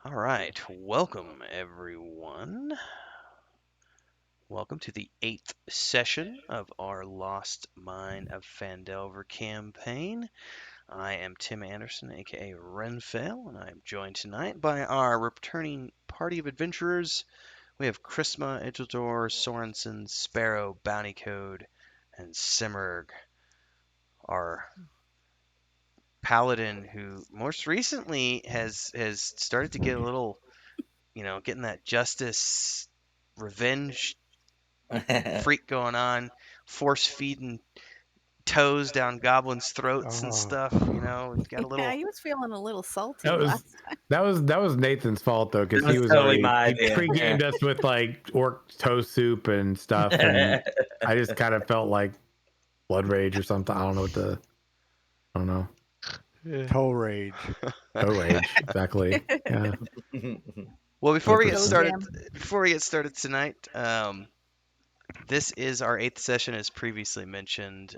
All right, welcome everyone. Welcome to the 8th session of our Lost Mine of Phandelver campaign. I am Tim Anderson, aka Renfell, and I am joined tonight by our returning party of adventurers. We have Chrisma, Isildur, Sorensen, Sparrow, Bounty Code, and Simmerg, our paladin who most recently has started to get a little, getting that justice revenge freak going on, force feeding toes down goblins' throats and Oh, stuff. It's got a Yeah, little. he was feeling a little salty that was last time. that was Nathan's fault though, because That he was was totally already my he idea. pre-gamed us with like orc toe soup and stuff, and I just kind of felt like blood rage or something. I don't know. Toe rage. Toe rage, exactly. Yeah. Well, before we get Toe 100%. started, jam. tonight, this is our 8th session, as previously mentioned.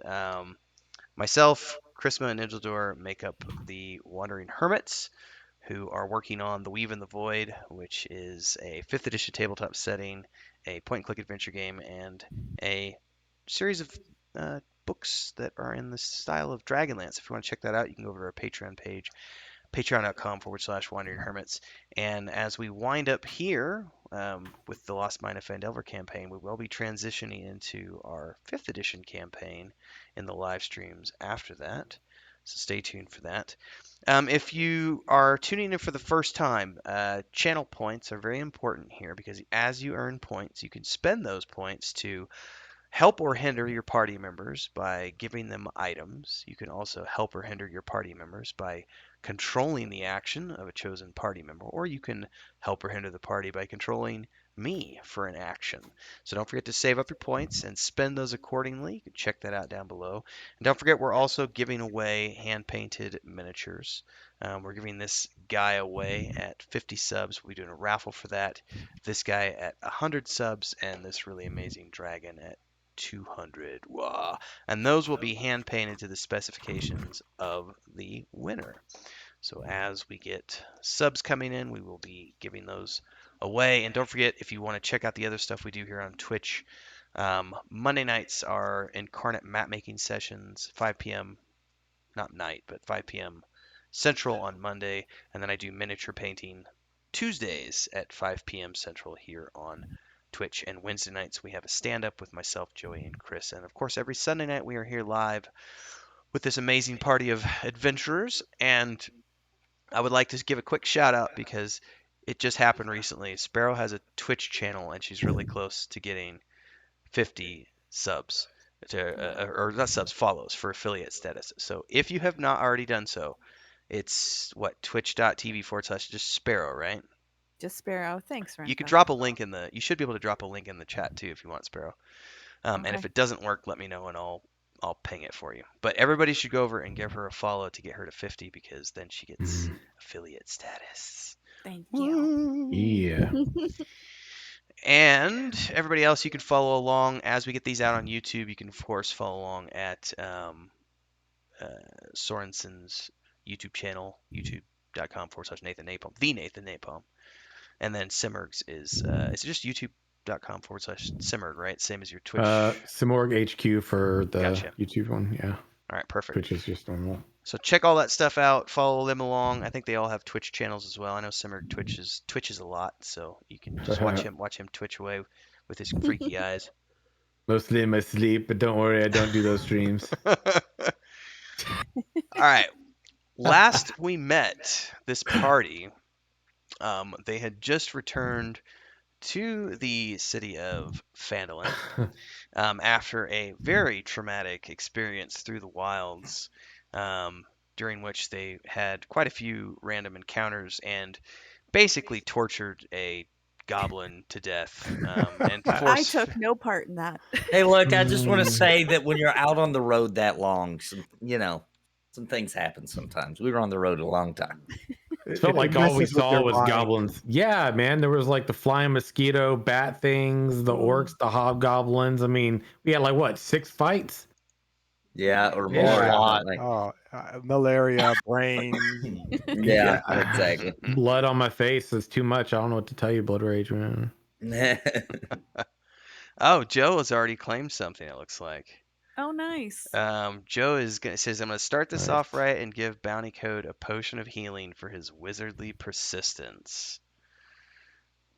Myself, Chrisma, and Isildur make up the Wandering Hermits, who are working on The Weave in the Void, which is a 5th edition tabletop setting, a point-and-click adventure game, and a series of books that are in the style of Dragonlance. If you want to check that out, you can go over to our Patreon page, patreon.com/wandering hermits. And as we wind up here with the Lost Mine of Phandelver campaign, we will be transitioning into our 5th edition campaign in the live streams after that. So stay tuned for that. If you are tuning in for the first time, channel points are very important here because as you earn points, you can spend those points to help or hinder your party members by giving them items. You can also help or hinder your party members by controlling the action of a chosen party member, or you can help or hinder the party by controlling me for an action. So don't forget to save up your points and spend those accordingly. You can check that out down below. And don't forget, we're also giving away hand-painted miniatures. We're giving this guy away at 50 subs. We'll be doing a raffle for that. This guy at 100 subs, and this really amazing dragon at 200. Wow. And those will be hand painted to the specifications of the winner. So as we get subs coming in, we will be giving those away. And don't forget, if you want to check out the other stuff we do here on Twitch, Monday nights are incarnate map making sessions, 5 p.m. Not night, but 5 p.m. Central on Monday. And then I do miniature painting Tuesdays at 5 p.m. Central here on Twitch. And Wednesday nights we have a stand-up with myself, Joey, and Chris. And of course, every Sunday night we are here live with this amazing party of adventurers. And I would like to give a quick shout out because it just happened recently. Sparrow has a Twitch channel and she's really close to getting 50 subs. Or not subs, follows for affiliate status. So if you have not already done so, it's twitch.tv/just Sparrow, right? Just Sparrow. Thanks, Renfro. You could drop a link in the. You should be able to drop a link in the chat too if you want, Sparrow. And if Okay. it doesn't work, let me know and I'll ping it for you. But everybody should go over and give her a follow to get her to 50 because then she gets affiliate status. Thank you. Yeah. And everybody else, you can follow along as we get these out on YouTube. You can of course follow along at Sorensen's YouTube channel, youtube.com/Nathan Napalm, the Nathan Napalm. And then Simmerg's is it just youtube.com/Simmerg, right? Same as your Twitch. Simorg HQ for the Gotcha. YouTube one. Yeah. All right, perfect. Twitch is just normal. So check all that stuff out. Follow them along. I think they all have Twitch channels as well. I know Simmerg twitches a lot, so you can just watch him twitch away with his freaky eyes. Mostly in my sleep, but don't worry, I don't do those streams. All right. Last we met this party, they had just returned to the city of Phandelver after a very traumatic experience through the wilds, during which they had quite a few random encounters and basically tortured a goblin to death. And I took no part in that. Hey, look, I just want to say that when you're out on the road that long, some things happen sometimes. We were on the road a long time. It felt like all we saw was goblins. Yeah, man. There was like the flying mosquito, bat things, the orcs, the hobgoblins. I mean, we had like what, 6 fights? Yeah, or Yeah. more. A lot. Like, Oh, malaria, brains. yeah, exactly. Blood on my face is too much. I don't know what to tell you, Blood Rage, man. Oh, Joe has already claimed something, it looks like. Oh, nice. Joe says, I'm going to start this Nice. off right and give Bounty Code a potion of healing for his wizardly persistence.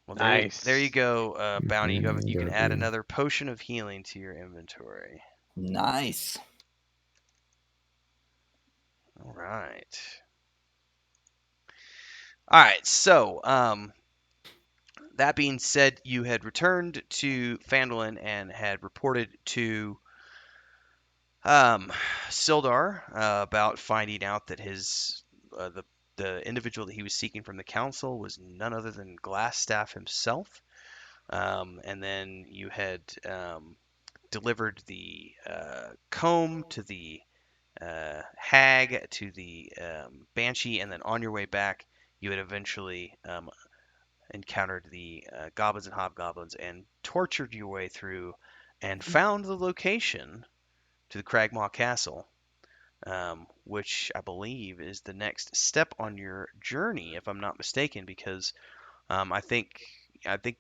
Well, there you Nice. go, Bounty. You can add Derby. another potion of healing to your inventory. Nice. All right. All right. So, that being said, you had returned to Phandelver and had reported to Sildar about finding out that his the individual that he was seeking from the council was none other than Glassstaff himself. And then you had delivered the comb to the hag, to the banshee, and then on your way back, you had eventually encountered the goblins and hobgoblins and tortured your way through and found the location to the Cragmaw Castle, which I believe is the next step on your journey, if I'm not mistaken, because I think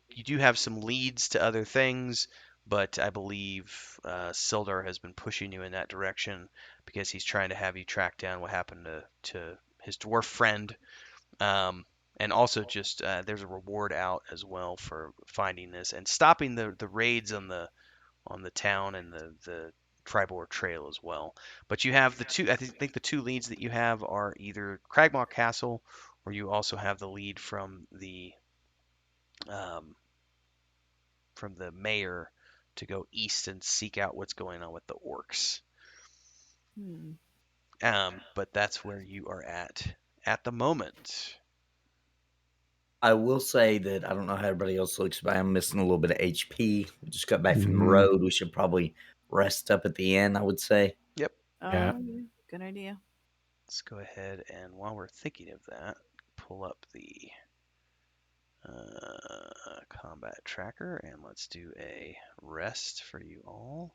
you do have some leads to other things, but I believe Sildar has been pushing you in that direction because he's trying to have you track down what happened to his dwarf friend. And also just there's a reward out as well for finding this and stopping the raids on the town and the Tribor Trail as well. But you have the two. I think the two leads that you have are either Cragmaw Castle, or you also have the lead um, from the mayor to go east and seek out what's going on with the orcs. Hmm. But that's where you are at the moment. I will say that I don't know how everybody else looks, but I'm missing a little bit of HP. We just got back from the Mhm. road. We should probably rest up at the inn, I would say. Yep. Oh, Yeah. yeah. Good idea. Let's go ahead and while we're thinking of that, pull up the combat tracker and let's do a rest for you all.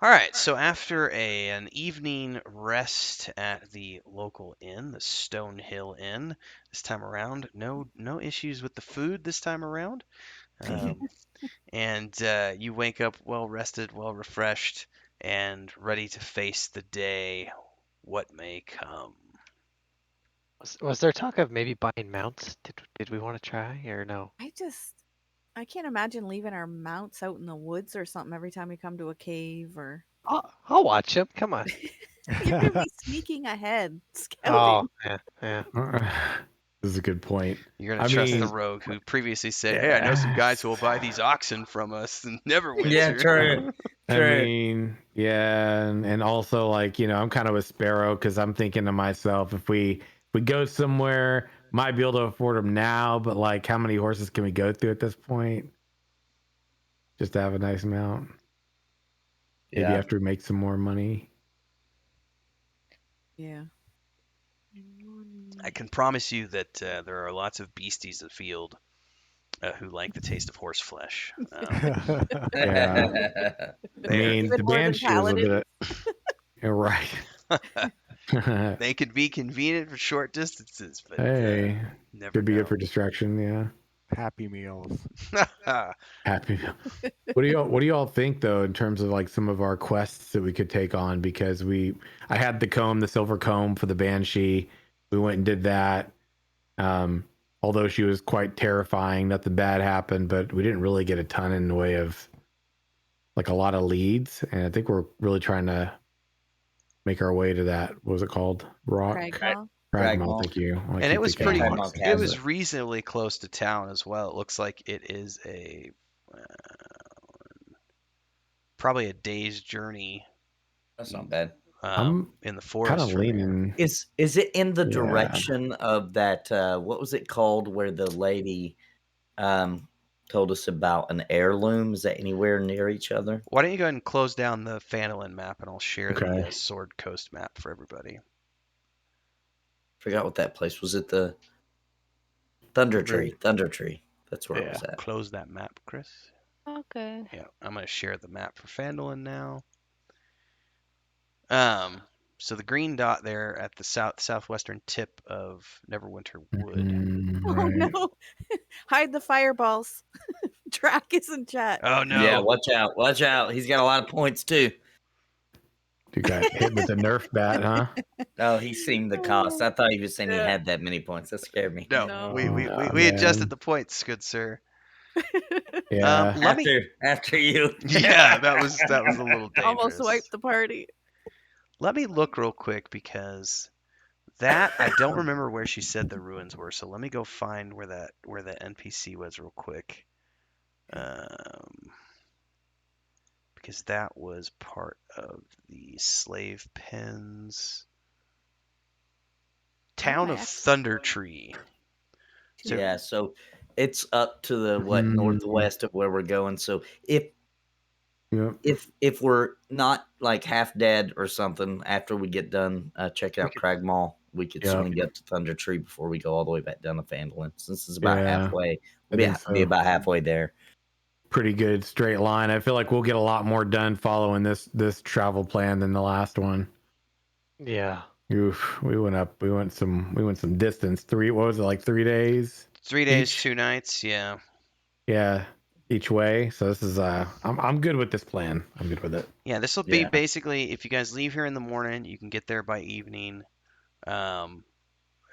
All right, so after an evening rest at the local inn, the Stonehill Inn, this time around, no issues with the food this time around, and you wake up well rested, well refreshed, and ready to face the day, what may come. Was there talk of maybe buying mounts? Did we want to try or no? I can't imagine leaving our mounts out in the woods or something every time we come to a cave or. I'll watch him. Come on. You're gonna be sneaking ahead, Oh, scouting. yeah. This is a good point. You're gonna I trust the mean- rogue who previously said, "Hey, I know some guys who will buy these oxen from us," and never went Yeah, through. true. I mean, yeah, and also like I'm kind of a sparrow because I'm thinking to myself, if we go somewhere, might be able to afford them now, but like, how many horses can we go through at this point? Just to have a nice mount. Maybe Yeah. after we make some more money. Yeah. I can promise you that there are lots of beasties afield who like the taste of horse flesh. Yeah. I mean, Even the more than banshee was a bit of... You're right. They can be convenient for short distances, but Hey, never could be know. good for distraction. Yeah. Happy meals. Happy. What do y'all think though in terms of like some of our quests that we could take on? Because I had the silver comb for the banshee. We went and did that. Although she was quite terrifying, nothing bad happened, but we didn't really get a ton in the way of like a lot of leads. And I think we're really trying to make our way to that. What was it called? Rock. Cragmaw. Cragmaw, thank you. And it was pretty. Cragmaw It was Chasm. reasonably close to town as well. It looks like it is probably a day's journey. That's not bad. In the kind forest. of from here. leaning. Is it in the Yeah. direction of that? What was it called? Where the lady told us about an heirloom? Is that anywhere near each other? Why don't you go ahead and close down the Phandelver map, and I'll share the Okay. Sword Coast map for everybody. Forgot what that place was. It the Thunder Tree. That's where it was Yeah. at. Close that map, Chris. Okay. Yeah, I'm gonna share the map for Phandelver now. So the green dot there at the southwestern tip of Neverwinter Wood. Oh Right. no! Hide the fireballs. Drac is in chat. Oh no! Yeah, watch out. Watch out. He's got a lot of points, too. You got hit with a Nerf bat, huh? Oh, he's seen the cost. I thought he was saying he had that many points. That scared me. No, No. we adjusted the points, good sir. Yeah. Let me. After you. Yeah, that was a little dangerous. Almost wiped the party. Let me look real quick because that I don't remember where she said the ruins were. So let me go find where the NPC was real quick. Because that was part of the slave pens. Town of Thunder Tree. So- Yeah, so it's up to the northwest of where we're going. So if we're not like half dead or something after we get done checking out Crag Mall, we could swing up to Thunder Tree before we go all the way back down to Phandelver. Since it's about halfway, we'll be about halfway there. Pretty good straight line. I feel like we'll get a lot more done following this travel plan than the last one. Yeah. Oof, we went some distance. 3 days? 3 days, each? 2 nights, yeah. Yeah, each way. So this is I'm good with this plan. I'm good with it. Yeah, this will be basically if you guys leave here in the morning, you can get there by evening. And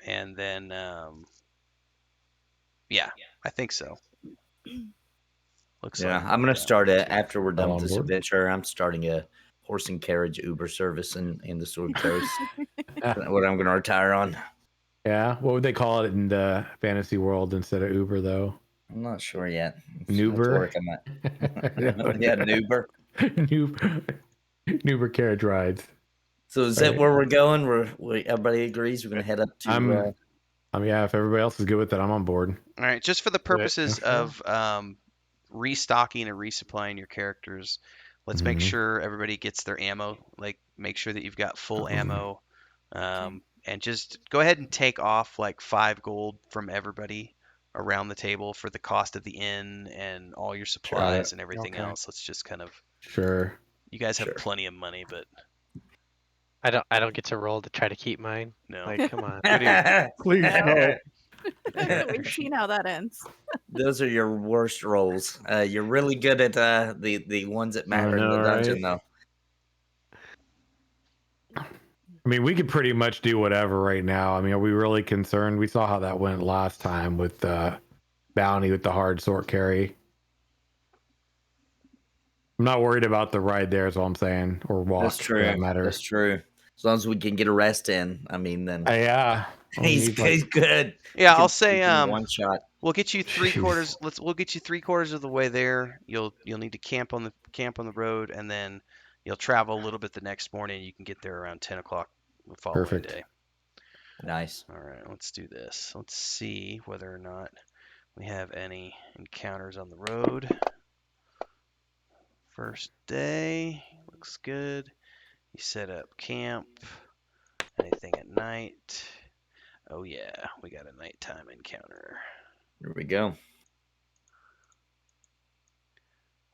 then yeah, I think so. Looks like I'm gonna start it after we're done All with on this board? adventure. I'm starting a horse and carriage Uber service in the Sword Coast. What I'm gonna retire on. Yeah, what would they call it in the fantasy world instead of Uber though? I'm not sure yet. Nuber? Yeah, Nuber. Nuber carriage rides. So is that where we're going? Everybody agrees we're gonna head up to. Yeah, if everybody else is good with it, I'm on board. All right, just for the purposes of restocking and resupplying your characters, let's make sure everybody gets their ammo. Like, make sure that you've got full ammo, and just go ahead and take off like 5 gold from everybody around the table for the cost of the inn and all your supplies and everything else. Let's just kind of. Sure. You guys have plenty of money, but. I don't get to roll to try to keep mine. No. Like, come on. Please no. We've seen how that ends. Those are your worst rolls. You're really good at the ones that matter in the dungeon, though. I mean, we could pretty much do whatever right now. I mean, are we really concerned? We saw how that went last time with the bounty with the hard sword carry. I'm not worried about the ride there, is all I'm saying, or walk. That's true. For that matter. That's true. As long as we can get a rest in, I mean, then yeah, he's good. Yeah, I'll say one shot. We'll get you 3/4. We'll get you 3/4 of the way there. You'll need to camp on the road, and then you'll travel a little bit the next morning. You can get there around 10 o'clock the following day. Nice. All right, let's do this. Let's see whether or not we have any encounters on the road. First day looks good. You set up camp. Anything at night? Oh yeah, we got a nighttime encounter. Here we go.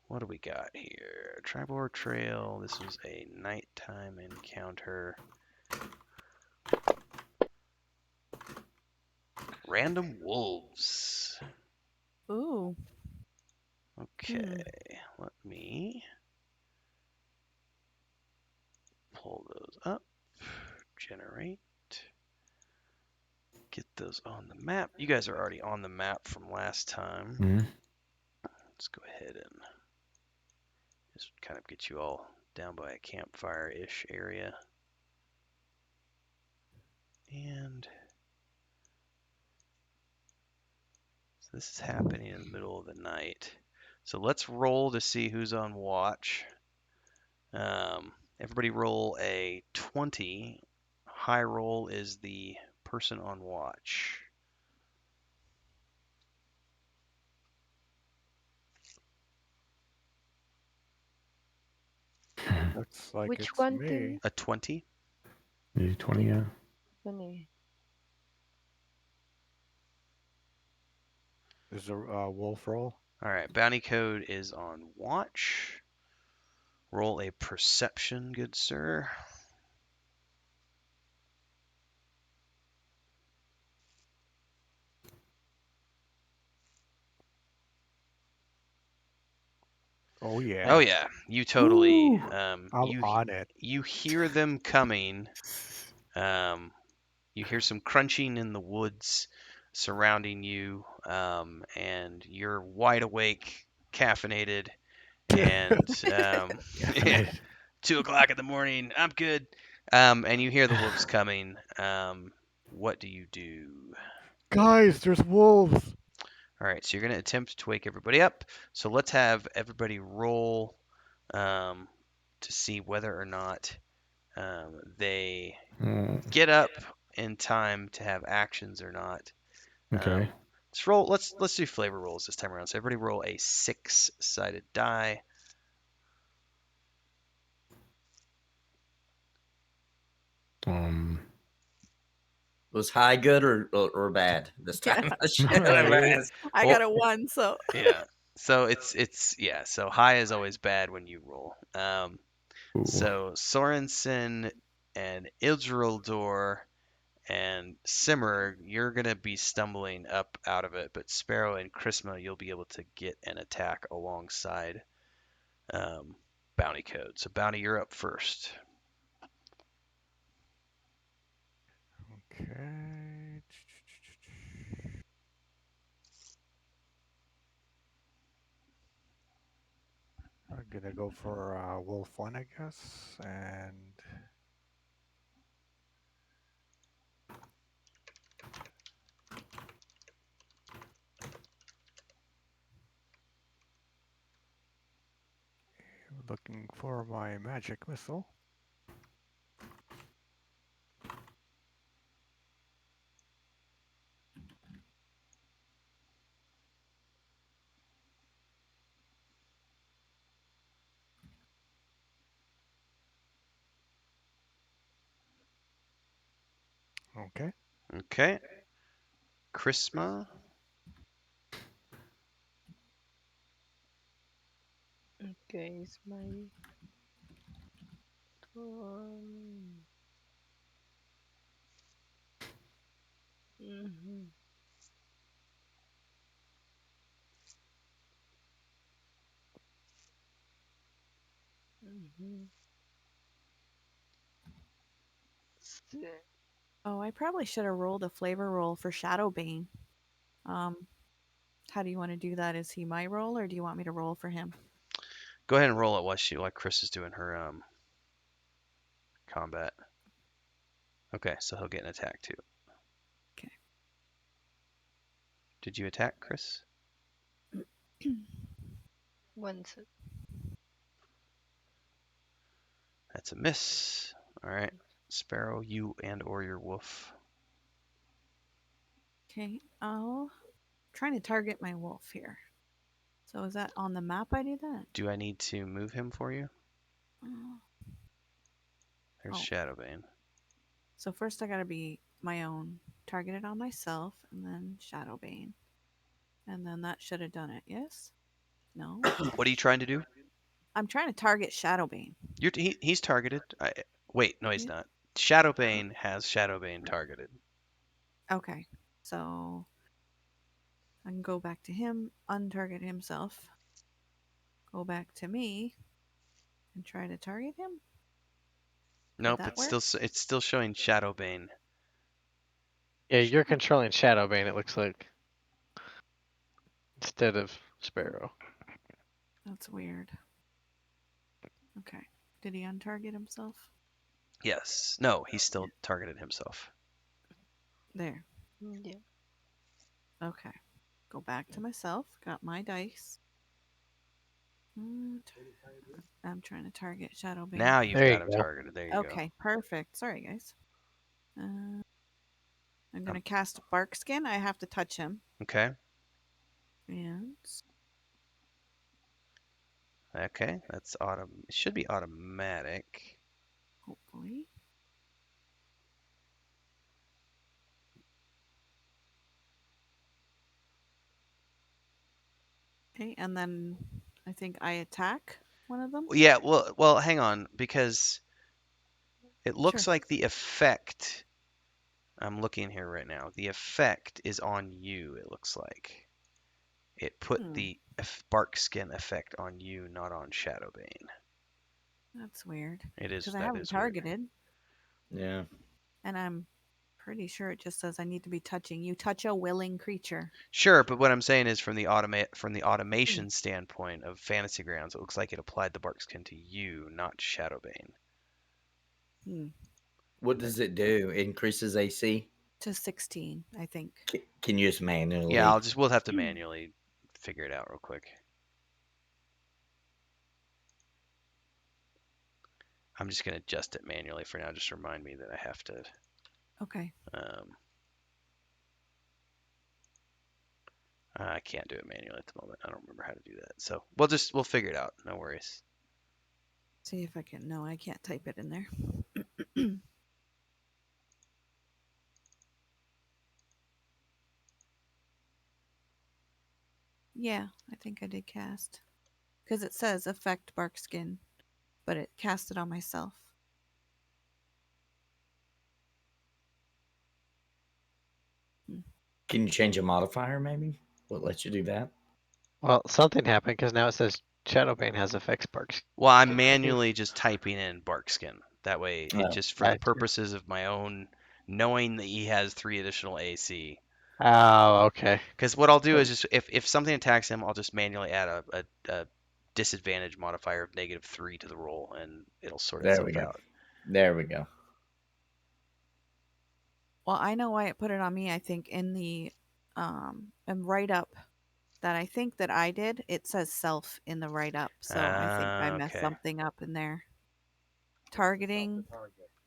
What do we got here? Tribor Trail. This was a nighttime encounter. Random wolves. Ooh. Okay, let me pull those up. Generate. Get those on the map. You guys are already on the map from last time. Mm-hmm. Let's go ahead and just kind of get you all down by a campfire-ish area. And so this is happening in the middle of the night. So let's roll to see who's on watch. Everybody roll a 20. High roll is the person on watch. Looks like Which it's one, me. Tim? A 20. 20, yeah. Funny. There's a wolf roll. All right, bounty code is on watch. Roll a perception, good sir. Oh yeah. Oh yeah, you totally. I'm You on it. you hear them coming. You hear some crunching in the woods surrounding you, and you're wide awake, caffeinated, and yeah, Caffeinated. 2 o'clock in the morning. I'm good. And you hear the wolves coming. What do you do? Guys, there's wolves. All right, so you're gonna attempt to wake everybody up. So let's have everybody roll to see whether or not they get up in time to have actions or not. Okay. Let's roll. Let's do flavor rolls this time around. So everybody roll a 6-sided die. Was high good or bad this time? Yeah. I should have asked. I got a 1, so Yeah. So it's yeah. So high is always bad when you roll. Ooh. So Sorensen and Ildrildor and Simmer, you're gonna be stumbling up out of it, but Sparrow and Chrisma, you'll be able to get an attack alongside Bounty Code. So Bounty, you're up first. Okay. I'm gonna go for wolf 1, I guess, and looking for my magic missile. Okay. Okay. Chrisma. Okay, Smite. Mm-hmm. Mm-hmm. oh, I probably should have rolled a flavor roll for Shadowbane. Um, how do you want to do that? Is he my roll, or do you want me to roll for him? Go ahead and roll it while Chris is doing her combat. Okay, so he'll get an attack too. Okay. Did you attack, Chris? One sec. That's a miss. All right, Sparrow, you and or your wolf. Okay, I'll trying to target my wolf here. So is that on the map? I do that. Do I need to move him for you? Oh. There's Oh. Shadowbane. So first I gotta be my own, targeted on myself, and then Shadowbane, and then that should have done it. Yes? No? What are you trying to do? I'm trying to target Shadowbane. He's targeted. Wait, no, he's not. Shadowbane has Shadowbane targeted. Okay, so I can go back to him, untarget himself, go back to me, and try to target him. Nope, that it's still showing Shadowbane. Yeah, you're controlling Shadowbane, it looks like. Instead of Sparrow. That's weird. Okay, did he untarget himself? Yes. No, he's still targeted himself. There. Yeah. Okay. Go back to myself. Got my dice. I'm trying to target Shadowbane. Now you've There got you him go. targeted. There you go. Okay, perfect. Sorry, guys. I'm going to cast Bark Skin. I have to touch him. Okay. And Okay, that's it should be automatic. hopefully. Okay, and then I think I attack one of them. Yeah, well, hang on, because it looks Sure. like the effect. I'm looking here right now. The effect is on you. It looks like it put the bark skin effect on you, not on Shadowbane. That's weird. It is. Because I That haven't is weird. targeted, Yeah. and I'm pretty sure it just says I need to be touching. You touch a willing creature. Sure, but what I'm saying is from the automation standpoint of Fantasy Grounds, it looks like it applied the bark skin to you, not Shadowbane. What does it do? It increases AC? To 16, I think. Can you just manually? Yeah, we'll have to manually figure it out real quick. I'm just gonna adjust it manually for now. Just remind me that I have to. Okay. I can't do it manually at the moment. I don't remember how to do that. So we'll figure it out. No worries. See if I can. No, I can't type it in there. Yeah, I think I did cast. Because it says affect bark skin, but it cast it on myself. Can you change a modifier maybe? What lets you do that? Well, something happened because now it says Shadowbane has effects sparks. Well, I'm manually just typing in bark skin. That way, it Oh, just for the gotcha. purposes of my own knowing that he has 3 additional AC. Oh, okay. Because what I'll do is just if something attacks him, I'll just manually add a disadvantage modifier of -3 to the roll, and it'll sort There we itself go. out. There we go. Well, I know why it put it on me. I think in the write up that I think that I did, it says self in the write up. So I think I messed Okay. something up in there. Targeting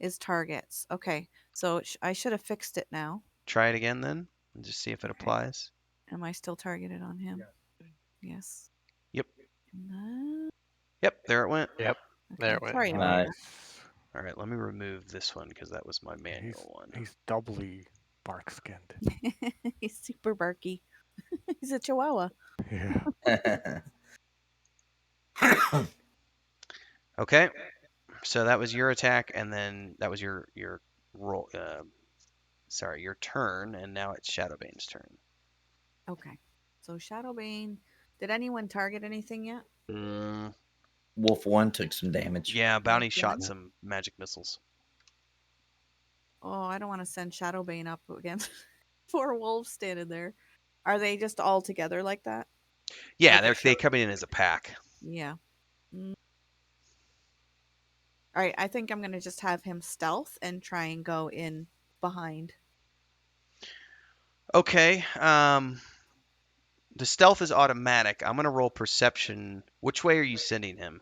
is targets. Okay, so I should have fixed it now. Try it again then, and just see if it Okay. applies. Am I still targeted on him? Yes. Yep. And then... Yep, there it went. Yep. Okay, There it went. sorry about that. Nice. All right, let me remove this one because that was my manual one. He's doubly bark skinned. He's super barky. He's a chihuahua. Yeah. Okay, so that was your attack, and then that was your roll. Sorry, your turn, and now it's Shadowbane's turn. Okay. So Shadowbane, did anyone target anything yet? Wolf 1 took some damage. Yeah, Bounty Wolf shot one? some magic missiles. Oh, I don't want to send Shadowbane up against 4 wolves standing there. Are they just all together like that? Yeah, Like they come in as a pack. Yeah. All right, I think I'm going to just have him stealth and try and go in behind. Okay. The stealth is automatic. I'm gonna roll perception. Which way are you sending him?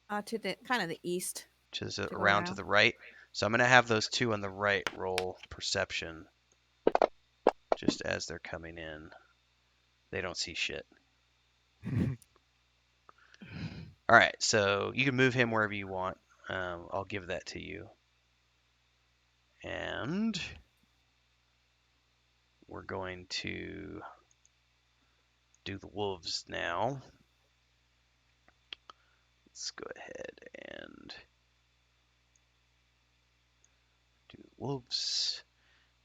To the kind of the east. Just go around to the right. So I'm gonna have those 2 on the right roll perception. Just as they're coming in, they don't see shit. All right, so you can move him wherever you want. I'll give that to you. And we're going to do the wolves now. Let's go ahead and do the wolves.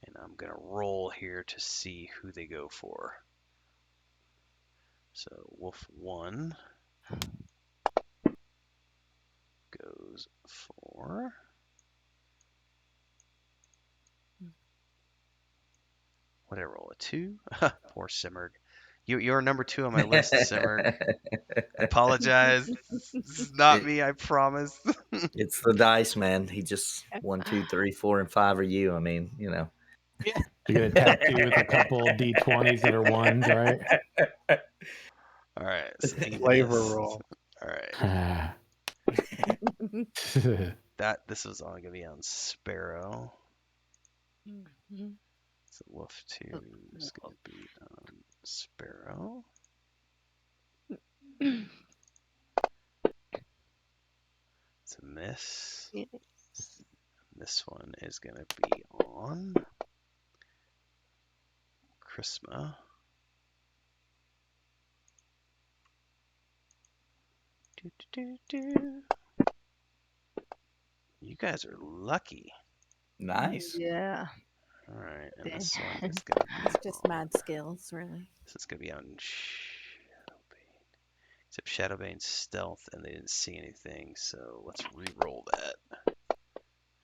And I'm going to roll here to see who they go for. So wolf 1 goes for... What did I roll? A 2? Poor Simmerg. You're number 2 on my list, Simmerg. I apologize. This is not me, I promise. It's the dice, man. He just 1, 2, 3, 4, and 5 are you. I mean, you know. Yeah. You're gonna tap you with a couple D20s that are ones, right? All right, so he Flavor missed. roll. All right, Ah. this was all gonna be on Sparrow. So Wolf 2 is gonna be on Sparrow. It's a miss. This one is gonna be on Chrisma. You guys are lucky. Nice. Yeah. All right, and Dang. this one is gonna be. It's just mad skills, really. This is gonna be on Shadowbane. Except Shadowbane's stealth, and they didn't see anything, so let's re-roll that.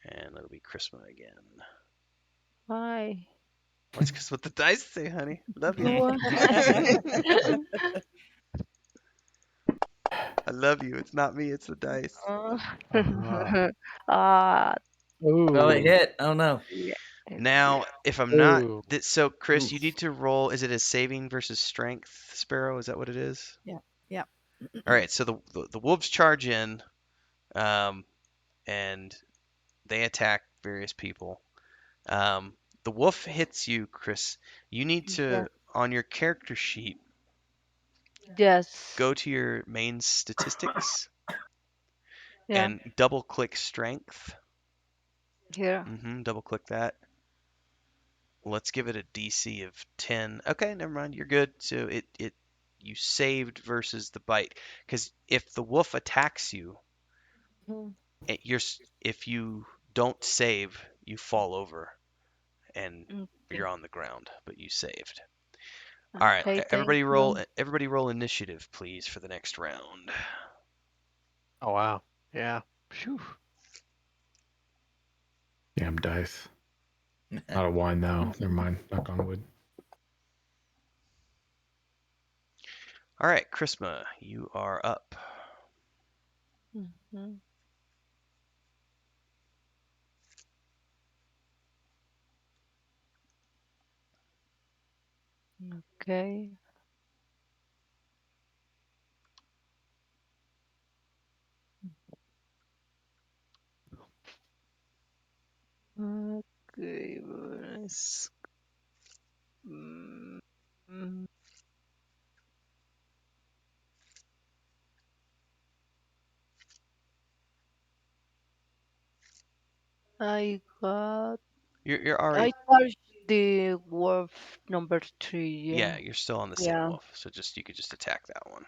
And it'll be Chrisma again. Why? What's because what the dice say, honey? Love you. Why? I love you. It's not me. It's the dice. Ah, Oh, it Ooh. hit. Oh no. yeah. Now, Yeah. if I'm not, Ooh. so Chris, you Oof. need to roll. Is it a saving versus strength, Sparrow? Is that what it is? Yep. All right. So the wolves charge in, um, and they attack various people. The wolf hits you, Chris. You need Yeah. to on your character sheet Yes. go to your main statistics Yeah. and double click strength. Here. Double click that. Let's give it a DC of 10. Okay, never mind. You're good. So you saved versus the bite. Because if the wolf attacks you, Mhm. if you don't save, you fall over and Okay. you're on the ground, but you saved. All right, Okay. Thank you. everybody roll initiative, please, for the next round. Oh wow. Yeah. Phew. Damn dice. Not a wine though. Never mind. Knock on wood. All right, Chrisma, you are up. Mhm. Okay. Okay. Mm, mm, I got. You're already I charged the wolf number 3. yeah, Yeah. you're still on the same Yeah. wolf, so you could just attack that one.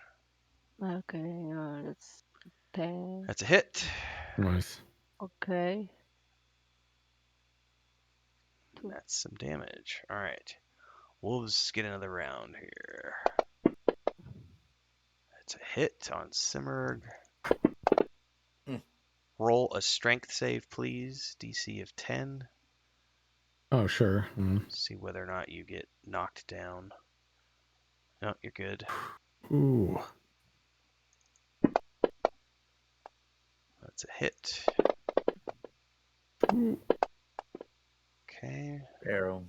Okay. That's 10. That's a hit. Nice. Okay. And that's some damage. All right. Wolves get another round here. That's a hit on Simmerg. Hmm. Roll a strength save, please. DC of 10. Oh, sure. See whether or not you get knocked down. No, you're good. Ooh. That's a hit. Okay. Arrow.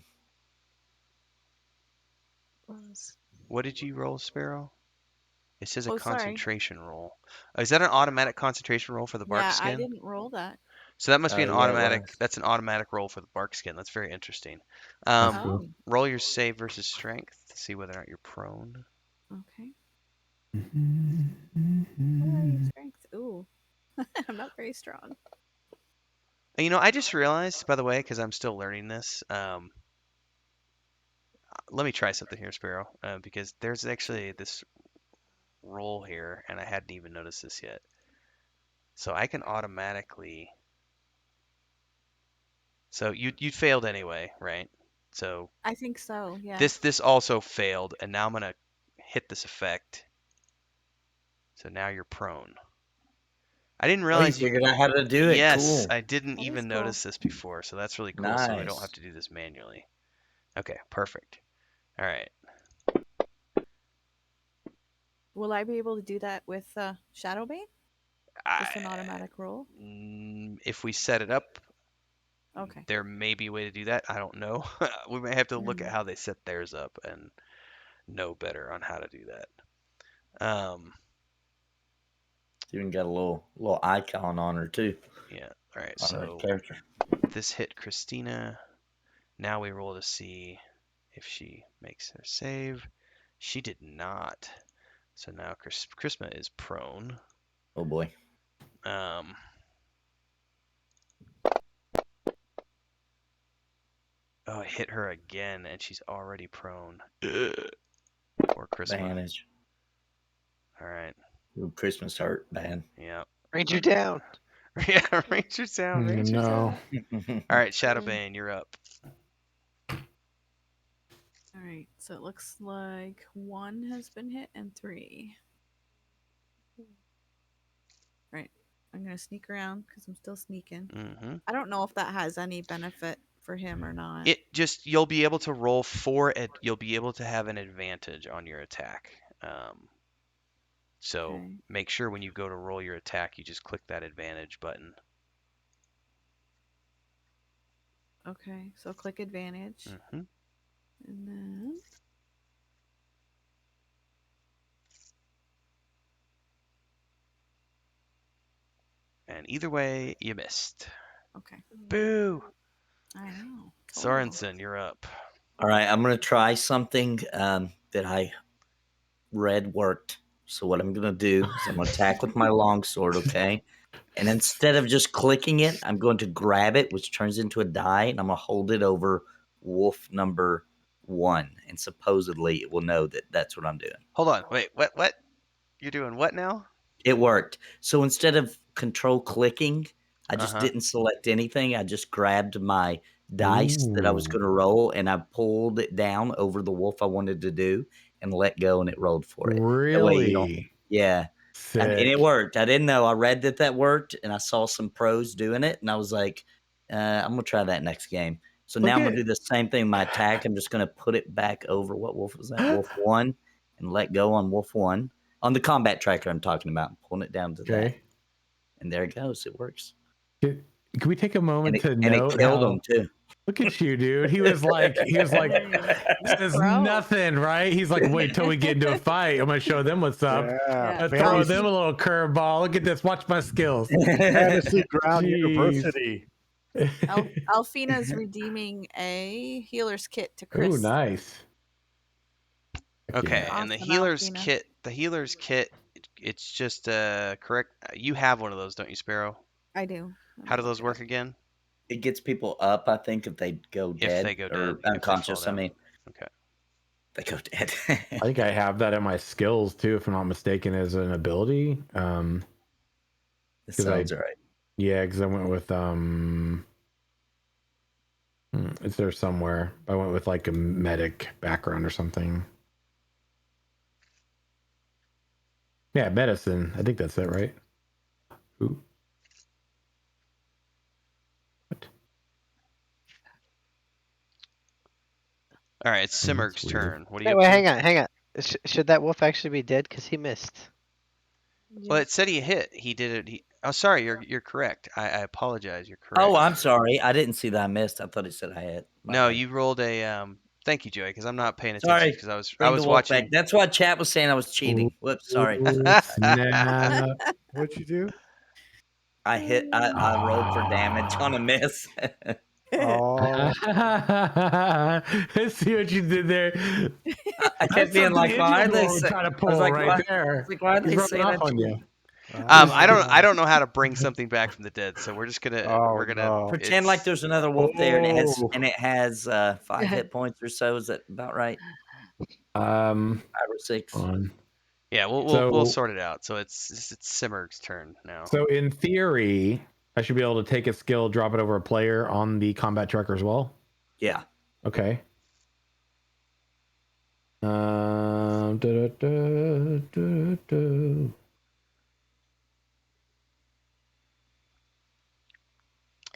What did you roll, Sparrow? It says a Oh, sorry. concentration roll. Is that an automatic concentration roll for the bark Yeah, I skin? didn't roll that. So that must be an Yeah, it automatic. was. That's an automatic roll for the bark skin. That's very interesting. That's Oh, cool. Roll your save versus strength to see whether or not you're prone. okay. Mm-hmm. Strength. Ooh. I'm not very strong. You know, I just realized, by the way, because I'm still learning this. Let me try something here, Sparrow, because there's actually this roll here, and I hadn't even noticed this yet. So I can automatically. So you failed anyway, right? So I think so, yeah. this also failed, and now I'm gonna hit this effect. So now you're prone. I didn't Oh, you realize you. figured out how to do it. Yes, Cool. I didn't That is even cool. notice this before, so that's really cool. So I don't have Nice. to do this manually. Okay, perfect. All right. Will I be able to do that with Shadowbane? Just an I, automatic roll? if we set it up, Okay. there may be a way to do that. I don't know. We may have to look at Mhm. how they set theirs up and know better on how to do that. Even got a little icon on her too, Yeah. All right. on her So character. this hit Christina. Now we roll to see if she makes her save. She did not. So now Chrisma is prone. Oh boy. Um, oh, it hit her again, and she's already prone. Poor Chrisma. Advantage. All right. Ooh, Christmas hurt, man. Yeah. Ranger down. Yeah, Ranger's down. Ranger's No. down. All right, Shadowbane, you're up. All right, so it looks like 1 has been hit and 3. Right, I'm gonna sneak around because I'm still sneaking. Mm-hmm. I don't know if that has any benefit for him or not. It just you'll be able to roll you'll be able to have an advantage on your attack. So Okay. make sure when you go to roll your attack, you just click that advantage button. Okay, so click advantage, Mm-hmm. and then And either way, you missed. okay. Boo! I know. Sorensen, you're up. All right, I'm gonna try something that I read worked. So what I'm gonna do is I'm gonna attack with my longsword, okay? And instead of just clicking it, I'm going to grab it, which turns into a die, and I'm gonna hold it over wolf number 1, and supposedly it will know that that's what I'm doing. Hold on, wait, what? You're doing what now? It worked. So instead of control clicking, I just Uh-huh. didn't select anything. I just grabbed my dice that I was going to roll, and I pulled it down over the wolf I wanted to do and let go, and it rolled for it. That way you don't, Really? yeah. And it Sick. worked. I didn't know. I read that worked, and I saw some pros doing it, and I was like, I'm going to try that next game. So now I'm going to do the same thing. My attack, I'm just going to put it back over. What wolf was that? Wolf 1, and let go on wolf 1. On the combat tracker I'm talking about, I'm pulling it down to that. And there it goes. It works. Can we take a moment to and note it killed how, him too. Look at you, dude. He was like says nothing, right? He's like, wait till we get into a fight. I'm gonna show them what's up. Yeah, Throw them a little curveball. Look at this. Watch my skills. Fantasy Ground University. Alfina's redeeming a healer's kit to Chris. Oh, nice. Okay, Yeah. and the Awesome, healer's Alfina. kit, it's just correct. You have one of those, don't you, Sparrow? I do. How do those work again? It gets people up, I think, if they go dead. If they go dead, or unconscious. I mean, okay, they go dead. I think I have that in my skills too, if I'm not mistaken, as an ability. That sounds right. Yeah, because I went with it's there somewhere. I went with like a medic background or something. Yeah, medicine. I think that's it, right? Ooh. What? all right. It's Simmerg's turn. What are you? Wait, hang on. Should that wolf actually be dead? Because he missed. Well, it said he hit. He did it. Oh, sorry. You're correct. I apologize. You're correct. Oh, I'm sorry. I didn't see that I missed. I thought it said I had. No, you rolled a. Thank you, Joey, because I'm not paying attention Sorry. because I Bring was the wolf watching. back. That's why chat was saying I was cheating. Whoops, sorry. Snap. What'd you do? I hit. I rolled for damage on a miss. Oh, See what you did there. I kept being like, why are they trying to pull I was like, right there? Why are they He's saying rubbing that off on you. I don't know how to bring something back from the dead, so we're just gonna pretend like there's another wolf there, and it has 5 Yeah. hit points or so. Is that about right? 5 or 6. Yeah, we'll sort it out. So it's Simmerg's turn now. So in theory, I should be able to take a skill, drop it over a player on the combat tracker as well. Yeah. Okay.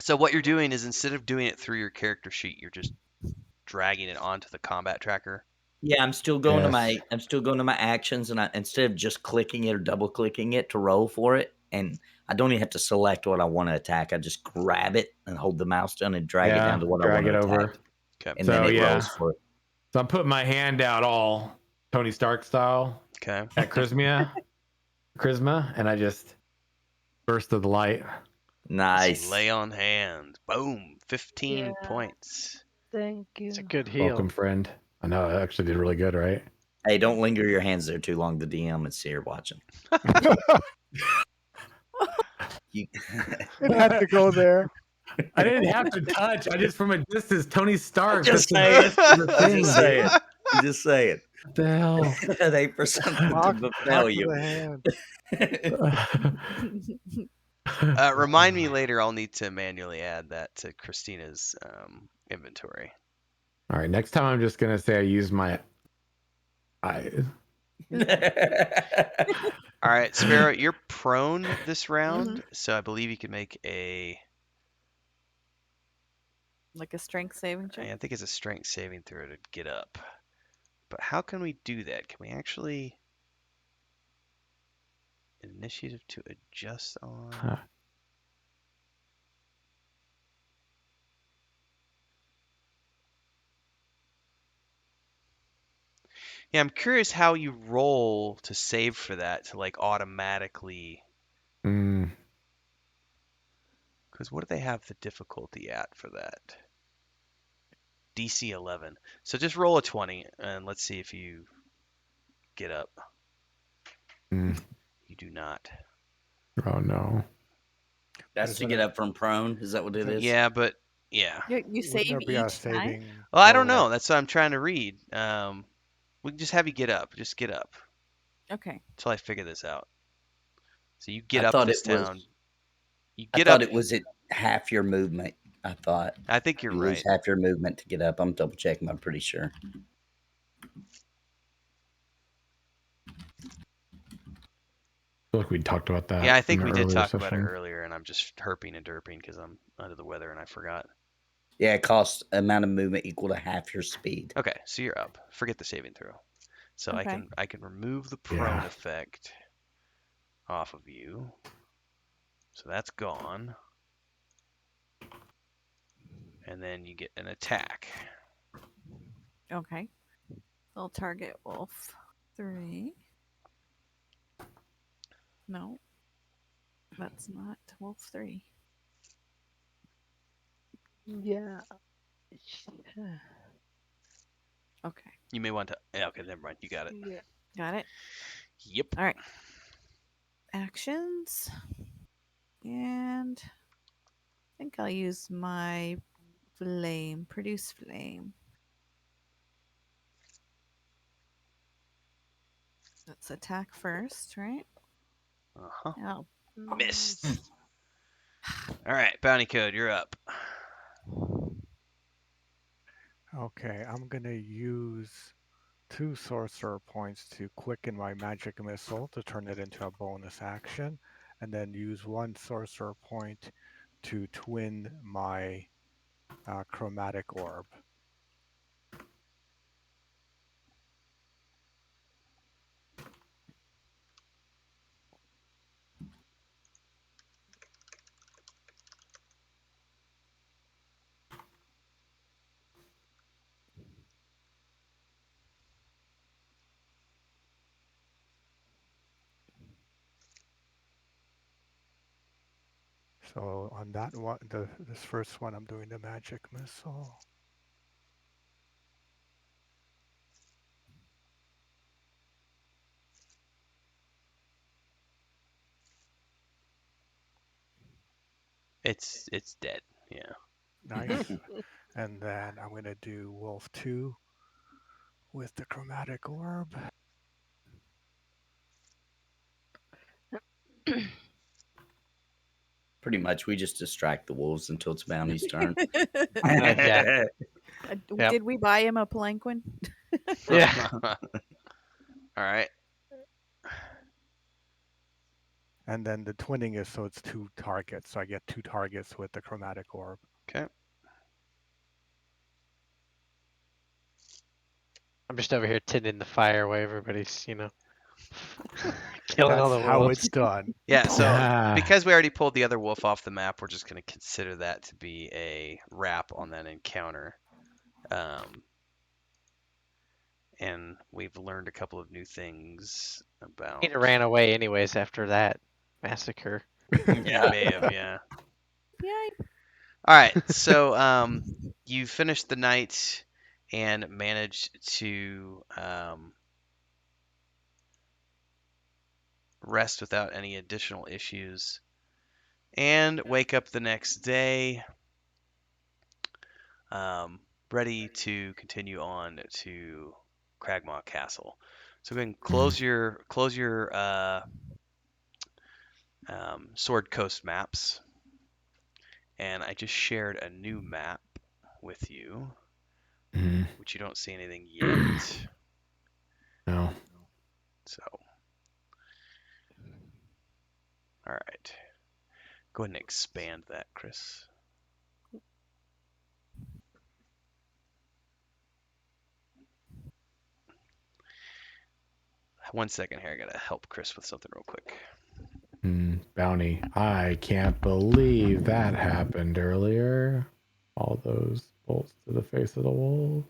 So what you're doing is instead of doing it through your character sheet, you're just dragging it onto the combat tracker. Yeah, I'm still going to my actions, and instead of just clicking it or double clicking it to roll for it, and I don't even have to select what I want to attack. I just grab it and hold the mouse down and drag it down to what I want to attack. Okay. And then it rolls for it. So I'm putting my hand out all Tony Stark style. Okay. At Charisma, and I just burst of the light. Nice. Lay on hands. Boom. 15 points. Thank you. It's a good heal. Welcome, friend. I know, I actually did really good, right? Hey, don't linger your hands there too long. The DM is here watching. It had to go there. I didn't have to touch. I just from a distance, Tony Stark. Just say it. Just say it. Just say it. What the hell? They for something Talk, to talk befell to you. the hand. Remind me later. I'll need to manually add that to Christina's inventory. All right, next time I'm just gonna say I used my eyes. All right, Sparrow, you're prone this round, Mhm. so I believe you can make a. Like a strength saving check. I think it's a strength saving throw to get up. But how can we do that? Can we actually initiative to adjust on? Huh. Yeah, I'm curious how you roll to save for that to like automatically. Mm, Because what do they have the difficulty at for that? DC 11. So just roll a 20 and let's see if you get up. mm. You do not. Oh no. That's to get up from prone. Is that what it is? Yeah, but yeah. You Wouldn't save there be a each time. saving? Well, I don't throw? know. That's what I'm trying to read. We can just have you get up. Just get up Okay. until I figure this out. So you get I up thought this it was. town. You I get thought up. it was at half your movement. I thought I think you're you right. lose half your movement to get up. I'm double checking. I'm pretty sure. I feel like we talked about that. Yeah, I think in we the did earlier talk about it session. earlier, and I'm just herping and derping because I'm under the weather and I forgot. Yeah, it costs amount of movement equal to half your speed. Okay, so you're up. Forget the saving throw. So Okay. I can remove the prone Yeah. effect off of you. So that's gone. And then you get an attack. Okay. I'll target wolf 3. No. That's not wolf 3. Yeah. Okay. You may want to. Yeah, okay, never mind. You got it. Yeah. Got it. Yep. All right. Actions. And I think I'll use my flame. Produce flame. Let's attack first, right? Uh huh. Oh. Missed. All right, bounty code, you're up. Okay, I'm gonna use 2 sorcerer points to quicken my magic missile to turn it into a bonus action, and then use 1 sorcerer point to twin my chromatic orb. So on that one, this first one, I'm doing the magic missile. It's dead. Yeah. Nice. And then I'm going to do Wolf 2 with the chromatic orb. Pretty much, we just distract the wolves until it's Bounty's turn. Yeah. Yep. Did we buy him a palanquin? Yeah. All right. And then the twinning is so it's 2 targets. So I get 2 targets with the chromatic orb. Okay. I'm just over here tending the fire while everybody's, killing all That's the how wolves. it's done. Yeah, so Ah. because we already pulled the other wolf off the map, we're just going to consider that to be a wrap on that encounter. And we've learned a couple of new things about. He ran away anyways after that massacre. Yeah, may have, yeah. Yay. All right, so you finished the night and managed to rest without any additional issues, and wake up the next day, ready to continue on to Cragmaw Castle. So go ahead and close your Sword Coast maps, and I just shared a new map with you, which you don't see anything yet. No. So, all right, go ahead and expand that, Chris. One second here, I gotta help Chris with something real quick. Bounty. I can't believe that happened earlier. All those bolts to the face of the wolves.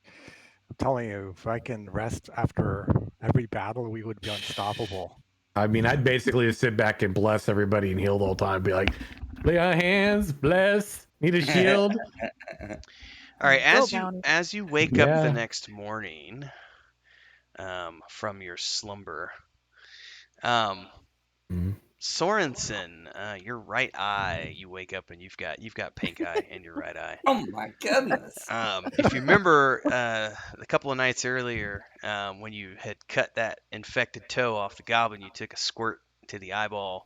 I'm telling you, if I can rest after every battle, we would be unstoppable. I mean, I'd basically just sit back and bless everybody and heal the whole time. Be like, lay on hands, bless, need a shield. All right, Bounty. as you wake up the next morning from your slumber, Sorensen, your right eye, you wake up and you've got pink eye in your right eye. Oh my goodness. If you remember a couple of nights earlier, when you had cut that infected toe off the goblin, you took a squirt to the eyeball,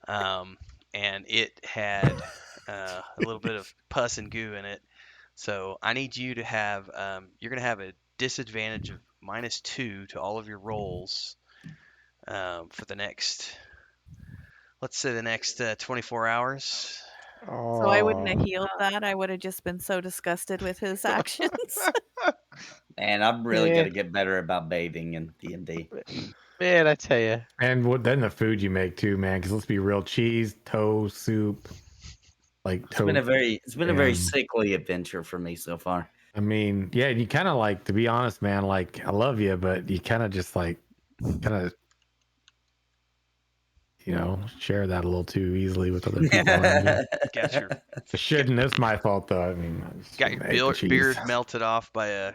and it had a little bit of pus and goo in it. So I need you to have you're going to have a disadvantage of -2 to all of your rolls for the next, let's say, the next 24 hours. So I wouldn't have Oh, healed that. I would have just been so disgusted with his actions. Man, I'm really Yeah. gonna get better about bathing in D&D. Man, I tell you. And then the food you make too, man. Because let's be real, cheese, toe soup, like It's been a very and sickly adventure for me so far. I mean, yeah, you kind of like, to be honest, man. Like, I love you, but you kind of just like, share that a little too easily with other people around you. Got your I shouldn't. It's my fault, though. I mean, I just got shouldn't your have ate the cheese. beard melted off by a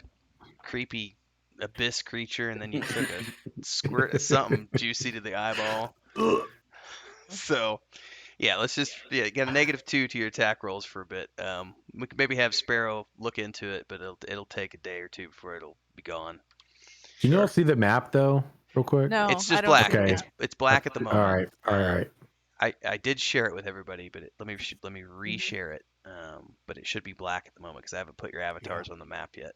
creepy abyss creature, and then you took a squirt of something juicy to the eyeball. So, yeah, let's just get a -2 to your attack rolls for a bit. We could maybe have Sparrow look into it, but it'll take a day or two before it'll be gone. Can you all see the map though, real quick? No, It's I just don't black. see Okay. that. It's black at the All moment. right. I did share it with everybody, but let me reshare it. But it should be black at the moment because I haven't put your avatars on the map yet.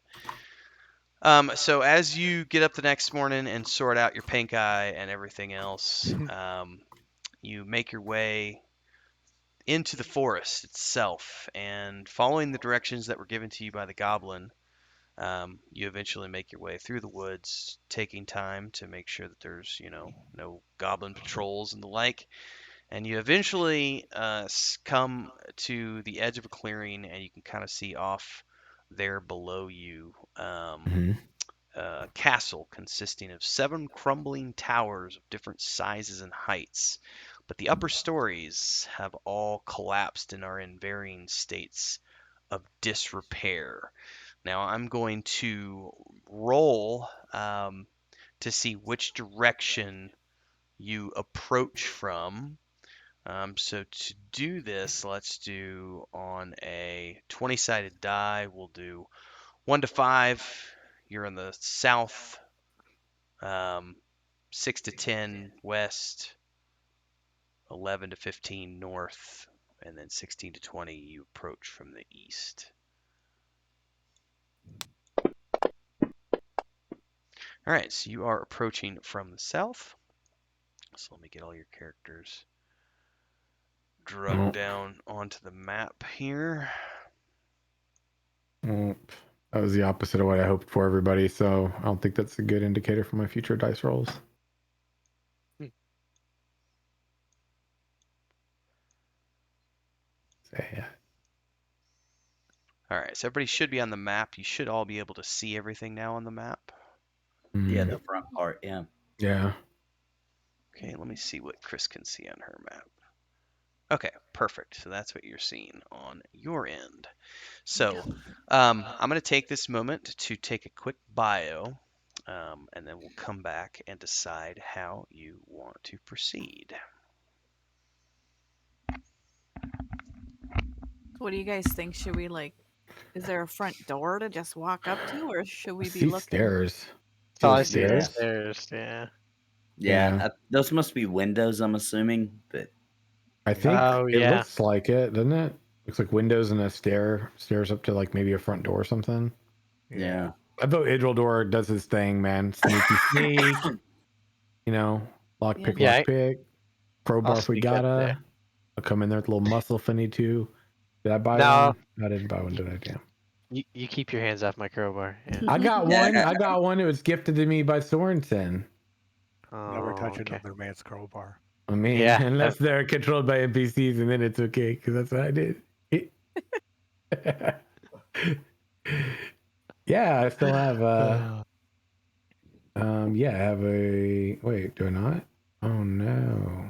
So as you get up the next morning and sort out your pink eye and everything else, you make your way into the forest itself, and following the directions that were given to you by the goblin, you eventually make your way through the woods, taking time to make sure that there's, no goblin patrols and the like. And you eventually come to the edge of a clearing, and you can kind of see off there below you a castle consisting of 7 crumbling towers of different sizes and heights. But the upper stories have all collapsed and are in varying states of disrepair. Now I'm going to roll to see which direction you approach from. So to do this, let's do on a 20-sided die. We'll do 1 to 5. You're in the south. 6 to 10 west. 11 to 15 north. And then 16 to 20 you approach from the east. All right, so you are approaching from the south. So let me get all your characters drugged down onto the map here. That was the opposite of what I hoped for, everybody. So I don't think that's a good indicator for my future dice rolls. Yeah. All right, so everybody should be on the map. You should all be able to see everything now on the map. Yeah, the front part, yeah. Yeah. Okay, let me see what Chris can see on her map. Okay, perfect. So that's what you're seeing on your end. So I'm going to take this moment to take a quick bio, and then we'll come back and decide how you want to proceed. What do you guys think? Should we Is there a front door to just walk up to, or should we be see looking? stairs. So the I see the stairs? stairs. Yeah. Yeah, those must be windows, I'm assuming. But I think Oh, it yeah. looks like it, doesn't it? Looks like windows and a stairs up to like maybe a front door or something. yeah. I thought Idrildor does his thing, man. Sneaky sneak. You know, lockpick, Yeah, lockpick. Crowbar if we sneak up there. gotta. I'll come in there with a little muscle if I need to. Did I buy No. one? I didn't buy one, did I? Damn. You keep your hands off my crowbar. Yeah. I got Yeah. one. I got one. It was gifted to me by Sorensen. Never touch okay. another man's crowbar. I mean, Yeah, unless they're controlled by NPCs, and then it's okay, because that's what I did. Yeah, I still have I have a wait, do I not? Oh no.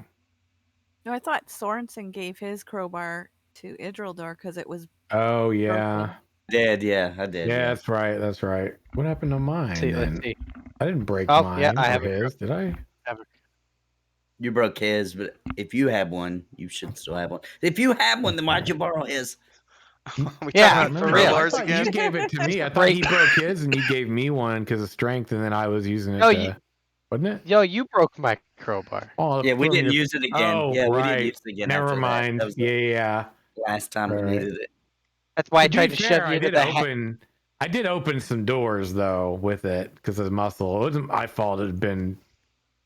No, I thought Sorensen gave his crowbar to Idrildor because it was Oh yeah. broken. Did, yeah, I did. Yeah, Yeah. that's right. That's right. What happened to mine let's see. then? Let's see. I didn't break Oh, mine yeah, I or have a his, did I? You broke his, but if you have one, you should still have one. If you have one, then why'd you borrow his? We Yeah, talking for about real. I crowbars thought again? you gave it to me. I thought he broke his and you gave me one because of strength, and then I was using it. No, wasn't it? Yo, you broke my crowbar. Oh, Yeah, we from didn't your- use it again. Oh, Yeah, we right. didn't use it again. Never after mind. That was Yeah. the last time we Right. needed it. That's why I To tried be to fair, shove you I into did the I did open some doors though with it because of muscle. It wasn't my fault. It had been.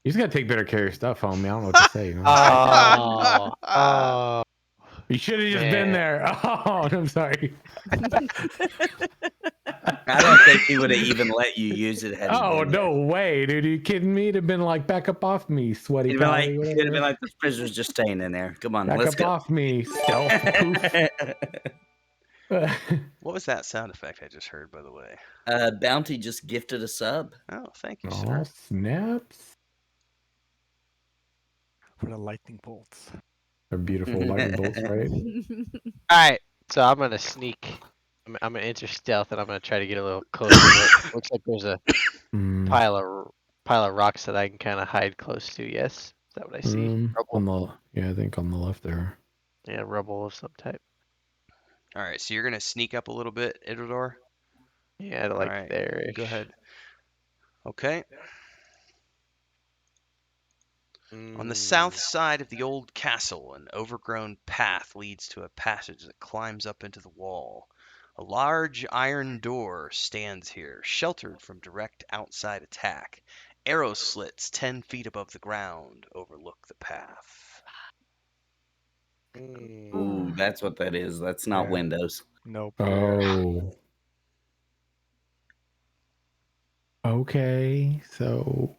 You just gotta take better care of your stuff, homie. I don't know what to say. You know? Oh, You should have just been man. there. Oh, I'm sorry. I don't think he would have even let you use it. Had he Oh been there. no way, dude! Are you kidding me? It'd have been like back up off me, sweaty It'd have pally. been like this prisoner's just staying in there. Come on, Back let's up go. off me, stealth poof. What was that sound effect I just heard, by the way? Bounty just gifted a sub. Oh, thank you, Oh sir. snaps! For the lightning bolts. They're beautiful lightning bolts, right? All right, so I'm gonna sneak. I'm gonna enter stealth, and I'm gonna try to get a little closer. Looks like there's a Mm. pile of rocks that I can kind of hide close to. Yes, is that what I see? Rubble. I think on the left there. Yeah, rubble of some type. All right, so you're gonna sneak up a little bit, Idridor? Yeah, like All right, there. go ahead. Okay. On the south side of the old castle, an overgrown path leads to a passage that climbs up into the wall. A large iron door stands here, sheltered from direct outside attack. Arrow slits 10 feet above the ground overlook the path. Ooh, that's what that is. That's not windows. Nope. Oh. Okay, so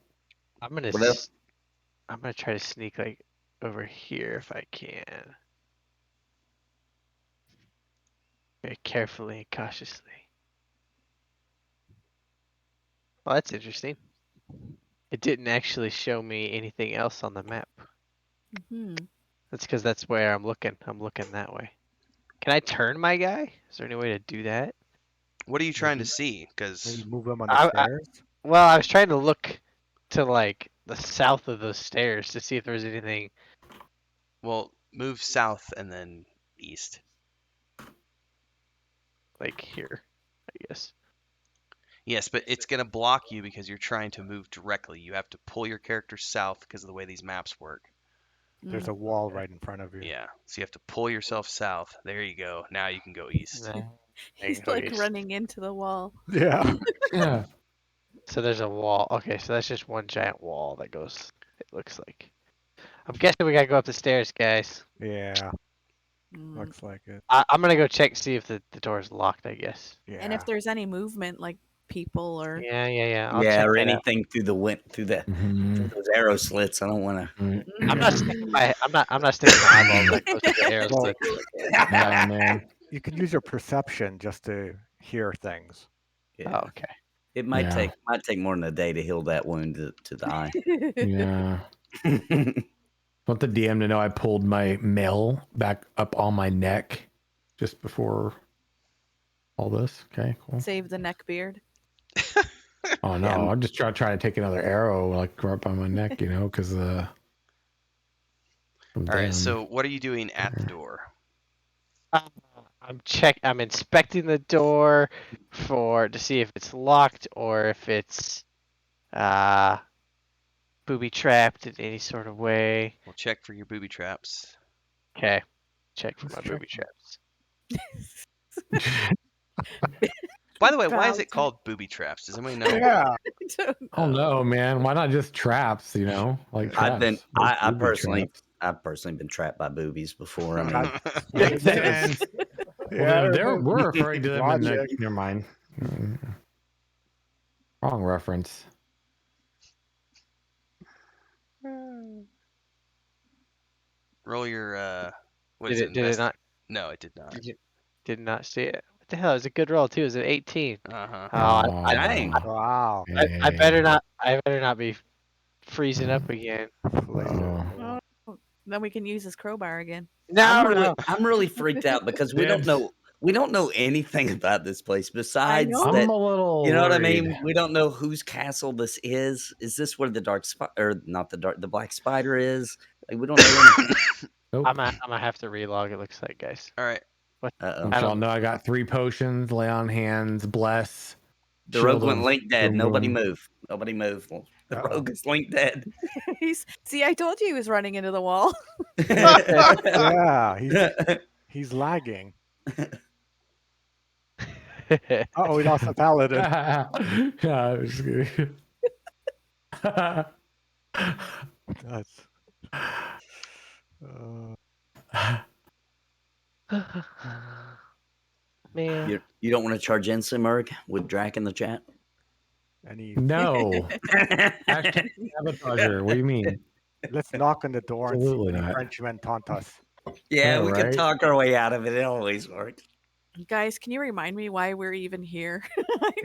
I'm gonna try to sneak like over here if I can. Very carefully and cautiously. Well, that's interesting. It didn't actually show me anything else on the map. That's because that's where I'm looking. I'm looking that way. Can I turn my guy? Is there any way to do that? What are you trying to see? Because move him on the stairs. Well, I was trying to look to like the south of those stairs to see if there was anything. Well, move south and then east. Like here, I guess. Yes, but it's going to block you because you're trying to move directly. You have to pull your character south because of the way these maps work. There's a wall right in front of you. Yeah, so you have to pull yourself south. There you go. Now you can go east. He's like running into the wall. Yeah. Yeah. So there's a wall. Okay, so that's just one giant wall that goes. It looks like. I'm guessing we gotta go up the stairs, guys. Yeah. Looks like it. I'm gonna go check see if the door's locked. I guess. Yeah. And if there's any movement, like people or Yeah. I'll Yeah, check or that out. anything through through those arrow slits. I don't want to. I'm not sticking my eyeballs that close to the arrow Well, slit. Yeah, man. You can use your perception just to hear things. Yeah. Oh, okay. It might Yeah. take more than a day to heal that wound to the eye. Yeah. Want the DM to know I pulled my mail back up on my neck just before all this. Okay, cool. save the neck beard. Oh no, I'm just trying to take another arrow like right up on my neck, you know, because All right, so what are you doing at the door? I'm inspecting the door to see if it's locked or if it's booby trapped in any sort of way. We'll check for your booby traps. Okay. Check for Let's my check booby traps. By the way, why is Bow it called booby traps? Does anybody know? Yeah. I don't Oh know. no, man! Why not just traps? You know, like I've traps. like I booby personally, traps. I've personally been trapped by boobies before. I mean, That's what Makes it is. sense. Yeah, Well, we're referring to them in the. logic. Never mind. Wrong reference. Roll your what is Did it? it? Did it not? No, it did not. Did not see it. What the hell? It was a good roll too. It was an 18. Uh-huh. Oh, dang. Wow. I better not. I better not be freezing up again. Oh. Oh, then we can use his crowbar again. No. I'm really freaked out because we don't Dibs. know anything about this place besides know. that. I'm a little. You know what I worried. mean? We don't know whose castle this is. Is this where the the black spider is? Like, we don't know anything. Nope. I'm gonna have to relog. It looks like, guys. All right. What? Uh-oh. I Y'all don't. know I got 3 potions. Lay on hands. Bless. The rogue Shield went of link dead. boom, Nobody boom. move. Nobody move. The Uh-oh. rogue is link dead. See, I told you he was running into the wall. Yeah, he's lagging. Oh, we lost a paladin. Yeah, I was kidding. That's. Man. You don't want to charge in, Simurg, with Drac in the chat? Any? No. Hashtag sabotager. What do you mean? Let's knock on the door and see Absolutely if any not. Frenchmen taunt us. Yeah, Yeah, we can right? talk our way out of it. It always works. Guys, can you remind me why we're even here?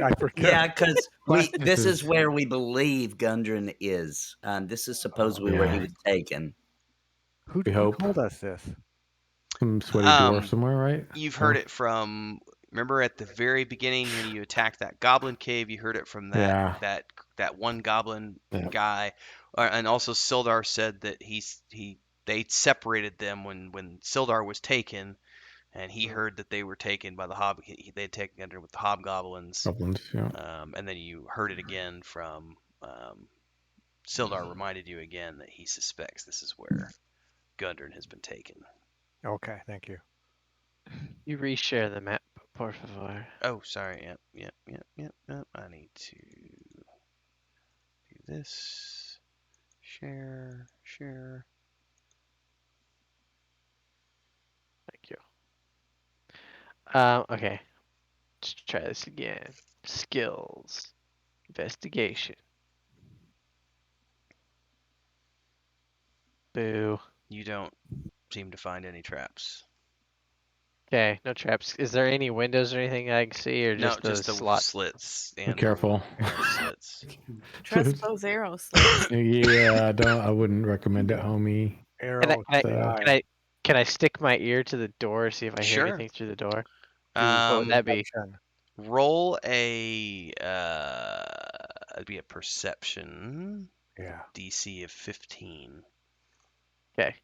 I forget. Yeah, because this is Questions. where we believe Gundren is. This is supposedly where he yeah. was taken. Who We hope. told us this? Some sweaty dwarf Um, somewhere, right? You've heard it from. Remember at the very beginning when you attacked that goblin cave, you heard it from Yeah. that one goblin Yeah. guy, and also Sildar said that they separated them when Sildar was taken, and he heard that they were taken by the they had taken under with the hobgoblins, Goblins, yeah. and then you heard it again from Sildar reminded you again that he suspects this is where Gundren has been taken. Okay, thank you. You reshare the map, por favor. Oh, sorry. Yep. I need to do this. Share. Thank you. Okay. Let's try this again. Skills. Investigation. Boo. You don't seem to find any traps. Okay, no traps. Is there any windows or anything I can see, or No, just the just the slot? slits Be and careful. arrow slits. Trust those arrows. Yeah, I wouldn't recommend it, homie. Arrow. Can I stick my ear to the door, see if I hear Sure. anything through the door? What would that be? Roll a it'd be a perception. Yeah. DC of 15. Okay.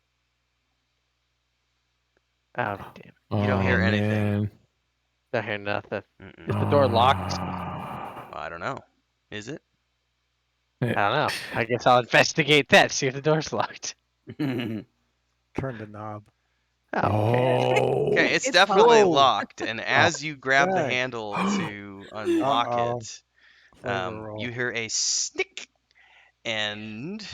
Oh damn! You don't hear anything. Man. Don't hear nothing. Mm-mm. Is the door locked? I don't know. Is it? I don't know. I guess I'll investigate that. See if the door's locked. Turn the knob. Oh, okay. Okay, it's It's definitely locked. locked, and as you grab the dang. handle to unlock Uh-oh. it, Flavor roll. you hear a snick, and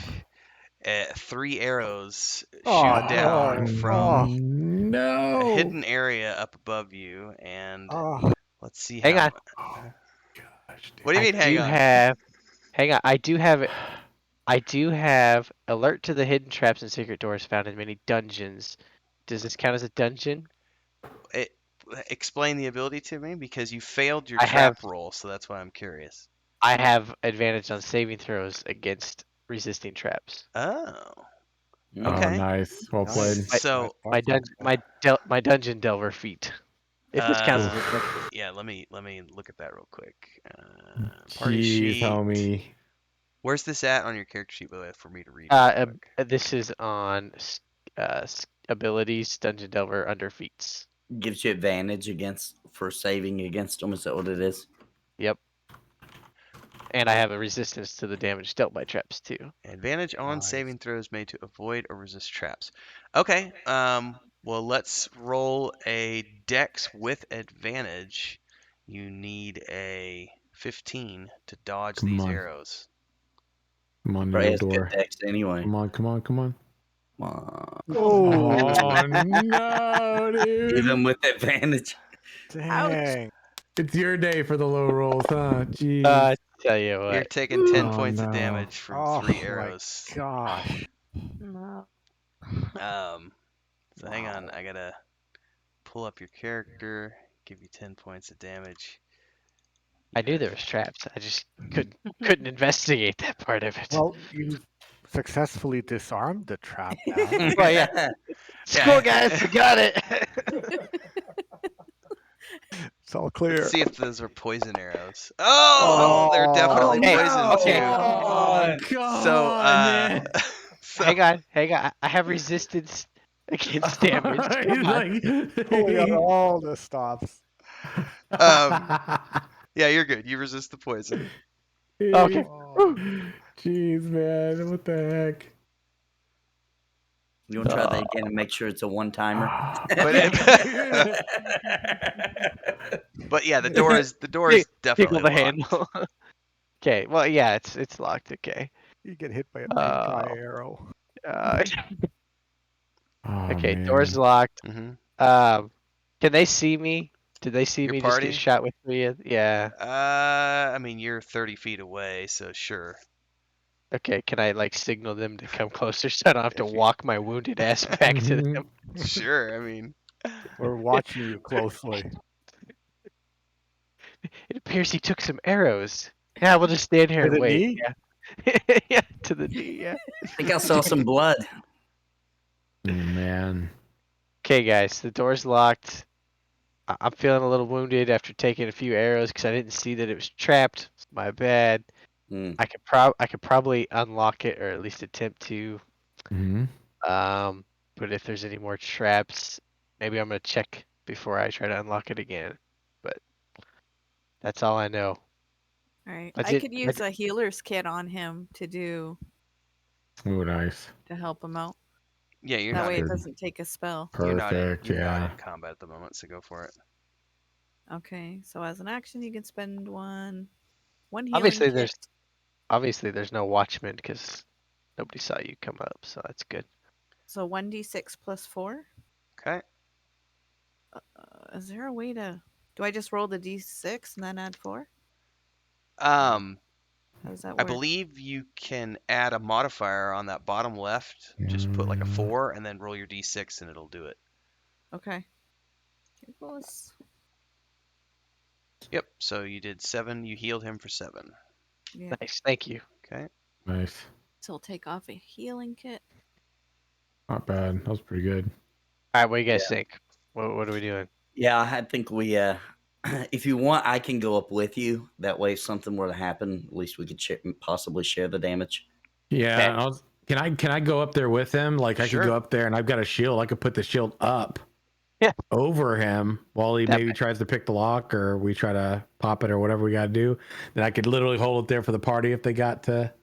3 arrows shoot Oh, down no. from no. a hidden area up above you, and Oh, let's see Hang how. on. What do you mean? Hang on. Hang on. I do have alert to the hidden traps and secret doors found in many dungeons. Does this count as a dungeon? Explain the ability to me because you failed your I trap have- roll, so that's why I'm curious. I have advantage on saving throws against resisting traps. Oh. Oh, Okay. nice. Well played. So My dungeon delver feat. If this counts as a dungeon. yeah, let me look at that real quick. Party Jeez, sheet. homie. Where's this at on your character sheet, by the way, for me to read? Real quick? This is on abilities dungeon delver under feats. Gives you advantage for saving against them. Is that what it is? Yep. And I have a resistance to the damage dealt by traps too. Advantage on Nice. saving throws made to avoid or resist traps. Okay. Well, let's roll a dex with advantage. You need a 15 to dodge Come these on. arrows. Come on, Probably Needle has good Door. dex anyway. Come on, come on, come on. Come on. Oh no, dude. Even with advantage. Dang. It's your day for the low rolls, huh? Jeez. I tell you what. You're taking 10 Oh, points of no. damage from Oh 3 my arrows. gosh. No. So hang on, I gotta pull up your character, give you 10 points of damage. I knew there was traps. I just couldn't investigate that part of it. Well, you successfully disarmed the trap now. Well, yeah. School guys, I got it. It's all clear. Let's see if those are poison arrows. Oh, they're definitely Hey, poison okay. too. Oh, So, man. Hang on. I have resistance against damage. He's Come on. like, Pulling out all the stops. yeah, you're good. You resist the poison. Okay. Oh, Jeez, man. What the heck? You want to try that again and make sure it's a one-timer? But yeah, the door is definitely Tickle the locked. handle. Okay. Well, yeah, it's locked. Okay. you get hit by a pink eye arrow. Oh, Okay. man. Door's locked. hmm Can they see me? Did they see Your me party? just get shot with 3? Yeah. I mean, you're 30 feet away, so sure. Okay. Can I like signal them to come closer so I don't have to If you- walk my wounded ass back to them? Sure. I mean, We're watching you closely. It appears he took some arrows. Yeah, we'll just stand here To and the wait. knee? Yeah. Yeah, to the knee. Yeah. I think I saw some blood. Oh, man. Okay, guys, the door's locked. I'm feeling a little wounded after taking a few arrows because I didn't see that it was trapped. It's my bad. Mm. I could probably unlock it or at least attempt to. Mm-hmm. But if there's any more traps, maybe I'm gonna check before I try to unlock it again. But that's all I know. All right. I I did- could I use did- a healer's kit on him to Oh, nice. help him out. yeah, you're That not way it good. doesn't take a spell. Perfect. you're not Yeah. in combat at the moment, so go for it. Okay. So as an action, you can spend one healing Obviously, kit. there's no watchman because nobody saw you come up, so that's good. So 1d6 plus 4. Okay. Is there a way to? Do I just roll the d6 and then add 4? How does that I work? believe you can add a modifier on that bottom left. Just put like a 4 and then roll your d6 and it'll do it. Okay. Here goes. Yep. So you did 7. You healed him for 7. Yeah. Nice, thank you. Okay. Nice. So we'll take off a healing kit. Not bad. That was pretty good. All right, what do you guys think? What are we doing? Yeah, I think we. If you want, I can go up with you. That way, if something were to happen, at least we could possibly share the damage. Yeah. Okay. Can I go up there with him? Like I Sure. could go up there and I've got a shield. I could put the shield up Yeah. over him while he That maybe tries to pick the lock or we try to pop it or whatever we got to do. Then I could literally hold it there for the party if they got to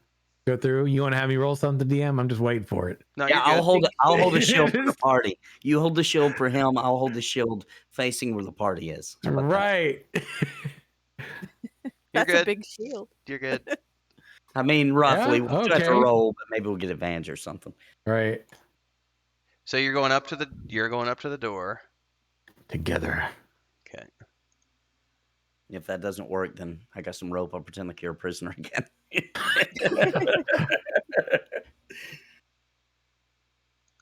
go through. You want to have me roll something, DM? I'm just waiting for it. No, Yeah, you're I'll good. hold. I'll hold the shield for the party. You hold the shield for him. I'll hold the shield facing where the party is. How about that? Right. You're That's good. a big shield. You're good. I mean, roughly. Yeah? We'll have to Okay. roll, but maybe we'll get advantage or something. Right. So you're going up to the door. Together. Okay. If that doesn't work, then I got some rope. I'll pretend like you're a prisoner again.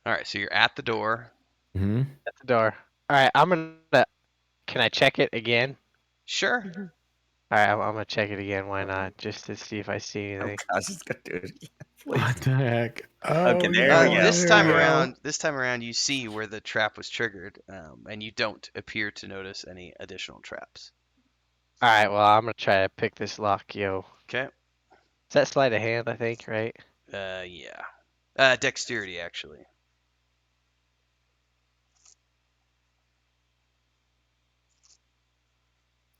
All right. So you're at the door. Mm-hmm. At the door. All right, I'm gonna. Can I check it again? Sure. All right, I'm gonna check it again. Why not? Just to see if I see Oh anything. gosh, it's gonna do it again. Please. What the heck? Oh, Okay, there we go. This there time we go. around, you see where the trap was triggered, and you don't appear to notice any additional traps. All right, well, I'm gonna try to pick this lock, yo. Okay. Is that sleight of hand? I think, right? Yeah. Dexterity, actually.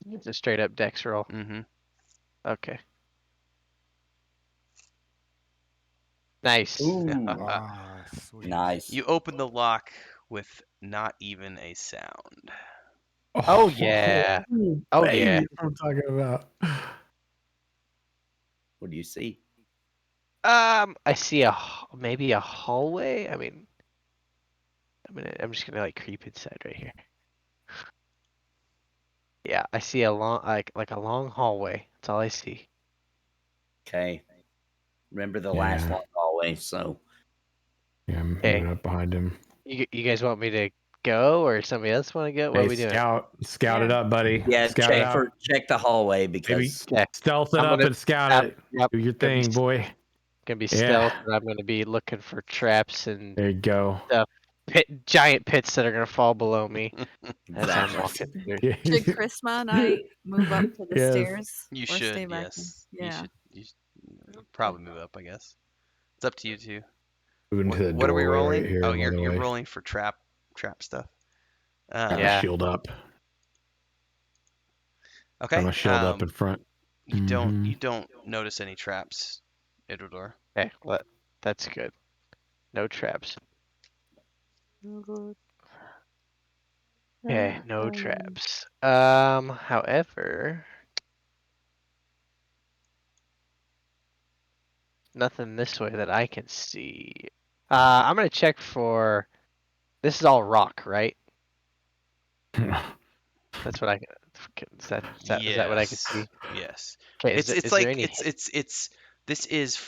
It's a straight up dex roll. Mm-hmm. Okay. Nice. Ooh, Ah, sweet. nice. You open the lock with not even a sound. Oh yeah. Oh baby, yeah. that's what I'm talking about. What do you see? I see maybe a hallway. I mean, I'm just gonna like creep inside right here. Yeah, I see a long like a long hallway. That's all I see. Okay. Remember the last Yeah. one always. So Yeah, I'm Hey, moving up behind him. you guys want me to go or somebody else want to go? What are Hey, we doing? scout it Yeah. up, buddy. yeah, Scout it out. check the hallway Maybe because Okay. stealth it I'm up gonna and scout I'm, it. yep, Do your gonna be thing, boy. gonna be Yeah. stealth, and I'm gonna be looking for traps and There you go. stuff. Giant pits that are gonna fall below me as I'm exactly. walking through. Should Chrisma and I move up to the Yes. stairs You or stay should, back in? yes. Yeah. You probably move up, I guess. It's up to you two. Moving to the What are we doorway rolling? right here, Oh, by you're the way. rolling for trap stuff. Got my Yeah. shield up. Okay. Got my shield up in front. You Mhm. don't notice any traps, Idridor. Okay, that's good. No traps. Okay, no traps. However, nothing this way that I can see. I'm gonna check for. This is all rock, right? That's what I. Is that what I can Yes. see? Yes. Okay, It's is there like any? it's this is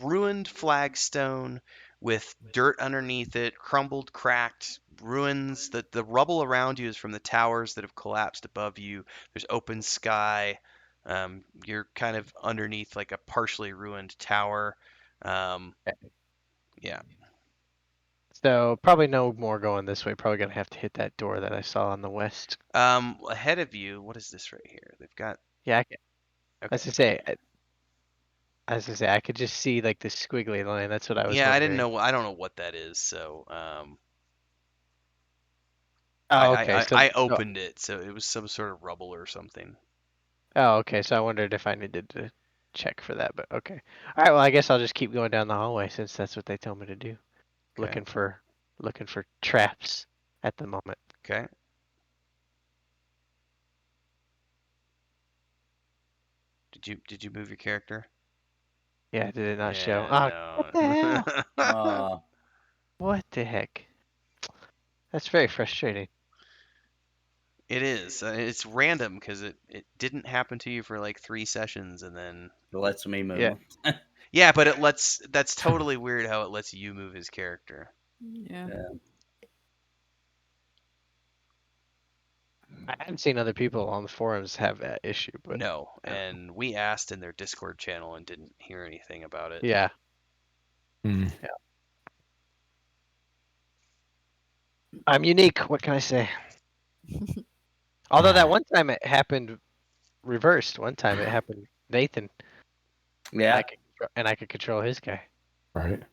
ruined flagstone with dirt underneath it, crumbled, cracked ruins. The rubble around you is from the towers that have collapsed above you. There's open sky. You're kind of underneath like a partially ruined tower. Yeah. So probably no more going this way. Probably gonna have to hit that door that I saw on the west. Ahead of you, what is this right here? They've got Yeah, okay. as I say, I could just see like this squiggly line. That's what I was Yeah, wondering. I don't know what that is. So, Oh, okay. I opened it, so it was some sort of rubble or something. Oh, okay. So I wondered if I needed to check for that, but okay. All right. Well, I guess I'll just keep going down the hallway since that's what they tell me to do. Okay. Looking for traps at the moment. Okay. Did you move your character? Yeah, did it not show? Yeah, What the hell? Uh, What the heck? That's very frustrating. It is. It's random because it didn't happen to you for like 3 sessions, and then it lets me Yeah. move. yeah, but that's totally weird how it lets you move his character. Yeah. I haven't seen other people on the forums have that issue, but No, and we asked in their Discord channel and didn't hear anything about it. yeah. Mm. Yeah. I'm unique. What can I say? Although that one time it happened reversed. One time it happened Nathan. Yeah. And I could control his guy. Right.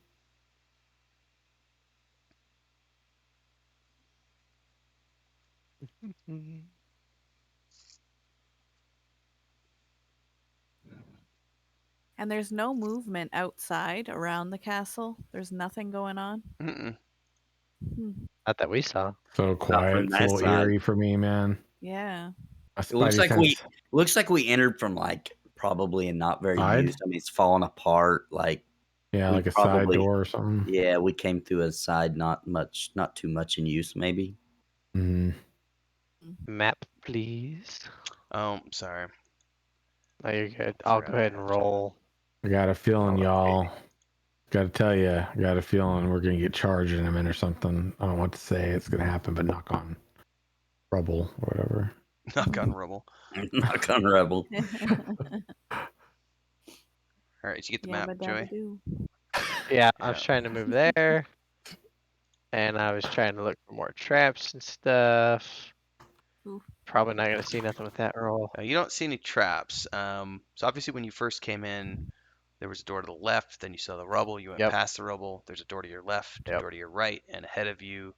And there's no movement outside around the castle. There's nothing going on. Mm-mm. Not that we saw. So Not quiet. from It's a that little side. eerie for me, man. Yeah. My It looks spidey sense. like we entered from like probably a not very Side? used. I mean, it's falling apart. Like Yeah, we like a side probably door or something. yeah, we came through a side, not too much in use, maybe. Mm. Map, please. Oh, sorry. Oh, you're good. I'll go ahead and roll. I got a feeling, Hold on, y'all. Got to tell you, I got a feeling we're gonna get charged in a minute or something. I don't know what to say. It's gonna happen, but knock on rubble or whatever. Knock on rubble. Knock on rebel. All right, did you get the map, Joey? Yeah, I was trying to move there. And I was trying to look for more traps and stuff. Oof. Probably not going to see nothing with that roll. You don't see any traps. So obviously when you first came in, there was a door to the left. Then you saw the rubble. You went past the rubble. There's a door to your left, a door to your right, and ahead of you,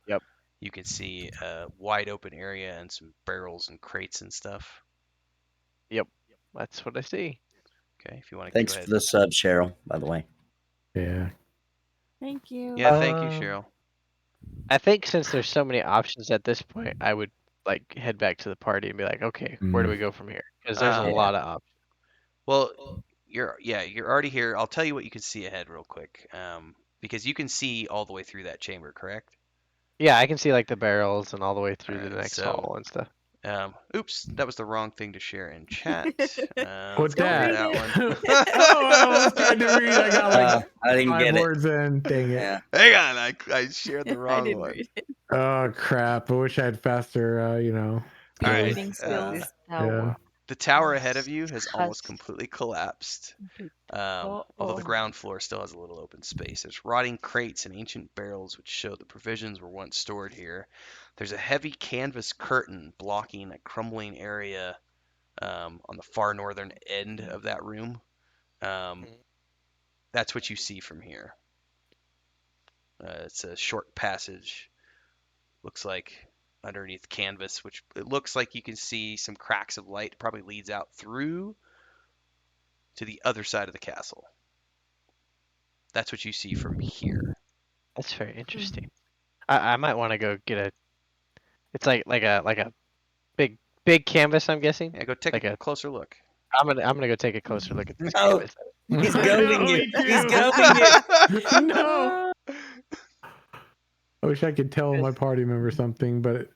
you can see a wide open area and some barrels and crates and stuff. Yep, that's what I see. Okay, if you want to Thanks go for ahead. the sub, Cheryl, by the way. Yeah. Thank you. Yeah, thank you, Um, Cheryl. I think since there's so many options at this point, I would like head back to the party and be like, okay, where do we go from here? Because there's a Um, lot of options. Well, you're already here. I'll tell you what you can see ahead real quick. Because you can see all the way through that chamber, correct? Yeah, I can see like the barrels and all the way All through the right. next So, hall and stuff. oops, that was the wrong thing to share in chat. What's Don't that? read that it. one. I was trying to read. I got like I didn't 5 get it. words in. Dang it. Yeah. Hang on, I shared the I wrong didn't one. read it. Oh crap! I wish I had faster. All right. skills. Reading skills. Yeah. The tower ahead of you has almost Has completely collapsed. Although the oh. ground floor still has a little open space. There's rotting crates and ancient barrels which show the provisions were once stored here. There's a heavy canvas curtain blocking a crumbling area on the far northern end of that room. That's what you see from here. It's a short passage. Looks like underneath canvas, which it looks like you can see some cracks of light. Probably leads out through to the other side of the castle. That's what you see from here. That's very interesting. I might want to go get a. It's like a big canvas. I'm guessing. Yeah, go take Like a a. closer look. I'm gonna go take a closer look at this No, canvas. he's I goading know, you. me too. He's goading you. No. I wish I could tell my party member something, but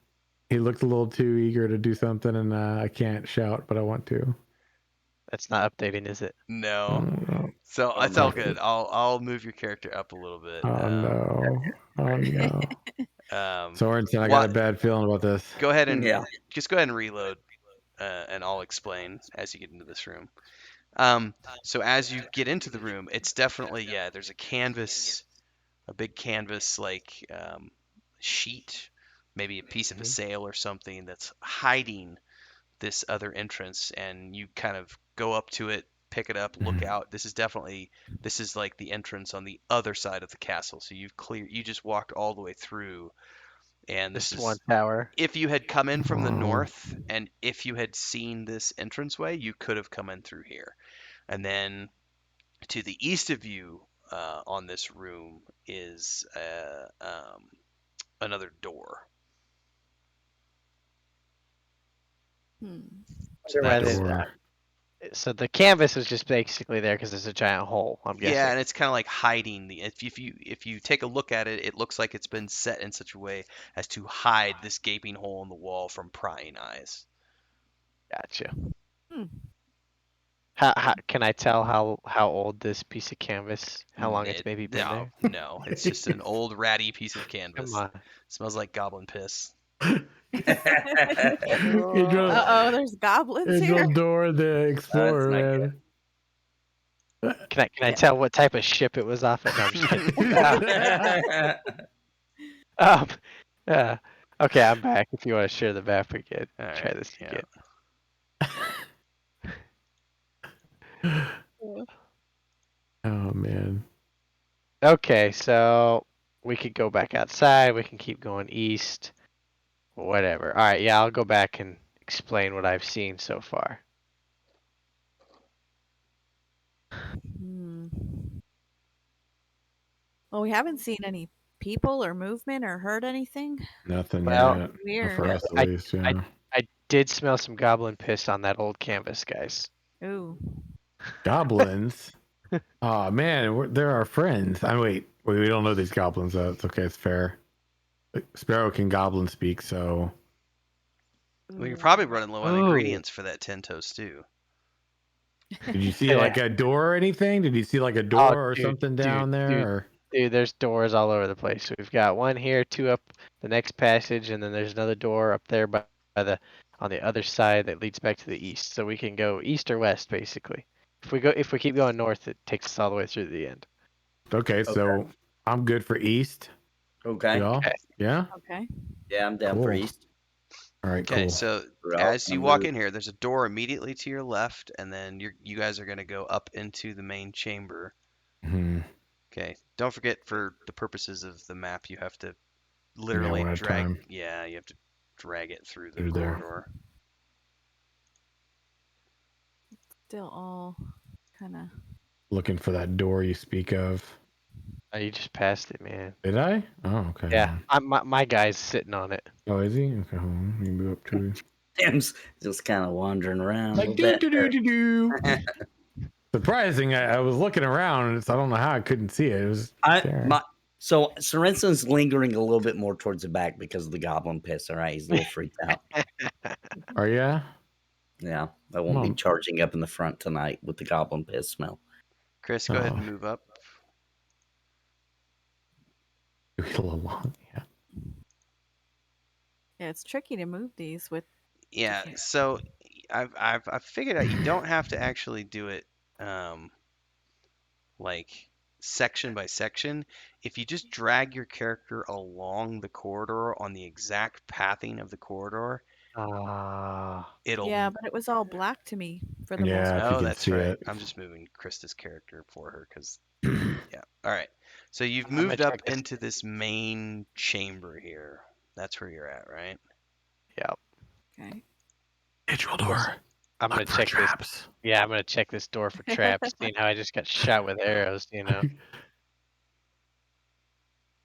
he looked a little too eager to do something, and I can't shout, but I want to. That's not updating, is it? No. Oh, So Oh, it's all no. good. I'll move your character up a little bit. oh no. Oh no. Sorensen, I got a bad feeling about this. Go ahead and Yeah. just go ahead and reload, and I'll explain as you get into this room. So as you get into the room, it's definitely there's a big canvas like sheet, maybe a piece of a sail or something that's hiding this other entrance, and you kind of go up to it, pick it up, look out. This is like the entrance on the other side of the castle. So you just walked all the way through, and this Just is one tower. if you had come in from the Wow. north, and if you had seen this entranceway, you could have come in through here. And then to the east of you on this room is another door. So Wonder why that's Door. So the canvas is just basically there because there's a giant hole. I'm guessing. yeah, and it's kind of like hiding the. If you take a look at it, it looks like it's been set in such a way as to hide this gaping hole in the wall from prying eyes. Gotcha. Hmm. How can I tell how old this piece of canvas? How long it's maybe been No, there? no, it's just an old ratty piece of canvas. Come on. Smells like goblin piss. There's goblins here. Angel Door the Explorer, not man. Can I tell what type of ship it was off of? No, I'm just kidding. Okay, I'm back. If you want to share the map again, All try right, this yeah. again. Oh man. Okay, so we could go back outside. We can keep going east. Whatever. All right, yeah, I'll go back and explain what I've seen so far. Well, we haven't seen any people or movement or heard anything. Nothing Well, yet. Weird. For us, at I, least. Yeah. I did smell some goblin piss on that old canvas, guys. Ooh. Goblins. Oh man, they're our friends. Wait, we don't know these goblins. It's okay. It's fair. Sparrow can goblin speak, so. Well, you're probably running low on ingredients for that 10-toe stew. Did you see like a door or anything? Did you see like a door or something down there? Dude, there's doors all over the place. We've got one here, two up the next passage, and then there's another door up there by the on the other side that leads back to the east. So we can go east or west, basically. If we keep going north, it takes us all the way through to the end. Okay, so I'm good for east. Okay. Y'all? Okay. Yeah. Okay. Yeah, I'm down for east. All right. Okay, Cool. so as you walk in here, there's a door immediately to your left, and then you guys are going to go up into the main chamber. Mm-hmm. Okay, don't forget for the purposes of the map, you have to literally drag. Yeah, you have to drag it through the corridor. Still all kind of. Looking for that door you speak of. Oh, you just passed it, man. Did I? Oh, okay. Yeah, my guy's sitting on it. Oh, is he? Okay, hold on. Let me move up to Tim's just kind of wandering around like a little bit. Surprising. I was looking around, and I don't know how I couldn't see it. It was So Sorensen's lingering a little bit more towards the back because of the goblin piss. All right, he's a little freaked out. Oh yeah. Yeah, I won't be charging up in the front tonight with the goblin piss smell. Chris, go ahead and move up. A little long, yeah. Yeah, it's tricky to move these with. Yeah, so I've figured out you don't have to actually do it like section by section. If you just drag your character along the corridor on the exact pathing of the corridor, it'll. Yeah, but it was all black to me for the most Yeah, part. if you Oh, can that's see right. it. I'm just moving Krista's character for her because. Yeah. All right. So you've moved up into this main chamber here. That's where you're at, right? Yep. Okay. Digital door. I'm gonna check this. Yeah, I'm gonna check this door for traps. Seeing how I just got shot with arrows, you know.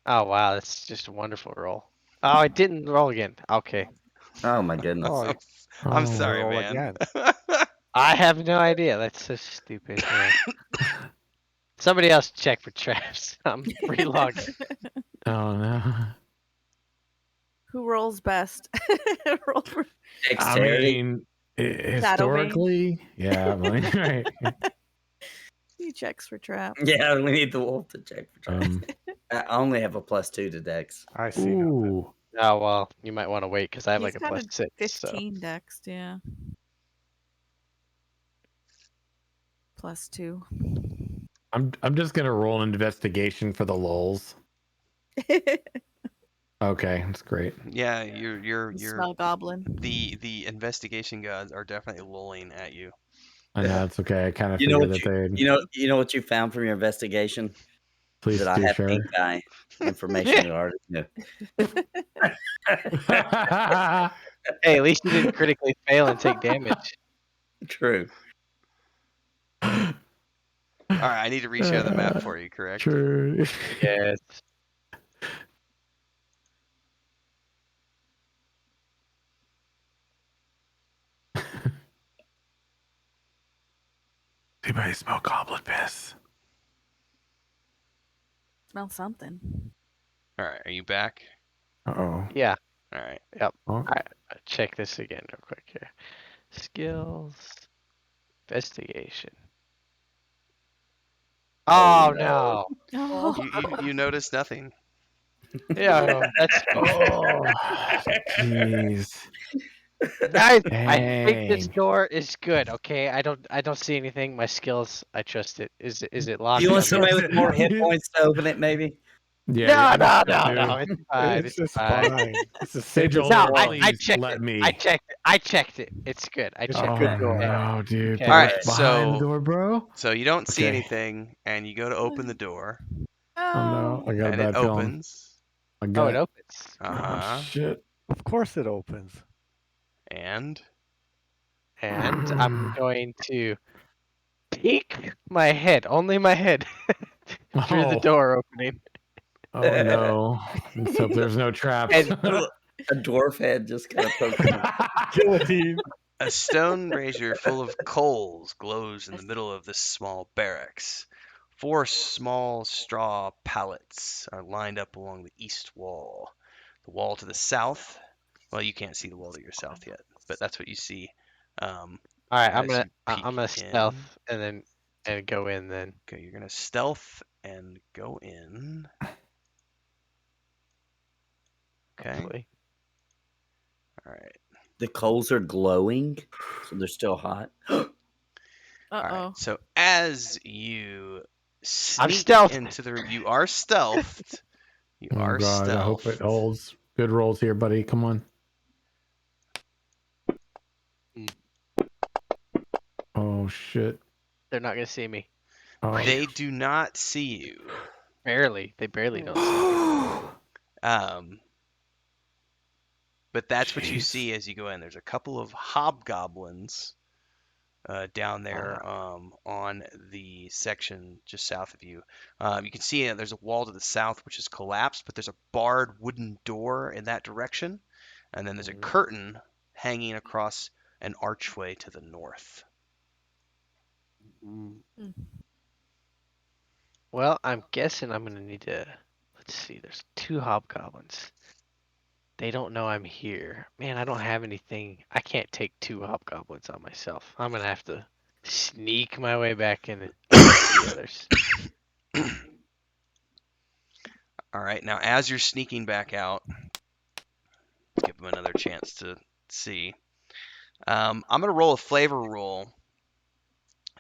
Oh wow, that's just a wonderful roll. Oh, I didn't roll again. Okay. Oh my goodness. Oh, I'm sorry, roll man. again. I have no idea. That's so stupid. Yeah. Somebody else check for traps. I'm relogging. Oh no. Who rolls best? Roll for Dexterity. I mean, historically, yeah, right. He checks for traps. Yeah, we need the wolf to check for traps. I only have a +2 to Dex. I see. Ooh. Oh well, you might want to wait because I have He's like a got +6. 15 So. dex, yeah. +2. I'm just gonna roll an investigation for the lulz. Okay, that's great. Yeah, you're Smell goblin. The investigation gods are definitely lulling at you. I know it's okay. I kind of You know figured what that you know what you found from your investigation? Please that do I have share. pink eye. Information you already knew. Hey, at least you didn't critically fail and take damage. True. All right, I need to reshare the map for you, correct? True. Yes. Anybody smell goblin piss? Smell something. All right, are you back? Uh-oh. Yeah. All right. Yep. Oh. All right. Check this again real quick here. Skills. Investigation. Oh, no. Oh. You noticed nothing. Yeah, that's Jeez. I think this door is good. Okay, I don't see anything. My skills, I trust it. Is it locked? Do you want on somebody this? with more hit points to open it, maybe? Yeah, No. It's fine. It's just fine. It's a Sigil, simple No, door. I checked let it. me. I checked it. It's good. I It's checked a Oh good it. door. no, dude. Okay. But All what's right, behind the so door, bro? so you don't see Okay. anything, and you go to open the door, Oh no, I got a and bad it feeling. opens. I Oh, got it opens. Uh-huh. Oh shit. Of course it opens. And And I'm going to peek my head, only my head, through the door opening. Oh no. Let's hope there's no traps. And a dwarf head just kind of poking. Guillotine. a stone brazier full of coals glows in the middle of this small barracks. 4 small straw pallets are lined up along the east wall. The wall to the south, well, you can't see the wall to your south yet, but that's what you see. all right, I'm as gonna you peek stealth and go in then. Okay, you're gonna stealth and go in. Okay. Hopefully. All right. The coals are glowing, so they're still hot. All right. So as you I'm sneak stealthed. into the room, you are stealthed. You Oh are god, stealthed. I hope it holds. Good rolls here, buddy. Come on. Oh shit. They're not gonna see me. Oh. They do not see you. Barely. They barely don't see me. But that's what you see as you go in. There's a couple of hobgoblins down there on the section just south of you. You can see there's a wall to the south which is collapsed, but there's a barred wooden door in that direction, and then there's a curtain hanging across an archway to the north. Well, I'm guessing I'm gonna need to. Let's see. There's 2 hobgoblins. They don't know I'm here. Man, I don't have anything. I can't take 2 hobgoblins on myself. I'm gonna have to sneak my way back in amongst the others. All right, now as you're sneaking back out, give them another chance to see. I'm gonna roll a flavor roll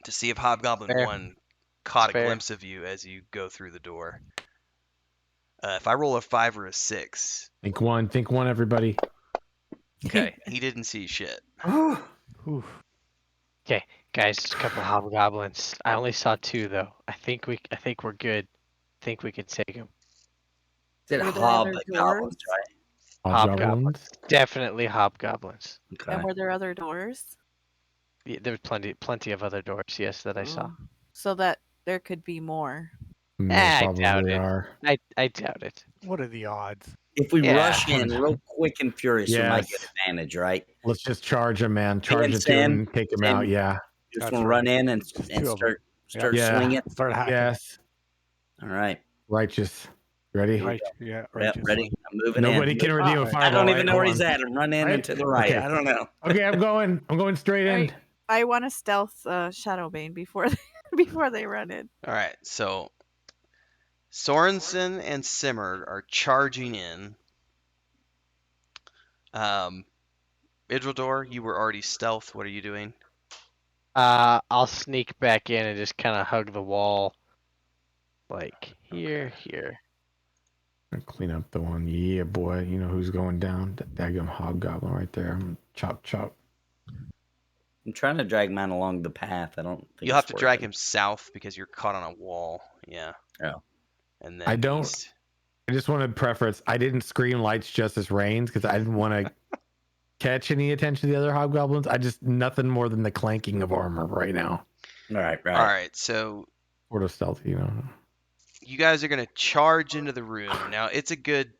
to see if Hobgoblin Fair. 1 caught a Fair. glimpse of you as you go through the door. If I roll a 5 or a 6, Think one, everybody. okay, he didn't see shit. Oof. Okay, guys, a couple hobgoblins. I only saw 2 though. I think we're good. I think we can take them. Said Were there other hobgoblins, doors? right? Hobgoblins. Definitely hobgoblins. Okay. And were there other doors? Yeah, there was plenty of other doors, yes, that I saw. Oh, so that there could be more. There I doubt probably it. are. I doubt it. What are the odds? If we Yeah. rush in real quick and furious, we might get Yes. advantage, right? Let's just charge him, man. Charge And it to him, take him Sam, out. Yeah. Just That's want to right. run in and Just 2 of 'em. start Yeah. swinging. Start hacking. Yes. All right. Righteous. Ready? Here we Right. go. Yeah. Yep, Righteous ready. one. I'm moving Nobody in. can redeem a Right. fireball. I don't even right? know where Hold he's on. at. I'm running in Right? and to the right. Okay. I don't know. Okay, I'm going straight in. Right. I want to stealth Shadowbane before before they run in. All right, so Sorensen and Simmer are charging in. Idrildor, you were already stealth. What are you doing? I'll sneak back in and just kind of hug the wall, like here. I'll clean up the one. Yeah, boy. You know who's going down? That daggum hobgoblin right there. I'm chop. I'm trying to drag mine along the path. I don't think You'll have it's to drag working. him south because you're caught on a wall. Yeah. Oh. And then I don't- east. I just want to preface. I didn't scream lights justice reigns because I didn't want to catch any attention to the other hobgoblins. I just nothing more than the clanking of armor right now. All right. All right, so Sort of stealthy, you know. you guys are going to charge into the room. Now, it's a good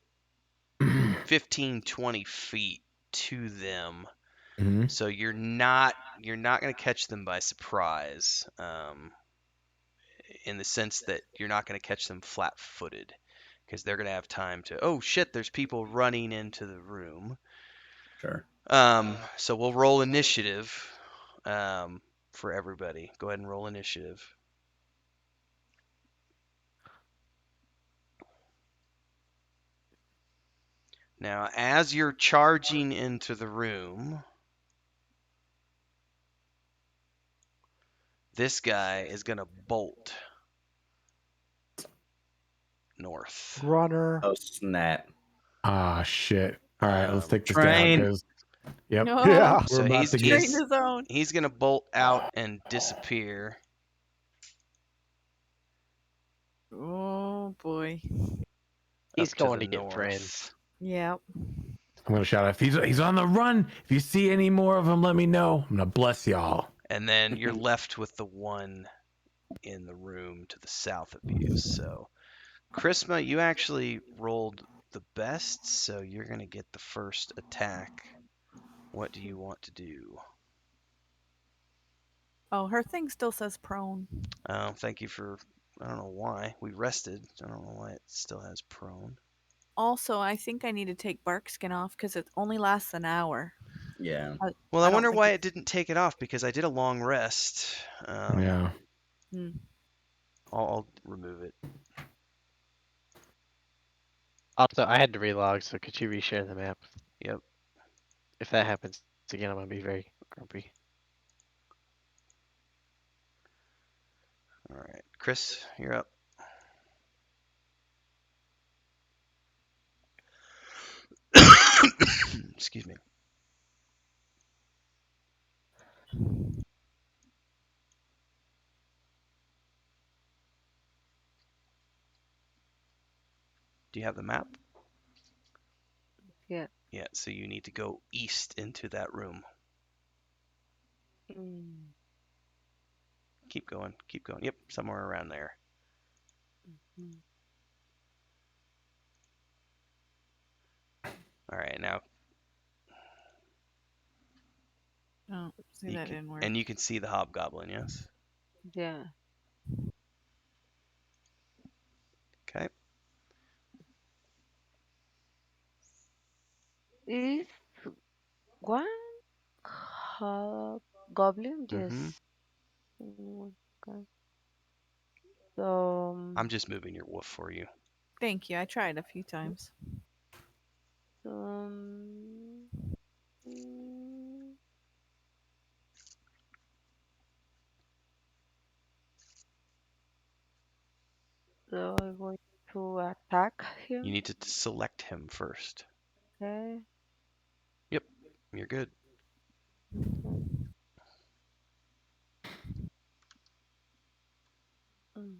15, 20 feet to them. Mm-hmm. So you're not going to catch them by surprise, in the sense that you're not going to catch them flat-footed, because they're going to have time to, oh shit, there's people running into the room. Sure. So we'll roll initiative for everybody. Go ahead and roll initiative. Now, as you're charging into the room, this guy is going to bolt north. Runner. Oh, snap. Ah, shit. All right, let's take this Train. down. 'Cause- Yep. No. Yeah. We're So about he's to Train get. he's, his own. he's going to bolt out and disappear. Oh boy. He's up to going the to get north. friends. Yeah. I'm gonna shout out. If he's on the run, if you see any more of him, let me know. I'm gonna bless y'all. And then you're left with the one in the room to the south of you. So, Chrisma, you actually rolled the best, so you're going to get the first attack. What do you want to do? Oh, her thing still says prone. Thank you for... I don't know why. We rested. I don't know why it still has prone. Also, I think I need to take bark skin off because it only lasts an hour. Yeah. Well, I don't wonder think why it's- it didn't take it off, because I did a long rest. Yeah. I'll remove it. Also, I had to relog, so could you reshare the map? Yep. If that happens again, I'm gonna be very grumpy. All right. Chris, you're up. Excuse me. Do you have the map? Yeah. Yeah, so you need to go east into that room. Keep going. Keep going. Yep, somewhere around there. Mhm. All right, now Oh, see, you that can, didn't work. and you can see the hobgoblin. Yes. Yeah. Okay. Is one goblin Mm-hmm. just okay. So I'm just moving your wolf for you. Thank you. I tried a few times. mm, so I'm going to attack You him. need to select him first. Okay. Yep, you're good. Okay. Mm.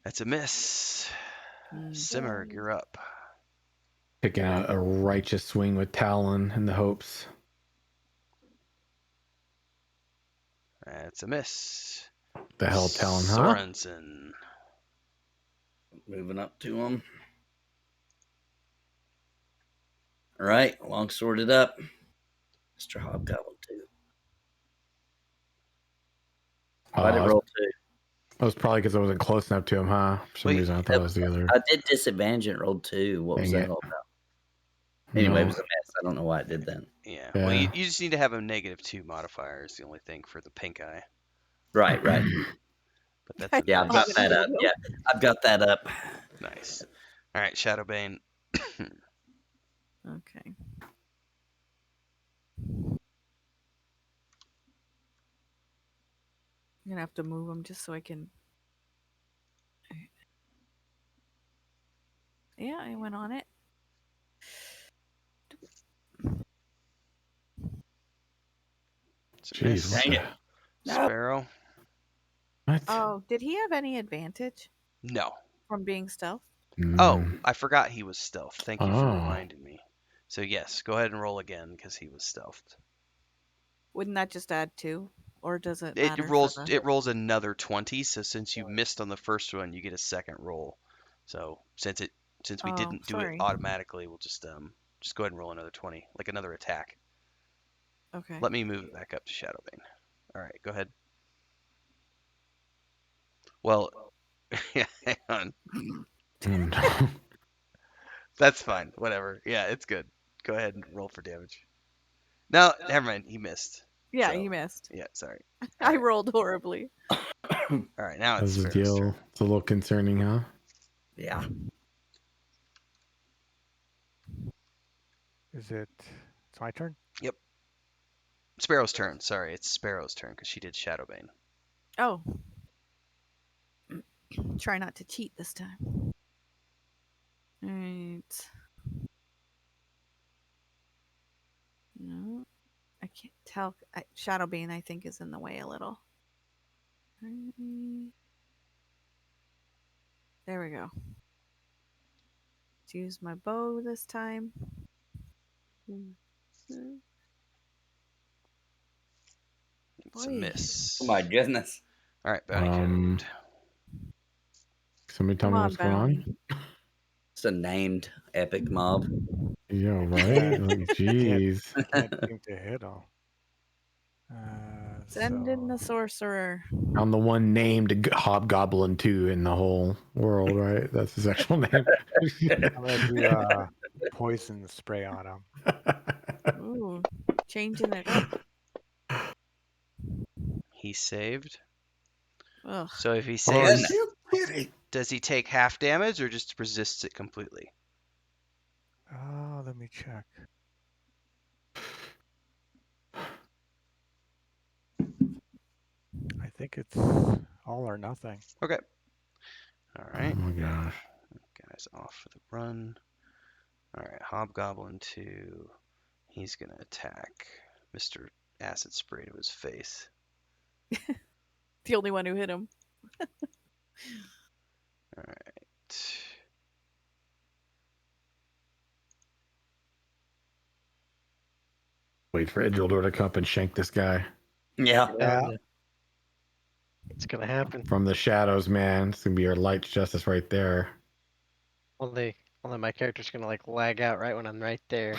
That's a miss. Simmerg, Um, you're up. Taking a righteous swing with Talon in the hopes. That's a miss. The hell, Talon, huh? Sorensen. Moving up to him. All right, long sworded up. Mr. Hobgoblin 2. Why did it roll 2? That was probably because I wasn't close enough to him, huh? For some Wait, reason, I thought it was the other. I did disadvantage and rolled 2. What was Dang that it. all about? Anyway, it No. was a mess. I don't know why it did that. Yeah. Yeah. Well, you just need to have a -2 modifier is the only thing for the pink eye. Right. But that's I a Yeah, I've got miss. that up. Yeah, I've got that up. Nice. All right, Shadowbane. Okay. I'm gonna have to move him just so I can. Yeah, I went on it. It's a Jeez, miss. what Dang the? it. Sparrow. What? Oh, did he have any advantage No. from being stealth? Oh, Mm. I forgot he was stealth. Thank you for Oh. reminding me. So yes, go ahead and roll again because he was stealthed. Wouldn't that just add 2, or does it It matter for rolls. the? It rolls another 20. So since you missed on the first one, you get a second roll. So since we Oh, didn't do it sorry. automatically, we'll just go ahead and roll another 20, like another attack. Okay. Let me move it back up to Shadowbane. All right, go ahead. Well, yeah, hang on. Mm. That's fine. Whatever. Yeah, it's good. Go ahead and roll for damage. No, never mind. He missed. Yeah, So, you missed. yeah, sorry. I right. rolled horribly. All right, now That's it's the Sparrow's deal. turn. It's a little concerning, huh? Yeah. Is it? It's my turn. Yep. Sparrow's turn. Sorry, it's Sparrow's turn because she did Shadowbane. Oh. Try not to cheat this time. Alright. No. I can't tell. Shadowbane, I think, is in the way a little. There we go. Let's use my bow this time. mhm. It's a Boy. miss. Oh my goodness. All right, bounty code. Somebody tell Come me on, what's going bounty. on. It's a named epic mob. Yeah, right? Yeah. Like, jeez. Can't seem to hit him. Send in the So sorcerer. I'm the one named Hobgoblin 2 in the whole world, right? That's his actual name. I'm gonna do a poison spray on him. Ooh, changing it up. He saved. Ugh. So if he Are saves, you kidding? does he take half damage or just resists it completely? Let me check. I think it's all or nothing. Okay. All Oh right. my gosh. Guy's off for the run. All right, Hobgoblin 2. He's going to attack Mr. Acid Spray to his face. The only one who hit him. All right. Wait for Idrildor to come up and shank this guy. Yeah. It's gonna happen. From the shadows, man. It's gonna be your light's justice right there. Only my character's gonna like lag out right when I'm right there.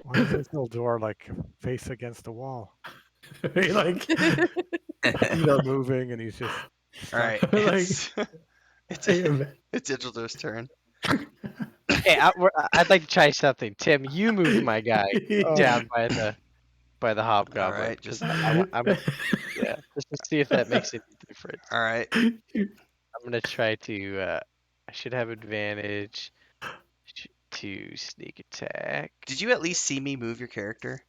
Why is this little door like face against the wall? He, like, Feet are moving, and he's just. All right. Like- It's Idrildor's turn. Hey, I'd like to try something. Tim, you move my guy down by the hobgoblin. All right, just I'm just to see if that makes any difference. All right. I'm gonna try to. I should have advantage to sneak attack. Did you at least see me move your character?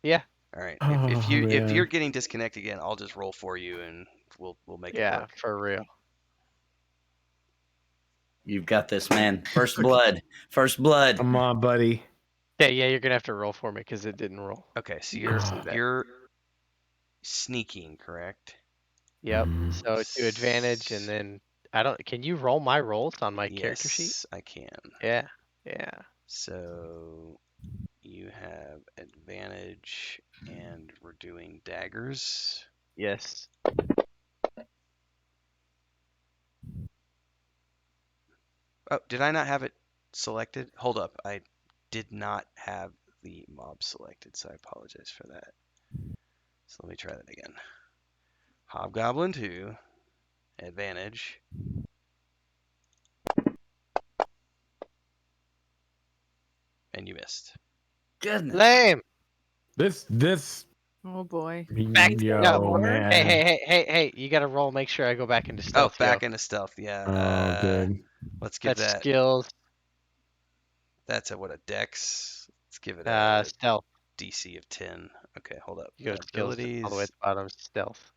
Yeah. All right. Oh, if man. you're getting disconnected again, I'll just roll for you and we'll make it Yeah, work. for real. You've got this, man. First blood. First blood. Come on, buddy. Yeah, you're gonna have to roll for me because it didn't roll. Okay, so Oh. you're sneaking, correct? Yep. So to advantage, and then I don't. Can you roll my rolls on my character sheet? Yes, I can. Yeah. So you have advantage, and we're doing daggers. Yes. Oh, did I not have it selected? Hold up, I did not have the mob selected, so I apologize for that. So let me try that again. Hobgoblin 2, advantage. And you missed. Goodness. Lame. This. Oh boy. Yo, man. Hey! You gotta roll. Make sure I go back into stealth. Oh, back into stealth. Yeah. Oh, good. Let's give That's that. skills. That's a dex. Let's give it a Stealth. DC of 10. Okay, hold up. You go to skills Abilities. all the way at the bottom. Stealth.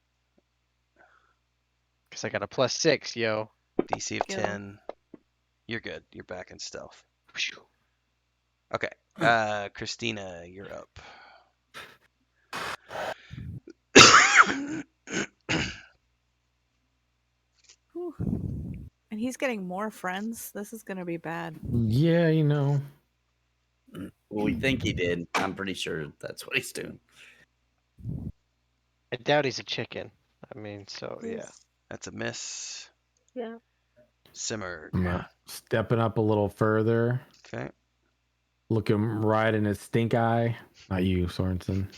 Cause I got a +6, yo. DC of Skill. 10. You're good. You're back in stealth. Phew. Okay. Christina, you're up. Whew. And he's getting more friends. This is gonna be bad. Yeah, you know. Well, we think he did. I'm pretty sure that's what he's doing. I doubt he's a chicken. I mean, so yeah. That's a miss. Yeah. Simmered. I'm stepping up a little further. Okay. Look him right in his stink eye. Not you, Sorensen.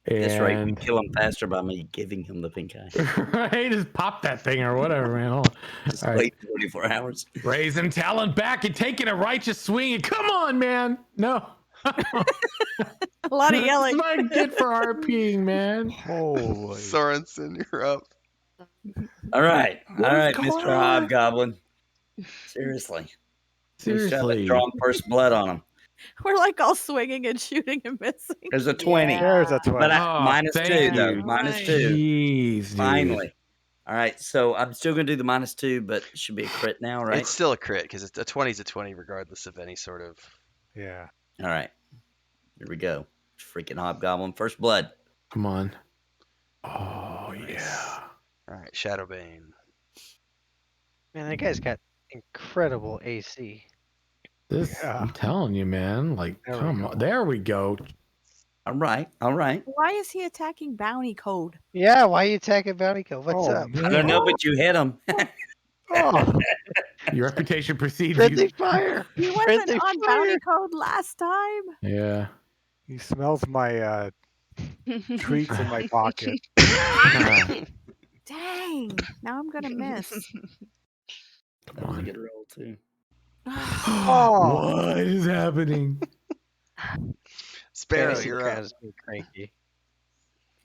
That's right. We And kill him faster by me giving him the pink eye. right, just pop that thing or whatever, man. Hold on. Just All right. wait 24 hours. Raising talent back and taking a righteous swing. And come on, man. No. A lot of yelling. That's what I get for RPing, man. Holy. Sorensen, you're up. All right. All right, going Mr. on? Hobgoblin. Seriously. Seriously. Drawing first blood on him. We're like all swinging and shooting and missing. There's a 20. There's a 20. But Oh, minus thank 2, though. you. Minus Right. 2. Jeez, dude. Finally. All right. So I'm still going to do the minus 2, but it should be a crit now, right? It's still a crit because a 20 is a 20 regardless of any sort of. Yeah. All right. Here we go. Freaking Hobgoblin. First blood. Come on. Oh, yeah. All right, Shadowbane. Man, that guy's got incredible AC. This, Yeah. I'm telling you, man. Like, There we come go. on. There we go. All right. All right. Why is he attacking Bounty Code? Yeah, why you attacking Bounty Code? What's Oh, up? I don't know, but you hit him. Oh, Your reputation precedes Friendly you. fire. He wasn't Friendly on fire. Bounty Code last time. Yeah. he smells my treats in my pocket. Dang. Now I'm gonna miss. That was a good roll, too. What is happening? Sparrow, Fantasy you're Crown up. is being cranky.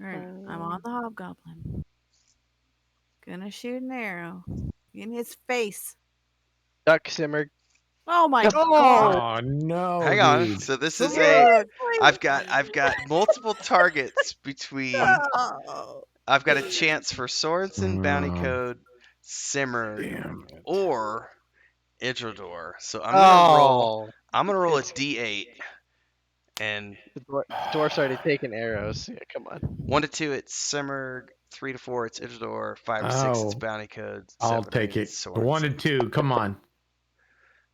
Alright, I'm on the Hobgoblin. Gonna shoot an arrow in his face. Duck simmered. Oh my god. Oh, no. Hang on. dude. So this is a. Seriously? I've got multiple targets between. Oh. I've got a chance for Sorensen, Bounty Oh. Code, Simmer, Damn it. or Idrildor. So I'm gonna roll. Oh, I'm gonna roll a D8, and the dwarf's already taking arrows. Yeah, come on. 1 to 2 it's Simmer, 3 to 4 it's Idrildor, 5 to 6 it's Oh. Bounty Code. I'll 7 to 8 take it. it's 1 Sorensen. and 2. Come on.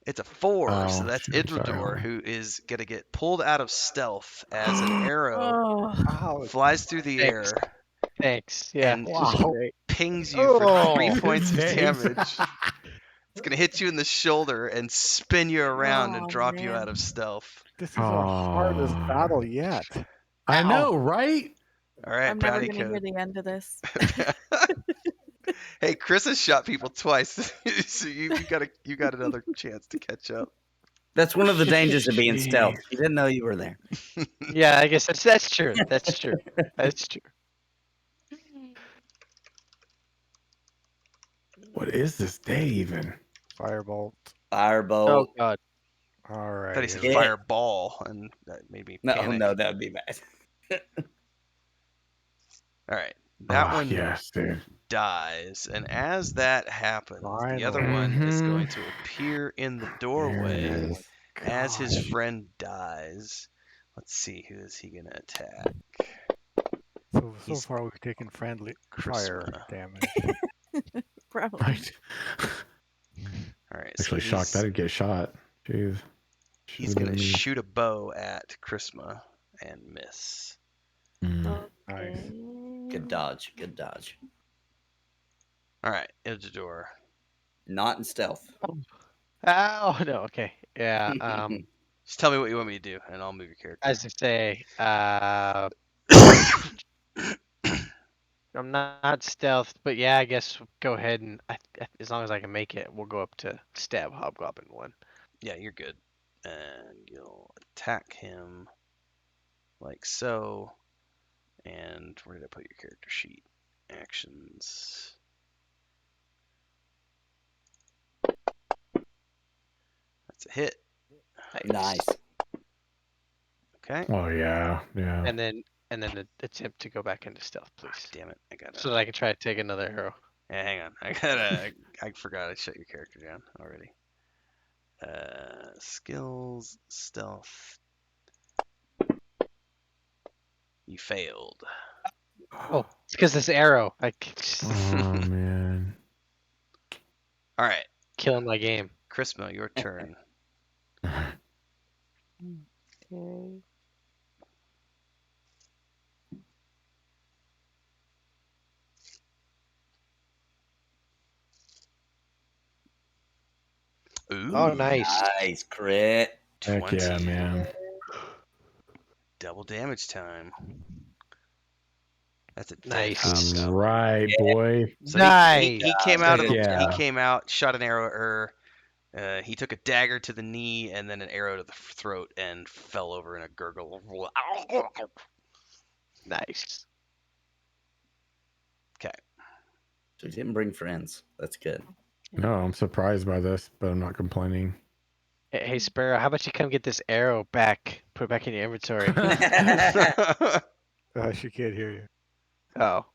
It's a 4, so Oh, that's shoot, I'm sorry, Idrador, homie. who is going to get pulled out of stealth as an arrow Oh, Ow. flies through the Thanks. air Thanks. Yeah. and This is Wow. great. pings you for 3 Oh. points of Thanks. damage. It's going to hit you in the shoulder and spin you around and Oh, drop you man. out of stealth. This is our hardest Oh. battle yet. I Ow. know, right? All right, I'm never bounty going to hear code. the end of this. Hey, Chris has shot people twice, so you got another chance to catch up. That's one of the dangers of being stealth. You didn't know you were there. Yeah, I guess that's true. That's true. That's true. What is this day even? Firebolt. Oh Firebolt. god. All right. I thought he said Yeah. fireball, and that made me No, panic. no, that'd be bad. All right, that one Yes, dude. dies, and as that happens, the other Finally. one is Mhm. going to appear in the There it doorway is. as his Gosh. friend dies. Let's see, who is he gonna attack? So He's far we've taken friendly fire Chrisma. damage. Probably. Right. All right, so Actually shocked that he's I'd get shot. Jeez. he's Should've gonna been me. shoot a bow at Chrisma and miss. Mm. Nice. Good dodge. Good dodge. All right, Isidore. Not in stealth. Oh no. Okay. Yeah. Just tell me what you want me to do, and I'll move your character. As I say, I'm not stealth, but yeah, I guess go ahead and as long as I can make it, we'll go up to stab Hobgoblin 1. Yeah, you're good. And you'll attack him like so. And where did I put your character sheet? Actions. That's a hit. Nice. Okay. Oh yeah, yeah. And then attempt to go back into stealth, please, Damn it. I gotta. so that I can try to take another arrow. Yeah, hang on. I forgot I shut your character down already. Skills, stealth. You failed. Oh, it's because this arrow. Oh man. All right, Killing my game. Chrisma, your turn. Okay. Ooh. Oh, nice. Nice crit. Heck 20. yeah, man. Double damage time. That's a dead Nice. hobgoblin. Right, boy. So Nice. he came out of Heck yeah. he came out, shot an arrow at her. He took a dagger to the knee and then an arrow to the throat and fell over in a gurgle. Nice. Okay. So he didn't bring friends. That's good. No, I'm surprised by this, but I'm not complaining. Hey, Sparrow, how about you come get this arrow back? Put it back in your inventory. She can't hear you. Oh,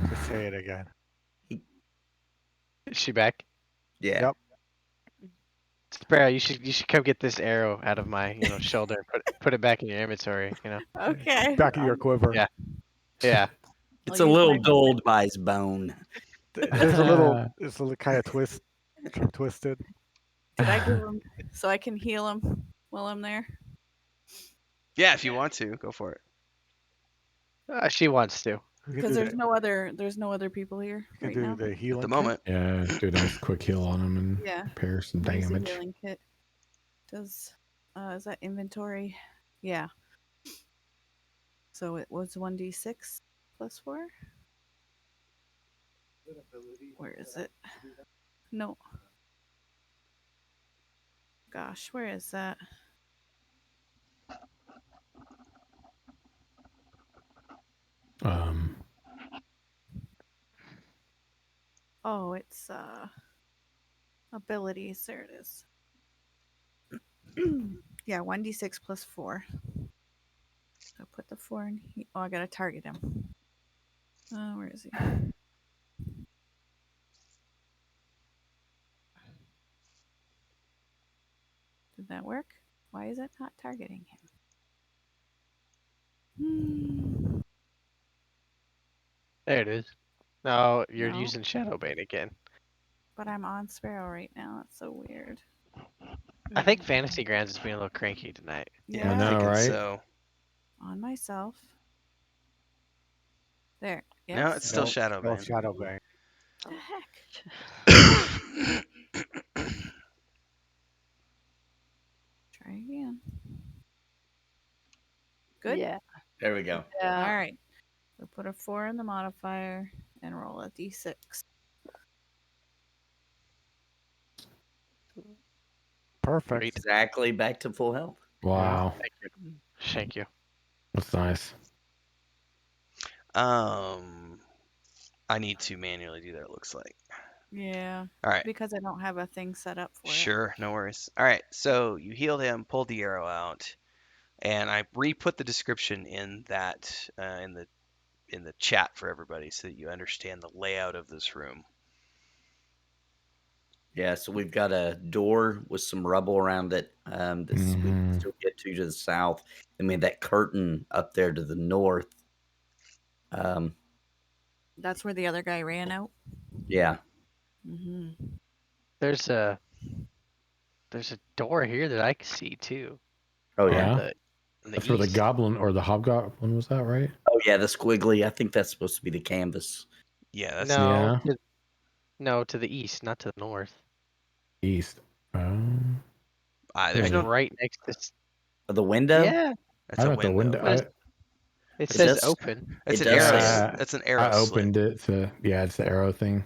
Just say it again. is she back? Yeah. Yep. Sparrow, you should come get this arrow out of my shoulder. Put it back in your inventory. Okay. Back of your quiver. Yeah. Yeah. It's I'll a use little my- dulled by his bone. There's a little kind of twisted. Did I give him so I can heal him while I'm there? Yeah, if you want to, go for it. She wants to. Because there's no other people here You right can do now. the healing At the kit. moment. Yeah, do a nice quick heal on him and Yeah. repair some Where's the damage. healing kit? Does is that inventory? Yeah. So it was 1d6 plus 4. Where is it? No. Gosh, where is that? Oh, it's abilities. There it is. Yeah, 1d6 plus 4. So put the 4 in. Oh, I gotta target him. Where is he? Did that work? Why is it not targeting him? There it is. No, you're No. using Shadowbane again. But I'm on Sparrow right now. That's so weird. I think Fantasy Grounds is being a little cranky tonight. Yeah, I I'm Yeah. know, thinking right? so. On myself. There. Yes. No, it's still Nope, still Shadowbane. Shadowbane. The heck? Try again. Good. Yeah. There we go. Yeah. All right. So put a 4 in the modifier and roll a d6. Perfect. Great. Exactly back to full health. Wow. Thank you. Thank you. That's nice. I need to manually do that, it looks like. Yeah. All right. Because I don't have a thing set up for it. Sure, no worries. All right, so you healed him, pulled the arrow out, and I re-put the description in that in the chat for everybody so that you understand the layout of this room. Yeah, so we've got a door with some rubble around it we can still get to the south. I mean, that curtain up there to the north. That's where the other guy ran out. Yeah. Mm-hmm. There's a door here that I can see too. Oh, Yeah. yeah. On the That's where the east. goblin or the hobgoblin was that, right? Oh, yeah, the squiggly. I think that's supposed to be the canvas. Yeah, that's No, Yeah. no, to the east, not to the north. East. there's Like no. right next to. The window? Yeah, That's I'm a at the window. window. it It says does- open. That's It an does arrow. say Yeah, That's an arrow I opened slit. it to, yeah, it's the arrow thing.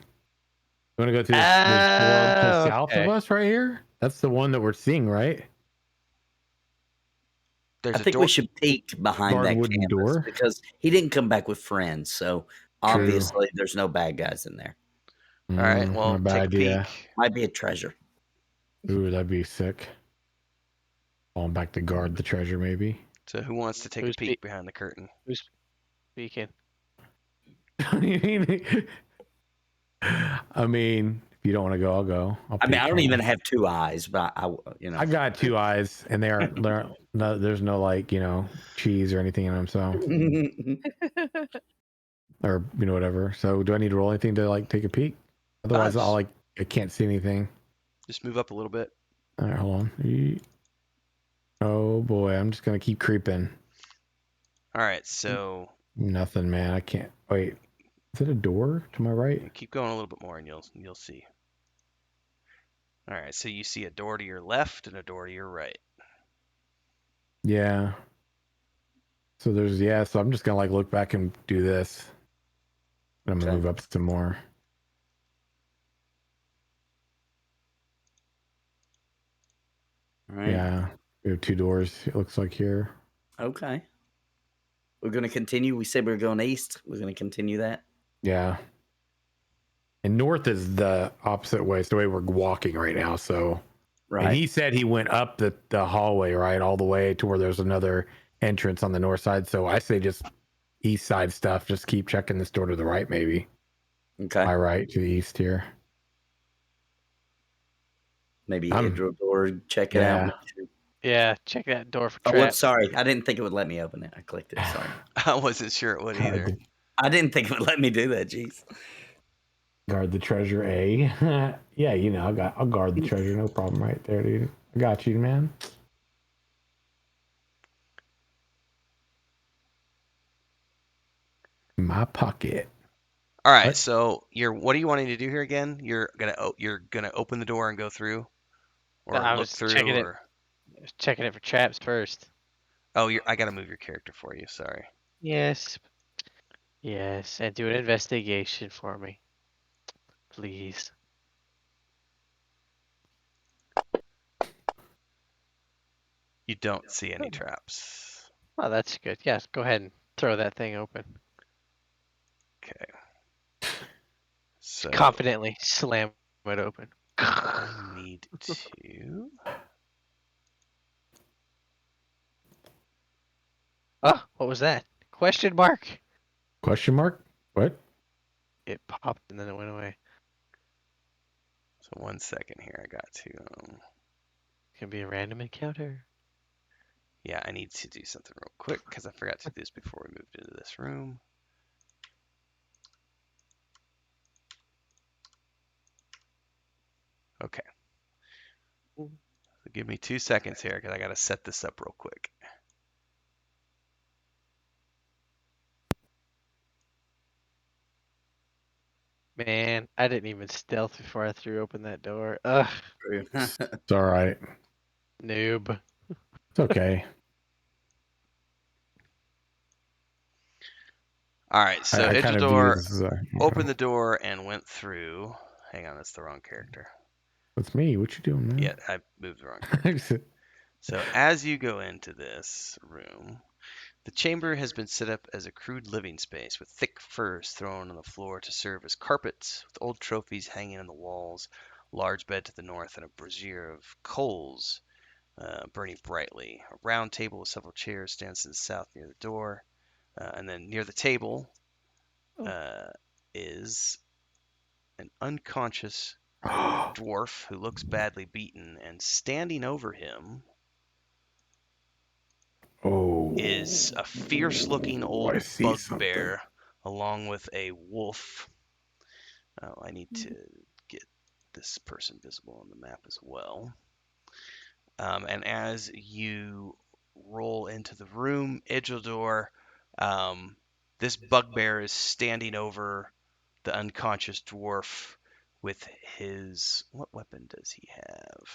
You want to go through this door to the south of Okay. us right here? That's the one that we're seeing, right? There's I a think door. we should peek behind Guard that wooden canvas door. because he didn't come back with friends. So obviously there's no bad guys in there. All right, well, Not a bad take a idea. peek. Might be a treasure. Ooh, that'd be sick. Falling back to guard the treasure, maybe. So who wants to take Who's a peek behind the curtain? Who's speaking? I mean, if you don't want to go, I'll go. I mean, peek. I don't Hold even on. have two eyes, but I got two eyes, and there's no like cheese or anything in them, so or whatever. So do I need to roll anything to like take a peek? Otherwise, I can't see anything. Just move up a little bit. All right, hold on. Oh boy, I'm just gonna keep creeping. All right, so Nothing, man. I can't wait. Is it a door to my right? keep going a little bit more, and you'll see. All right, so you see a door to your left and a door to your right. Yeah. So so I'm just gonna like look back and do this. I'm gonna move up some more. All right. Yeah. We have two doors, it looks like here. Okay. We're going to continue. We said we were going east. We're going to continue that. Yeah. And north is the opposite way. It's the way we're walking right now. So, Right. And he said he went up the hallway, right, all the way to where there's another entrance on the north side. So I say just east side stuff. Just keep checking this door to the right, maybe. Okay. My right to the east here. Maybe head to a door, check it out. Yeah, check that door for Oh, traps. whoops, sorry. I didn't think it would let me open it. I clicked it. Sorry. I wasn't sure it would either. I didn't think it would let me do that. Jeez. Guard the treasure, A. Yeah, I'll guard the treasure, no problem, right there, dude. I got you, man. My pocket. All right, so what are you wanting to do here again? You're gonna open the door and go through, or I look was through, checking or checking it for traps first. oh, I gotta move your character for you. Sorry. Yes. Yes, and do an investigation for me, please. You don't see any traps. Oh, that's good. Yes, go ahead and throw that thing open. Okay. So Confidently slam it open. I need to. Oh, what was that? Question mark? Question mark? What? It popped and then it went away. So 1 second here. I got to. Can be a random encounter. Yeah, I need to do something real quick because I forgot to do this before we moved into this room. Okay. So give me 2 seconds here because I got to set this up real quick. Man, I didn't even stealth before I threw open that door. Ugh. It's all right. Noob. It's okay. All right, so I kind of view this as opened the door and went through. Hang on, that's the wrong character. It's me. What you doing, man? Yeah, I moved the wrong character. So as you go into this room, the chamber has been set up as a crude living space with thick furs thrown on the floor to serve as carpets, with old trophies hanging on the walls, large bed to the north, and a brazier of coals burning brightly. A round table with several chairs stands to the south near the door, and then near the table is an unconscious dwarf who looks badly beaten, and standing over him is a fierce-looking old bugbear, along with a wolf. Oh, I need to get this person visible on the map as well. And as you roll into the room, Idrildor, this bugbear is standing over the unconscious dwarf with his... What weapon does he have?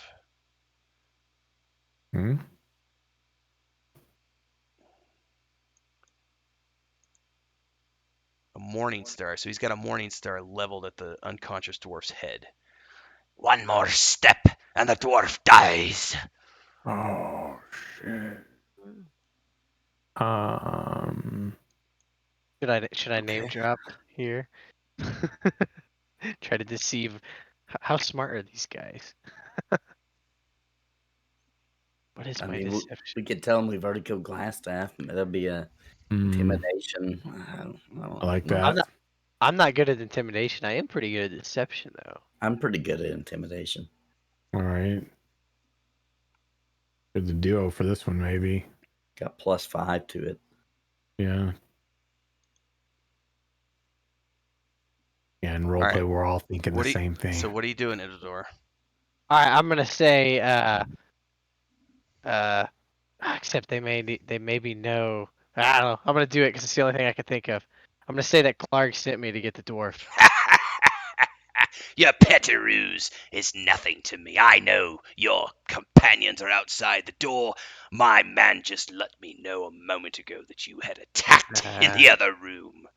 A morning star. So he's got a morning star leveled at the unconscious dwarf's head. One more step and the dwarf dies. Oh shit. Should I name drop here? Try to deceive. How smart are these guys? What is my deception? We could tell them we've already killed Glassstaff. That'd be a intimidation. I like that. I'm not good at intimidation. I am pretty good at deception, though. I'm pretty good at intimidation. All right. There's a duo for this one, maybe. Got +5 to it. Yeah. Yeah, and roleplay, we're all thinking the same thing. So what are you doing, Idrildor? All right, I'm gonna say, except they maybe know. I don't know. I'm gonna do it because it's the only thing I can think of. I'm gonna say that Clark sent me to get the dwarf. Your petty ruse is nothing to me. I know your companions are outside the door. My man just let me know a moment ago that you had attacked in the other room.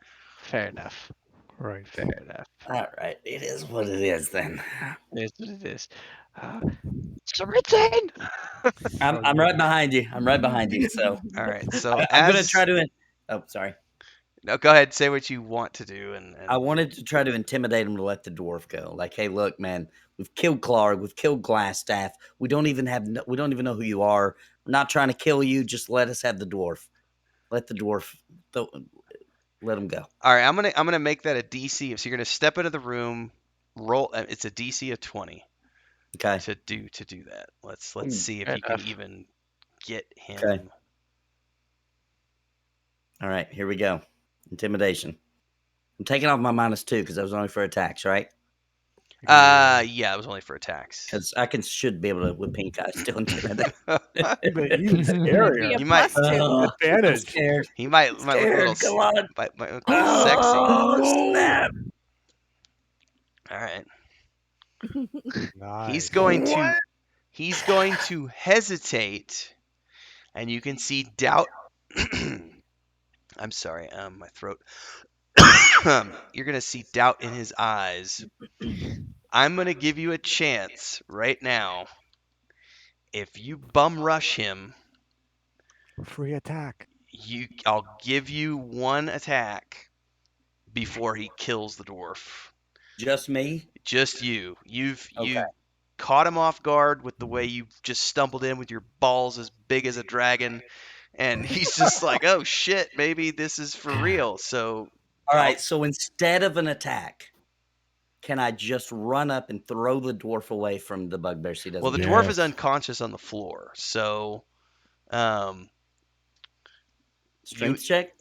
Fair enough. Right. Fair enough. All right. It is what it is then. It is what it is. It's written. I'm right behind you. I'm right behind you. So all right. So I'm gonna try to. Oh, sorry. No, go ahead. Say what you want to do. And I wanted to try to intimidate him to let the dwarf go. Like, hey, look, man, we've killed Clark. We've killed Glassstaff. We don't even know who you are. We're not trying to kill you. Just let us have the dwarf. Let the dwarf. Let him go. All right. I'm gonna make that a DC. So you're gonna step into the room. Roll. It's a DC of 20. Okay. To do that. Let's see if you can even get him. Okay. All right. Here we go. Intimidation. I'm taking off my -2 because that was only for attacks, right? Yeah, it was only for attacks. Because I should be able to with pink eye still intimidate. You might advantage. He might look a little. Come on. Might look a little sexy. Snap! All right. Nice. He's going to hesitate, and you can see doubt. I'm sorry, my throat. You're gonna see doubt in his eyes. I'm gonna give you a chance right now. If you bum rush him, free attack. I'll give you one attack before he kills the dwarf. Just me? Just you. You've caught him off guard with the way you just stumbled in with your balls as big as a dragon, and he's just like, oh shit, maybe this is for real. So all right, so instead of an attack, can I just run up and throw the dwarf away from the bugbear so he doesn't? Well, the dwarf is unconscious on the floor, so strength check?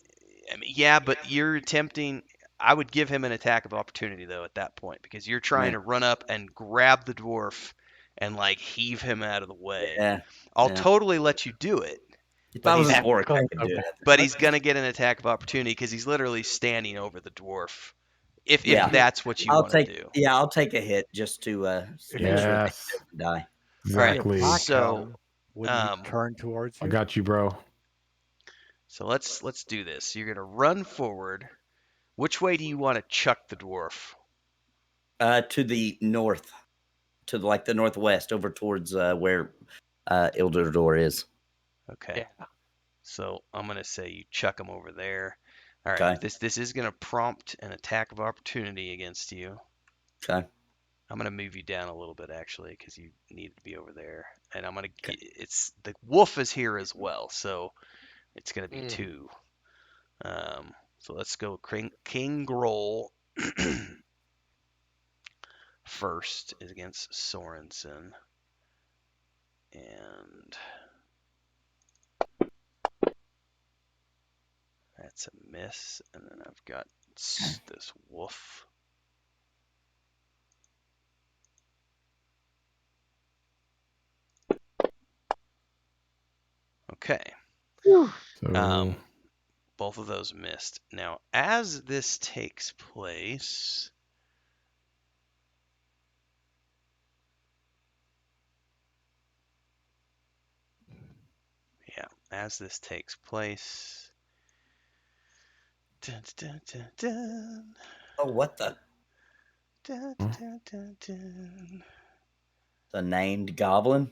I mean, yeah, but you're attempting. I would give him an attack of opportunity though at that point because you're trying to run up and grab the dwarf and like heave him out of the way. Yeah. I'll yeah. totally let you do it, If but I was he's an orc, I Okay. could do it. but he's gonna get an attack of opportunity because he's literally standing over the dwarf. If Yeah. that's what you I'll want to take. do. Yeah, I'll take a hit just to make sure they Yes. don't die. Exactly. Attack So, him when he turn towards I you. got you, bro. So let's do this. You're gonna run forward. Which way do you want to chuck the dwarf? To the north, to like the northwest, over towards where Ilderdor is. Okay. Yeah. So I'm gonna say you chuck him over there. All right. Okay. This is gonna prompt an attack of opportunity against you. Okay. I'm gonna move you down a little bit actually because you need to be over there, and I'm gonna. Okay. It's the wolf is here as well, so it's gonna be Mm. 2. So let's go King Groll first is against Sorensen, and that's a miss. And then I've got this wolf. Okay. So Both of those missed. Now, as this takes place, as this takes place, dun, dun, dun, dun, Oh, what the? dun, dun, dun, dun. The named goblin?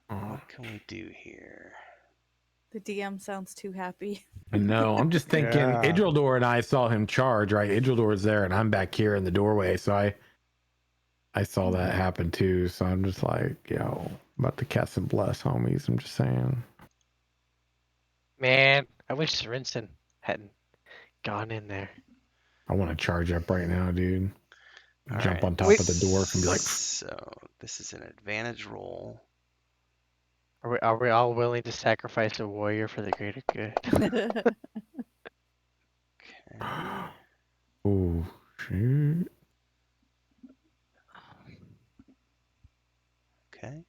What can we do here? The DM sounds too happy. I know. I'm just thinking Yeah. Idrildor and I saw him charge, right? Idrildor's there and I'm back here in the doorway. So I saw that happen too. So I'm just like, yo, about to cast some bless, homies. I'm just saying. Man, I wish Sorensen hadn't gone in there. I want to charge up right now, dude. All Jump right. on top of the dwarf and be like, So this is an advantage roll. Are we all willing to sacrifice a warrior for the greater good? Okay. oh, shoot. Okay.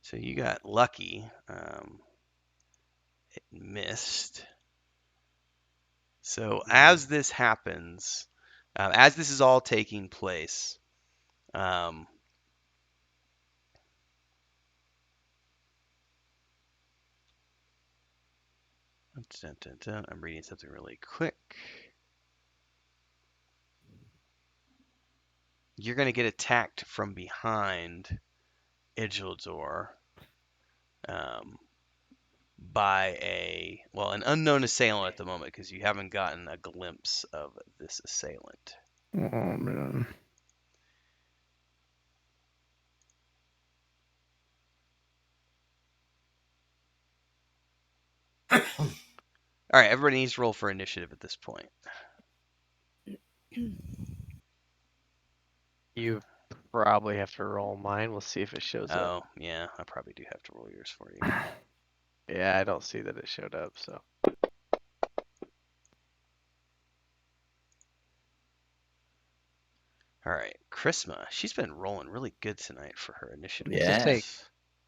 So you got lucky. It missed. So as this happens, as this is all taking place, I'm reading something really quick. You're going to get attacked from behind Idrildor by an unknown assailant at the moment because you haven't gotten a glimpse of this assailant. Oh, man. All right, everybody needs to roll for initiative at this point. You probably have to roll mine. We'll see if it shows up. Oh, yeah, I probably do have to roll yours for you. Yeah, I don't see that it showed up, so. All right, Chrisma, she's been rolling really good tonight for her initiative. Just Yeah. say,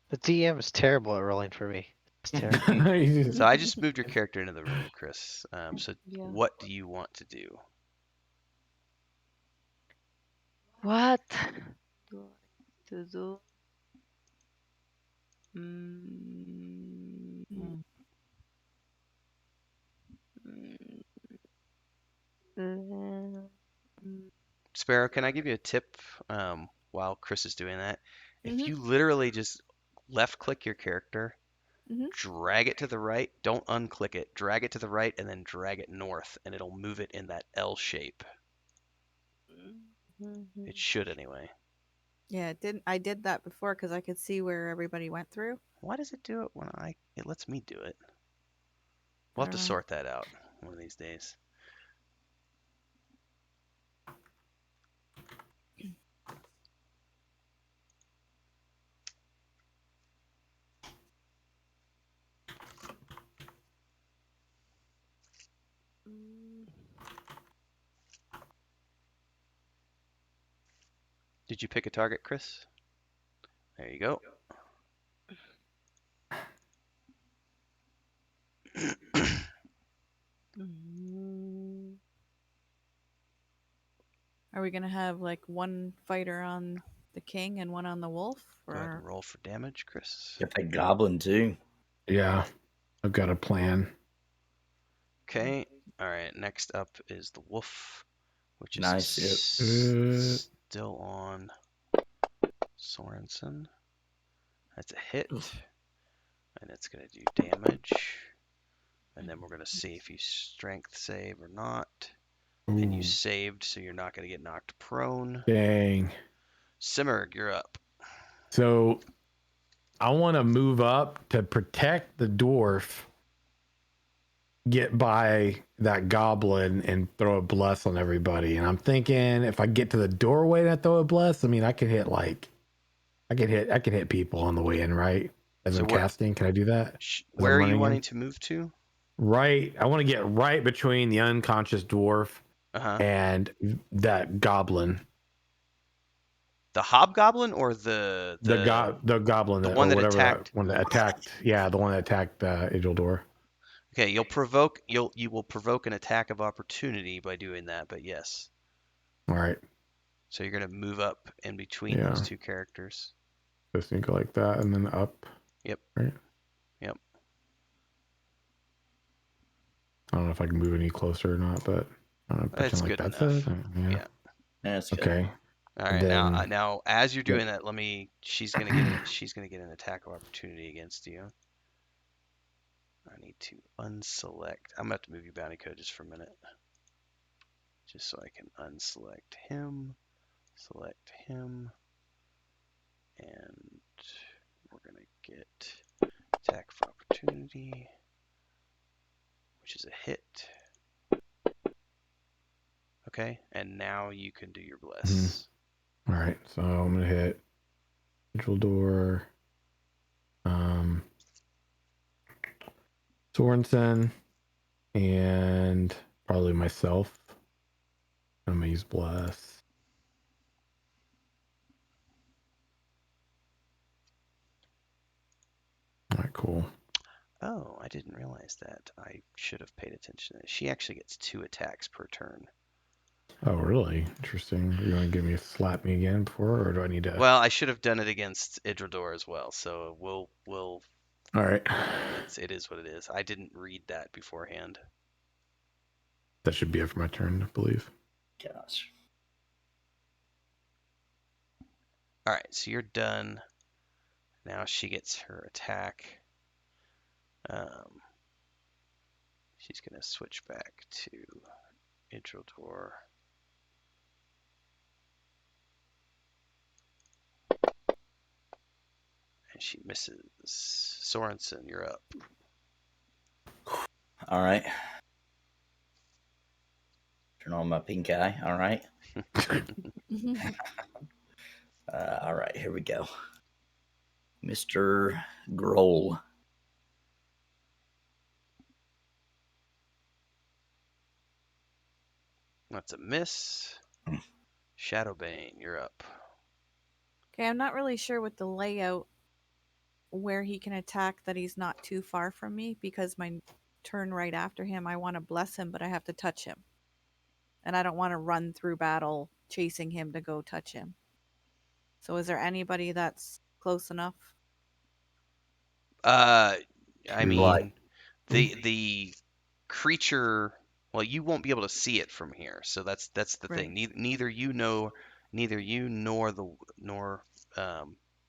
the DM is terrible at rolling for me. It's terrible. So I just moved your character into the room, Chris. So Yeah. what do you want to do? What do I to do? Mm, mm, Sparrow, can I give you a tip while Chris is doing that? If Mhm. you literally just left click your character, Mhm. drag it to the right, don't unclick it, drag it to the right, and then drag it north, and it'll move it in that L shape. It should anyway. Yeah, it didn't. I did that before because I could see where everybody went through. Why does it do it when it lets me do it? We'll have to sort that out one of these days. Did you pick a target, Chris? There you go. Are we gonna have like one fighter on the king and one on the wolf? Go ahead and Or roll for damage, Chris. Get that goblin too. Yeah, I've got a plan. Okay. All right. Next up is the wolf, which is Nice. still on Sorensen. That's a hit. And it's going to do damage. And then we're going to see if you strength save or not. And you saved, so you're not going to get knocked prone. Dang. Simmerg, you're up. So I want to move up to protect the dwarf, get by that goblin, and throw a bless on everybody. And I'm thinking if I get to the doorway and I throw a bless, I mean I can hit people on the way in, right? As So I'm casting, can I do that? Where are you wanting to move to? Right. I want to get right between the unconscious dwarf and that goblin. The hobgoblin or the goblin, the one that attacked? One that attacked. Yeah, the one that attacked Isildur. Okay, you will provoke an attack of opportunity by doing that, but yes. All right. So you're gonna move up in between those two characters. Just go like that and then up. Yep. Right. Yep. I don't know if I can move any closer or not, but that's good enough. Yeah. That's good. Okay. All right. Now, as you're doing that, she's gonna get an attack of opportunity against you. I need to unselect. I'm gonna have to move your bounty code just for a minute, just so I can unselect him, select him, and we're gonna get attack of opportunity, which is a hit. Okay, and now you can do your bless. All right, so I'm gonna hit Isildur, Sorensen, and probably myself. I'm gonna use bless. All right, cool. Oh, I didn't realize that. I should have paid attention. She actually gets 2 attacks per turn. Oh, really? Interesting. You want to give me slap me again before, or do I need to? Well, I should have done it against Idrador as well. So we'll. All right. It is what it is. I didn't read that beforehand. That should be it for my turn, I believe. Gosh. All right, so you're done. Now she gets her attack. She's gonna switch back to Idrador. And she misses. Sorensen, you're up. All right. Turn on my pink eye. All right. All right, here we go. Mr. Grohl. That's a miss. Shadowbane, you're up. Okay, I'm not really sure with the layout where he can attack that he's not too far from me, because my turn right after him, I want to bless him, but I have to touch him. And I don't want to run through battle chasing him to go touch him. So is there anybody that's close enough? I mean, the creature. Well, you won't be able to see it from here, so that's the thing. Neither you nor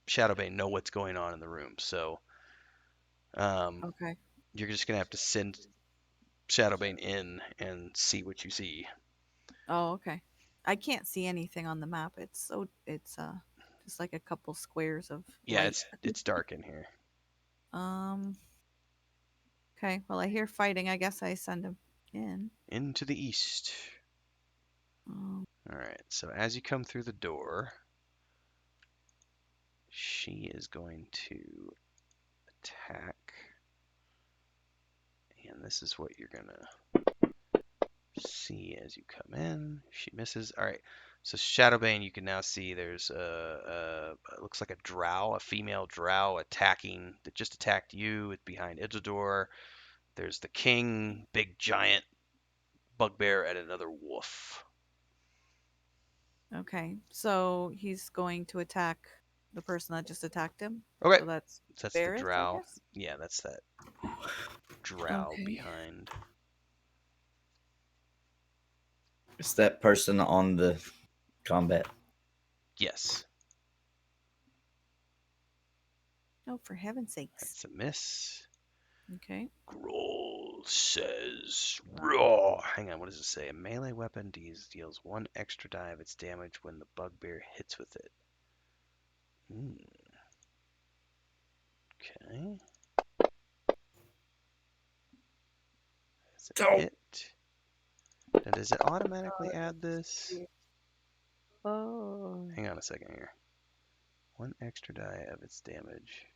Shadowbane know what's going on in the room. So, okay, you're just gonna have to send Shadowbane in and see what you see. Oh, okay. I can't see anything on the map. It's just like a couple squares of light. It's dark in here. Okay, well, I hear fighting. I guess I send him into the east. All right, so as you come through the door, she is going to attack, and this is what you're gonna see as you come in. She misses. All right. So Shadowbane, you can now see there's it looks like a drow, a female drow attacking that just attacked you. It's behind Isildur. There's the king, big giant bugbear, and another wolf. Okay, so he's going to attack the person that just attacked him. Okay. So that's the Barrett, I drow. guess? Yeah, that's that drow Okay. behind. Is that person on the combat? Yes. Oh, for heaven's sakes. That's a miss. Okay. Groll says, "Raw." Hang on, what does it say? A melee weapon deals 1 extra die of its damage when the bugbear hits with it. Okay. That's a hit. Now, does it automatically add this? Oh. Hang on a second here. 1 extra die of its damage.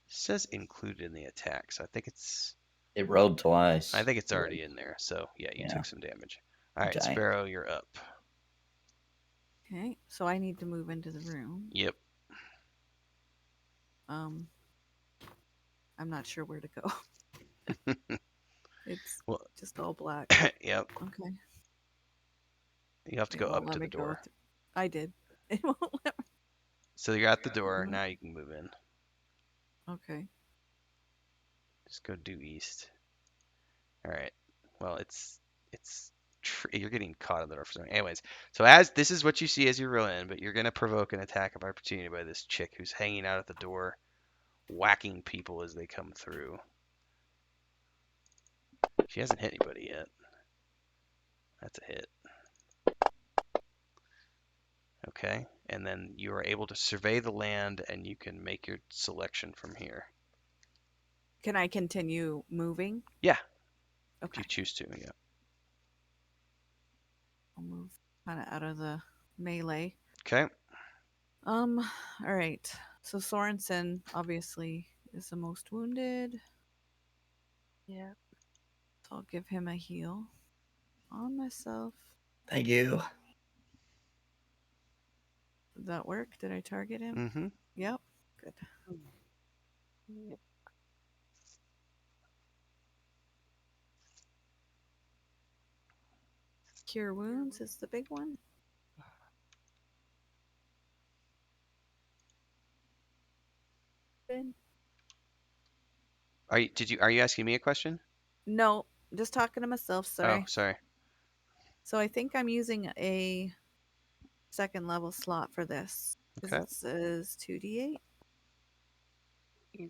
It says included in the attack, so I think it's... It rolled twice. I think it's already in there, so yeah, you took some damage. All right, Okay. Sparrow, you're up. Okay, so I need to move into the room. Yep. I'm not sure where to go. It's just all black. Yep. Okay. You have to go up to the door. I did. It won't let me. So you're at the door. Now you can move in. Okay. Just go due east. All right. Well, you're getting caught in the door for something. Anyways, so as this is what you see as you roll in, but you're gonna provoke an attack of opportunity by this chick who's hanging out at the door, whacking people as they come through. She hasn't hit anybody yet. That's a hit. Okay, and then you are able to survey the land, and you can make your selection from here. Can I continue moving? Yeah. Okay. If you choose to, yeah. I'll move kind of out of the melee. Okay. All right. So Sorensen obviously is the most wounded. Yeah. So I'll give him a heal on myself. Thank you. Did that work? Did I target him? Mm-hmm. Yep. Good. Yep. Cure wounds is the big one. Good. Are you asking me a question? No, just talking to myself. Sorry. Oh, sorry. So I think I'm using a second level slot for this. Because Okay. it says 2d8. Yeah.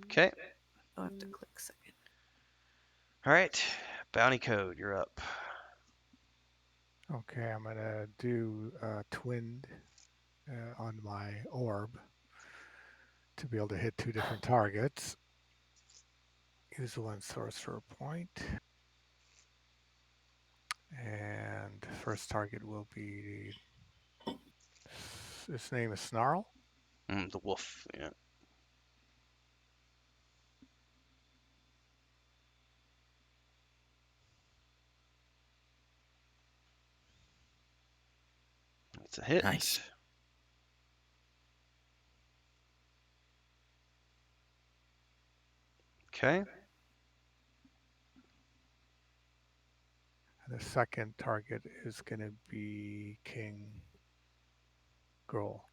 Okay. I'll have to click second. All right. Bounty code, you're up. Okay, I'm gonna do twinned on my orb to be able to hit 2 different targets. Use 1 sorcerer point. And first target will be, his name is Snarl. The wolf, yeah. That's a hit. Nice. Okay. And the second target is going to be King Groll.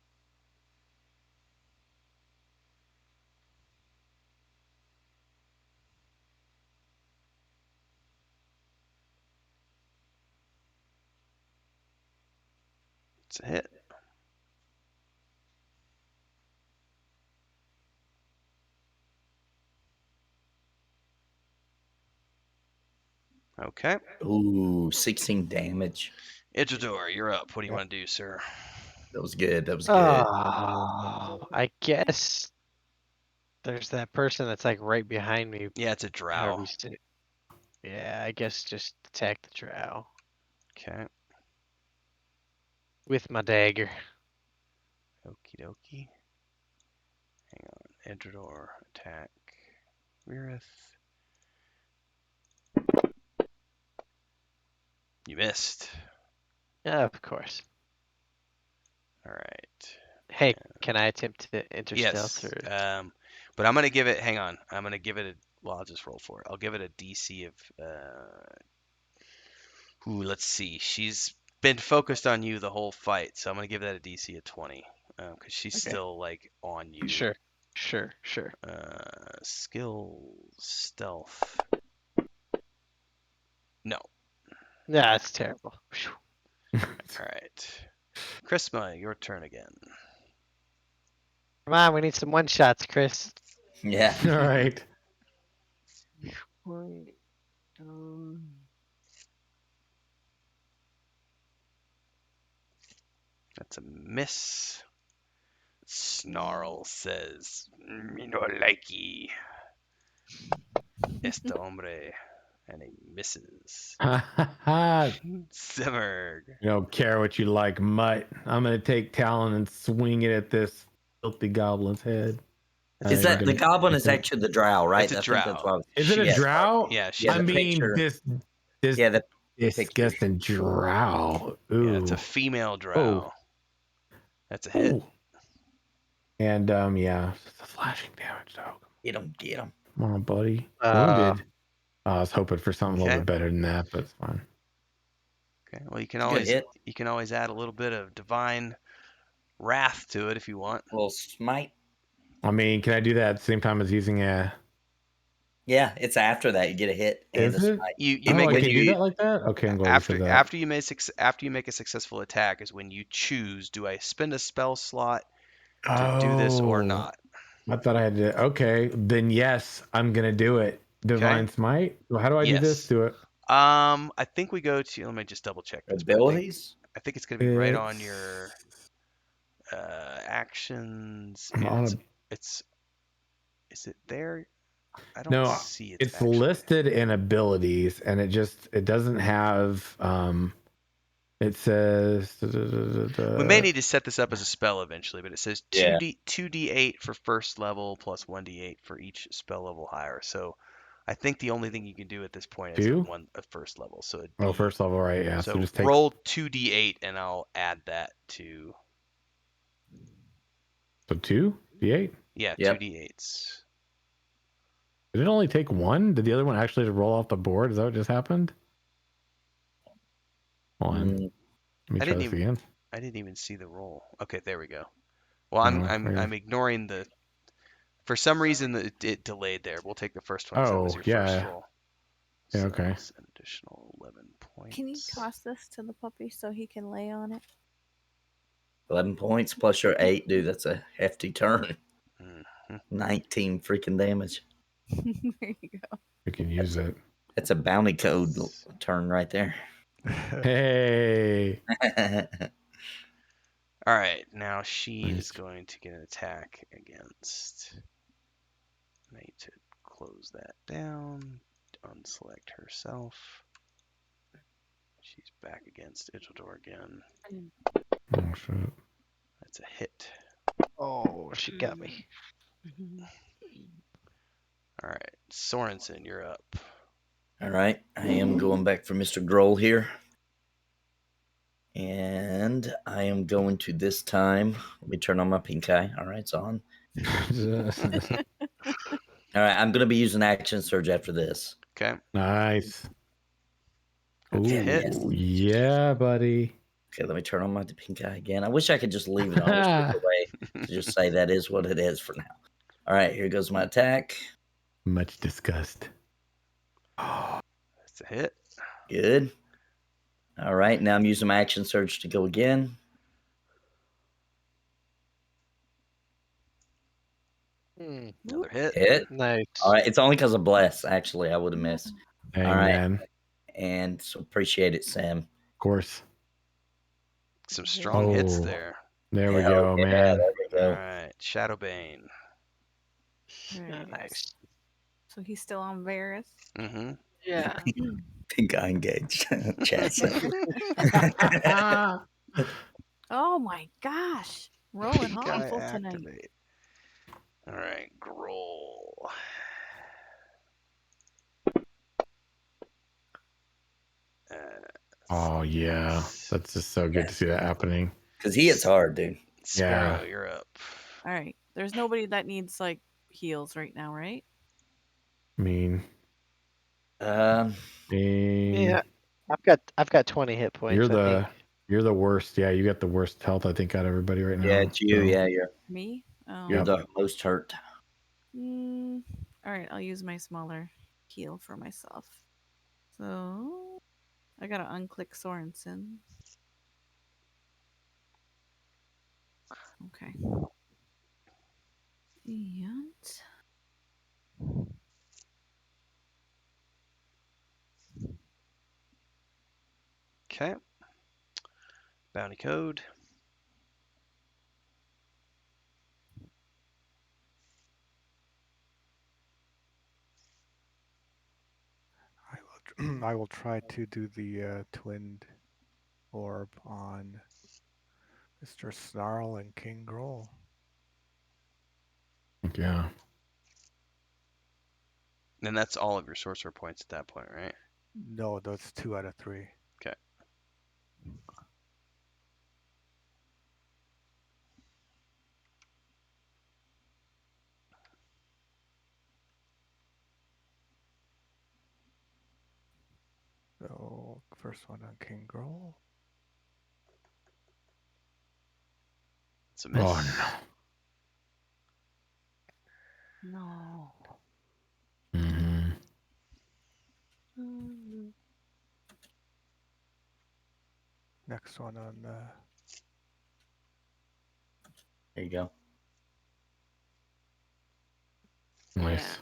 It's a hit. Okay. Ooh, 16 damage. Isildur, you're up. What do you want to do, sir? That was good. That was good. I guess there's that person that's like right behind me. Yeah, it's a drow. However you say it. Yeah, I guess just attack the drow Okay. with my dagger. Okie dokie. Hang on. Isildur, attack. Wirith. You missed. Of course. All right. Hey, can I attempt to enter stealth? Yes. Or... But I'm gonna give it. Hang on. I'm gonna give it a. Well, I'll just roll for it. I'll give it a DC of. Let's see. She's been focused on you the whole fight, so I'm gonna give that a DC of 20. Because she's Okay. still like on you. Sure. Skill stealth. No. Yeah, that's terrible. All right. Chrisma, your turn again. Come on, we need some one shots, Chris. Yeah. All right. Wait, That's a miss. Snarl says, "Me no likey. Este hombre." And he misses. Simmerg. You don't care what you like, mutt. I'm gonna take Talon and swing it at this filthy goblin's head. Is that the goblin? Is actually the drow, right? It's a I think that's drow. what Is it a drow? Yeah, I mean, this the disgusting drow. Ooh. Yeah, it's a female drow. That's a hit. Ooh. And yeah, it's a slashing damage though. Get him. Come on, buddy. Wounded. I was hoping for something a little bit better than that, but it's fine. Okay. Well, you can always add a little bit of divine wrath to it if you want. A little smite. I mean, can I do that at the same time as using a? Yeah, it's after that you get a hit. Is it? You make I can do that like that? Okay, I'm glad you said that. After you make a successful attack is when you choose: do I spend a spell slot to do this or not? I thought I had to. Okay, then yes, I'm gonna do it. Divine Smite. How do I do this? Do it. I think we go to. Let me just double check this. Abilities. I think it's gonna be right on your actions. It's. Is it there? I don't see it. It's listed in abilities, and it doesn't have. It says. We may need to set this up as a spell eventually, but it says 2d8 for first level plus 1d8 for each spell level higher. So I think the only thing you can do at this point is a first level. So first level, right? Yeah. So just take... roll 2d8 and I'll add that to. So 2d8. Yeah, 2d8s. Did it only take one? Did the other one actually roll off the board? Is that what just happened? One. Let me try this again. I didn't even see the roll. Okay, there we go. Well, I'm ignoring the. For some reason, it delayed there. We'll take the first one. That was your first roll. Yeah. So okay. That's an additional 11 points. Can you toss this to the puppy so he can lay on it? 11 points plus your 8, dude. That's a hefty turn. 19 freaking damage. There you go. We can use it. That's a bounty code turn right there. Hey. All right, now she is going to get an attack against. I need to close that down. Unselect herself. She's back against Isildur again. Oh shit. That's a hit. Oh, she got me. All right, Sorensen, you're up. All right, I am going back for Mr. Grohl here. And I am going to this time. Let me turn on my pink eye. All right, it's on. All right, I'm going to be using action surge after this. Okay. Nice. Ooh, hit. Yeah, buddy. Okay, let me turn on my pink eye again. I wish I could just leave it on the way to just say that is what it is for now. All right, here goes my attack. Much disgust. That's a hit. Good. All right, now I'm using my action surge to go again. Another hit. Hit. Nice. All right, it's only because of bless. Actually, I would have missed. Hey, all right, man. And so appreciate it, Sam. Of course. Some strong hits there. There we go, man. There we go. All right, Shadowbane. Right. Nice. So he's still on Varys. Mm-hmm. Yeah. Pink eye engaged. Chat said. Oh my gosh. Rolling harmful tonight. Activate. All right, Grohl. Oh yeah, that's just so good to see that happening. Because he hits hard, dude. Sparrow, Yeah. you're up. All right. There's nobody that needs like heals right now, right? Mean. Yeah, I've got 20 hit points. You're I think. you're the worst. Yeah, you got the worst health I think out of everybody right now. Yeah, it's you. So. Yeah, Me? Oh. you're the most hurt. All right. I'll use my smaller heal for myself. So I gotta unclick Sorensen. Okay. And Okay. Bounty code. I will try to do the twinned orb on Mr. Snarl and King Groll. Yeah. And that's all of your sorcerer points at that point, right? No, that's 2 out of 3. Okay. So first one on King Groll. It's a miss. Oh No. no. Mm-hmm. Next one on There you go. Nice.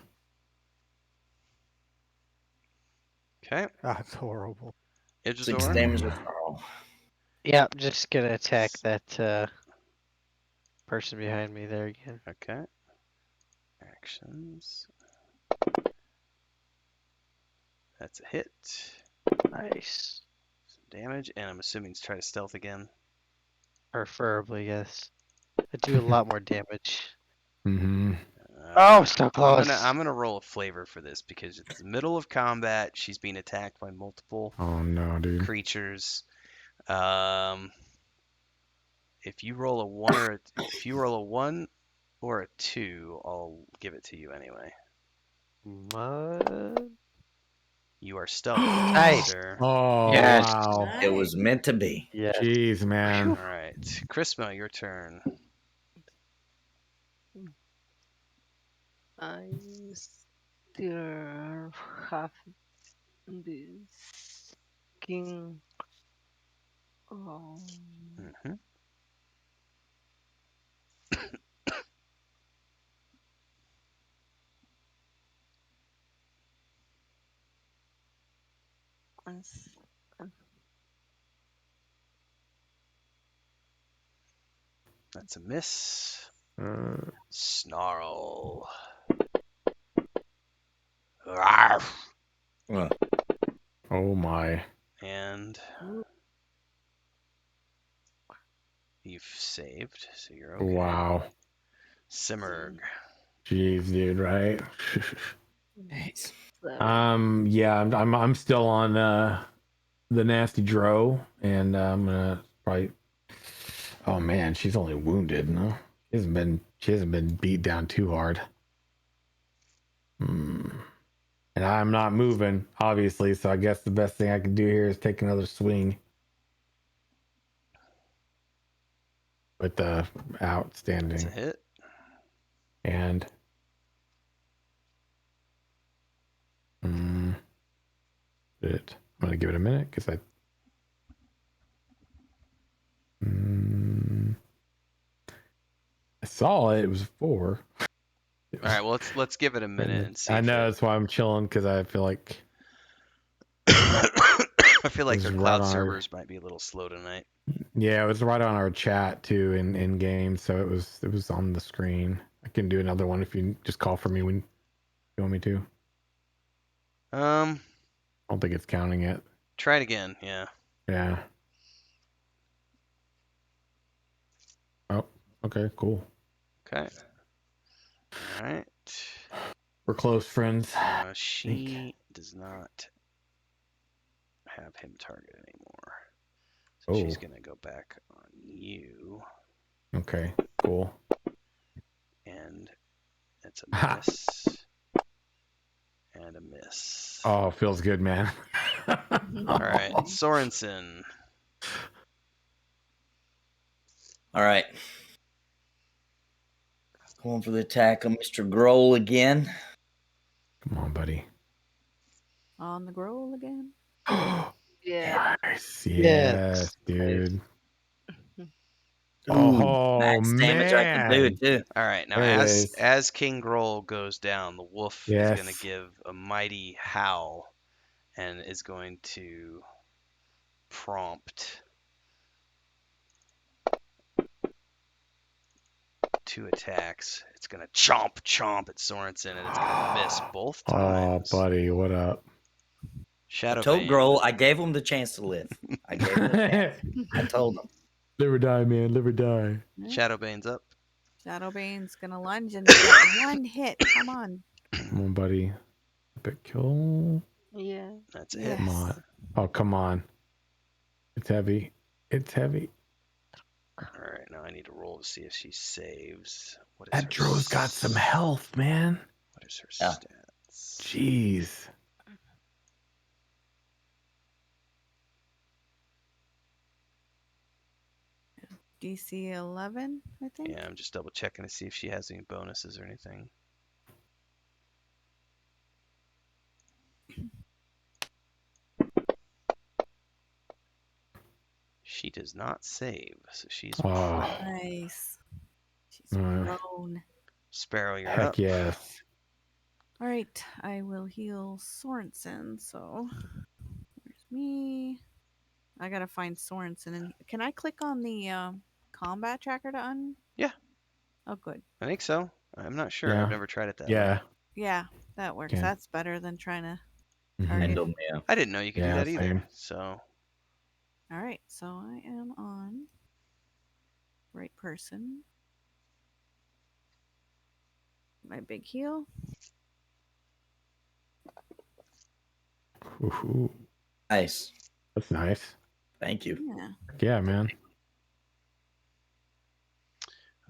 Okay. that's horrible. 6 Idrazor. damage with Snarl. Yeah, I'm just gonna attack that person behind me there again. Okay. Actions. That's a hit. Nice. Some damage, and I'm assuming it's try to stealth again. Preferably, yes. I do a lot more damage. Mm-hmm. Oh, so close. I'm gonna roll a flavor for this because it's the middle of combat. She's being attacked by multiple Oh no, dude. creatures. If you roll a 1 or a 2, I'll give it to you anyway. What? You are stealthed, Nice. sir. Oh Yes. wow. It was meant to be. Yes. Jeez, man. All right, Chrisma, your turn. I still have this king. Mm-hmm. That's a miss. Snarl. Arf. Oh my. And you've saved, so you're okay. Wow. Simmerg. Jeez, dude, right? Nice. Yeah, I'm still on the nasty dro, and I'm gonna probably. Oh man, she's only wounded, no? She hasn't been beat down too hard. And I'm not moving, obviously, so I guess the best thing I can do here is take another swing. With the outstanding. That's a hit. And I'm gonna give it a minute because I saw it. It was 4. All right, well let's give it a minute and see. I know that's why I'm chilling because I feel like I feel like their cloud servers might be a little slow tonight. Yeah, it was right on our chat too in game, so it was on the screen. I can do another one if you just call for me when you want me to. I don't think it's counting it. Try it again. Yeah. Yeah. Oh, okay, cool. Okay. All right. We're close friends. She does not have him target anymore. So Oh. she's gonna go back on you. Okay. Cool. And it's a miss. And a miss. Oh, feels good, man. All right, Sorensen. All right. Going for the attack on Mr. Grohl again. Come on, buddy. On the growl again. Yeah. Nice. Yes, dude. Ooh, Oh, max damage I can do man. it too. All right, now There it is. as King Groll goes down, the wolf is going to Yes. give a mighty howl and is going to prompt 2 attacks. It's going to chomp at Sorensen, and it's going to miss both Oh, times. buddy, what up? I told Shadowbane. Grohl I gave him the chance to live. I gave him the chance. I told him. Live or die, man. Live or die. Shadowbane's up. Shadowbane's gonna lunge and get one hit. Come on. Come on, buddy. Epic kill. Yeah. That's a hit. Come on. Oh, come on. It's heavy. It's heavy. All right, now I need to roll to see if she saves. What is That her Dro's got some health, man. What is her Yeah. stats? Jeez. DC 11, I think. Yeah, I'm just double checking to see if she has any bonuses or anything. She does not save, so she's Oh. Nice. She's prone. Sparrow, you're Heck up. yes. All right, I will heal Sorensen. So, where's me? I gotta find Sorensen. And can I click on the combat tracker to Yeah. Oh, good. I think so. I'm not sure. Yeah. I've never tried it that Yeah. way. Yeah, that works. Okay. That's better than trying to Mhm. target. Handle me up. I didn't know you could do Yeah, that either. same. So All right, so I am on right person. My big heal. Ooh, Nice. that's nice. Thank you. Yeah. Yeah, man.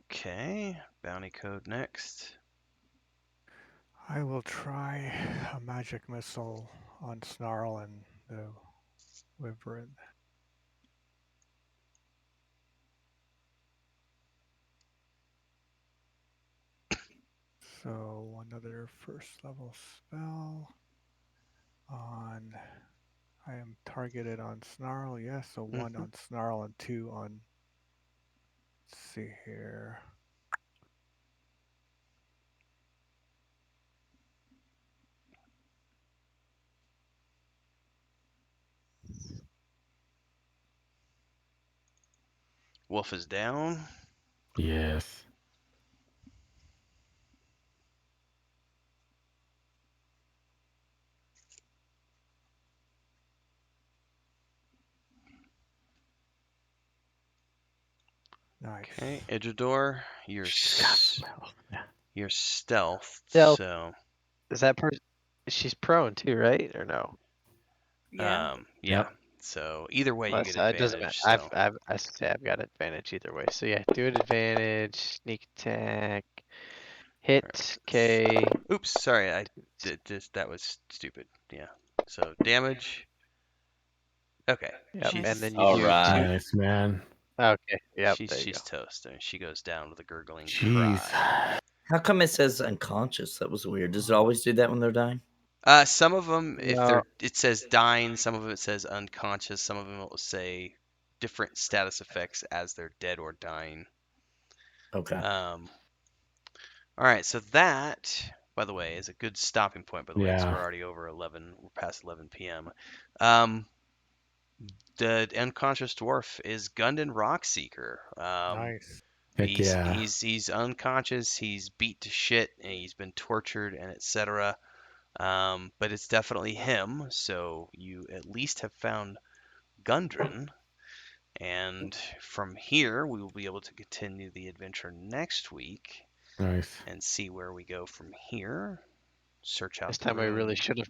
okay, bounty code next. I will try a magic missile on Snarl and the Wyvern. So another first level spell on. I am targeted on Snarl, yes. So 1 on Snarl and 2 on. Let's see here. Wolf is down. Yes. Nice. Okay, Idridor, you're you're stealth. Stealth. So Is that person? She's prone too, right? Or no? Yeah. yeah. Yep. So either way, you Well, get so it doesn't matter. advantage. I say I've got advantage either way. So yeah, do an advantage, sneak attack, hit, K. Oops, sorry, I did this. That was stupid. Yeah. So damage. Okay. Yep, She's and then you All do right. two. Nice, man. Okay, yep, there you she's go. toast. And she goes down with a gurgling Jeez. cry. How come it says unconscious? That was weird. Does it always do that when they're dying? Some of them, if No. they're, it says dying. Some of it says unconscious. Some of them it will say different status effects as they're dead or dying. Okay. All right, so that, by the way, is a good stopping point. By the way, because we're already over 11. We're past 11 p.m. The unconscious dwarf is Gundon Rockseeker. Nice. Heck He's unconscious. He's beat to shit, and he's been tortured, and etc. But it's definitely him. So you at least have found Gundren, and from here we will be able to continue the adventure next week. Nice. And see where we go from here. Search out. This time I really should have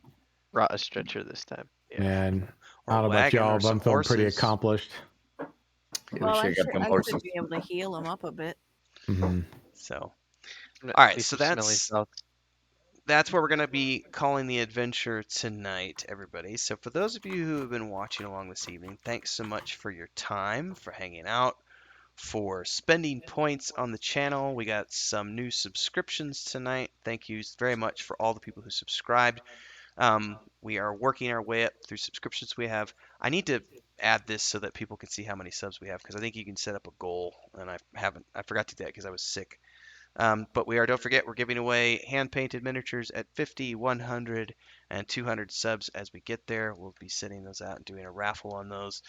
brought a stretcher this time. Yeah. Man. I don't know about wagon y'all, or but I'm some feeling pretty horses. accomplished. Well, I got should, them I horses. should be able to heal him up a bit. Mm-hmm. So, all right, Leave so some smelling salts. that's where we're going to be calling the adventure tonight, everybody. So for those of you who have been watching along this evening, thanks so much for your time, for hanging out, for spending points on the channel. We got some new subscriptions tonight. Thank you very much for all the people who subscribed. We are working our way up through subscriptions we have. I need to add this so that people can see how many subs we have, because I think you can set up a goal, and I forgot to do that because I was sick. But don't forget, we're giving away hand-painted miniatures at 50, 100, and 200 subs as we get there. We'll be sending those out and doing a raffle on those.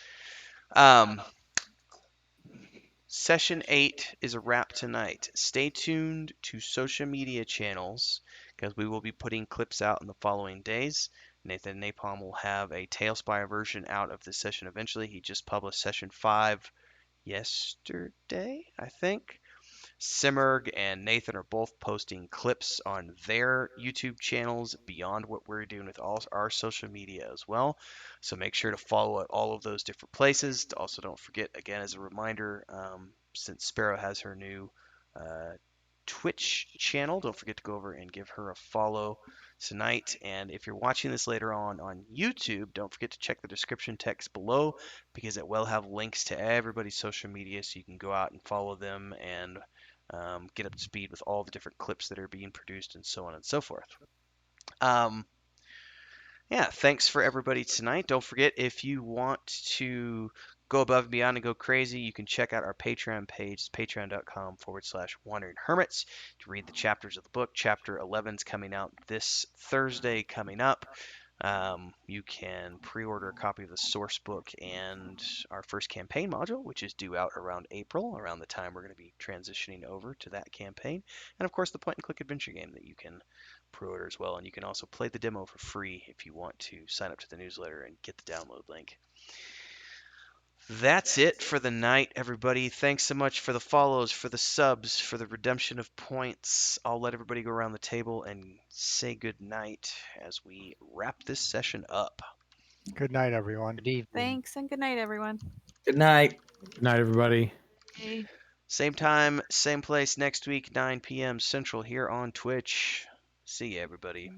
Session 8 is a wrap tonight. Stay tuned to social media channels because we will be putting clips out in the following days. Nathan Napalm will have a Tailspire version out of this session eventually. He just published Session 5 yesterday, I think. Simmerg and Nathan are both posting clips on their YouTube channels beyond what we're doing with all our social media as well. So make sure to follow all of those different places. Also, don't forget, again, as a reminder, since Sparrow has her new Twitch channel, don't forget to go over and give her a follow tonight. And if you're watching this later on YouTube, don't forget to check the description text below because it will have links to everybody's social media so you can go out and follow them and get up to speed with all the different clips that are being produced and so on and so forth. Yeah, thanks for everybody tonight. Don't forget, if you want to go above and beyond and go crazy, you can check out our Patreon page. It's patreon.com/wandering hermits to read the chapters of the book. Chapter 11 is coming out this Thursday coming up. You can pre-order a copy of the source book and our first campaign module, which is due out around April, around the time we're going to be transitioning over to that campaign. And of course, the point-and-click adventure game that you can pre-order as well. And you can also play the demo for free if you want to sign up to the newsletter and get the download link. That's it for the night, everybody. Thanks so much for the follows, for the subs, for the redemption of points. I'll let everybody go around the table and say good night as we wrap this session up. Good night, everyone. Good evening. Thanks and good night, everyone. Good night. Good night, everybody. Hey. Same time, same place next week, 9 p.m. Central here on Twitch. See you, everybody.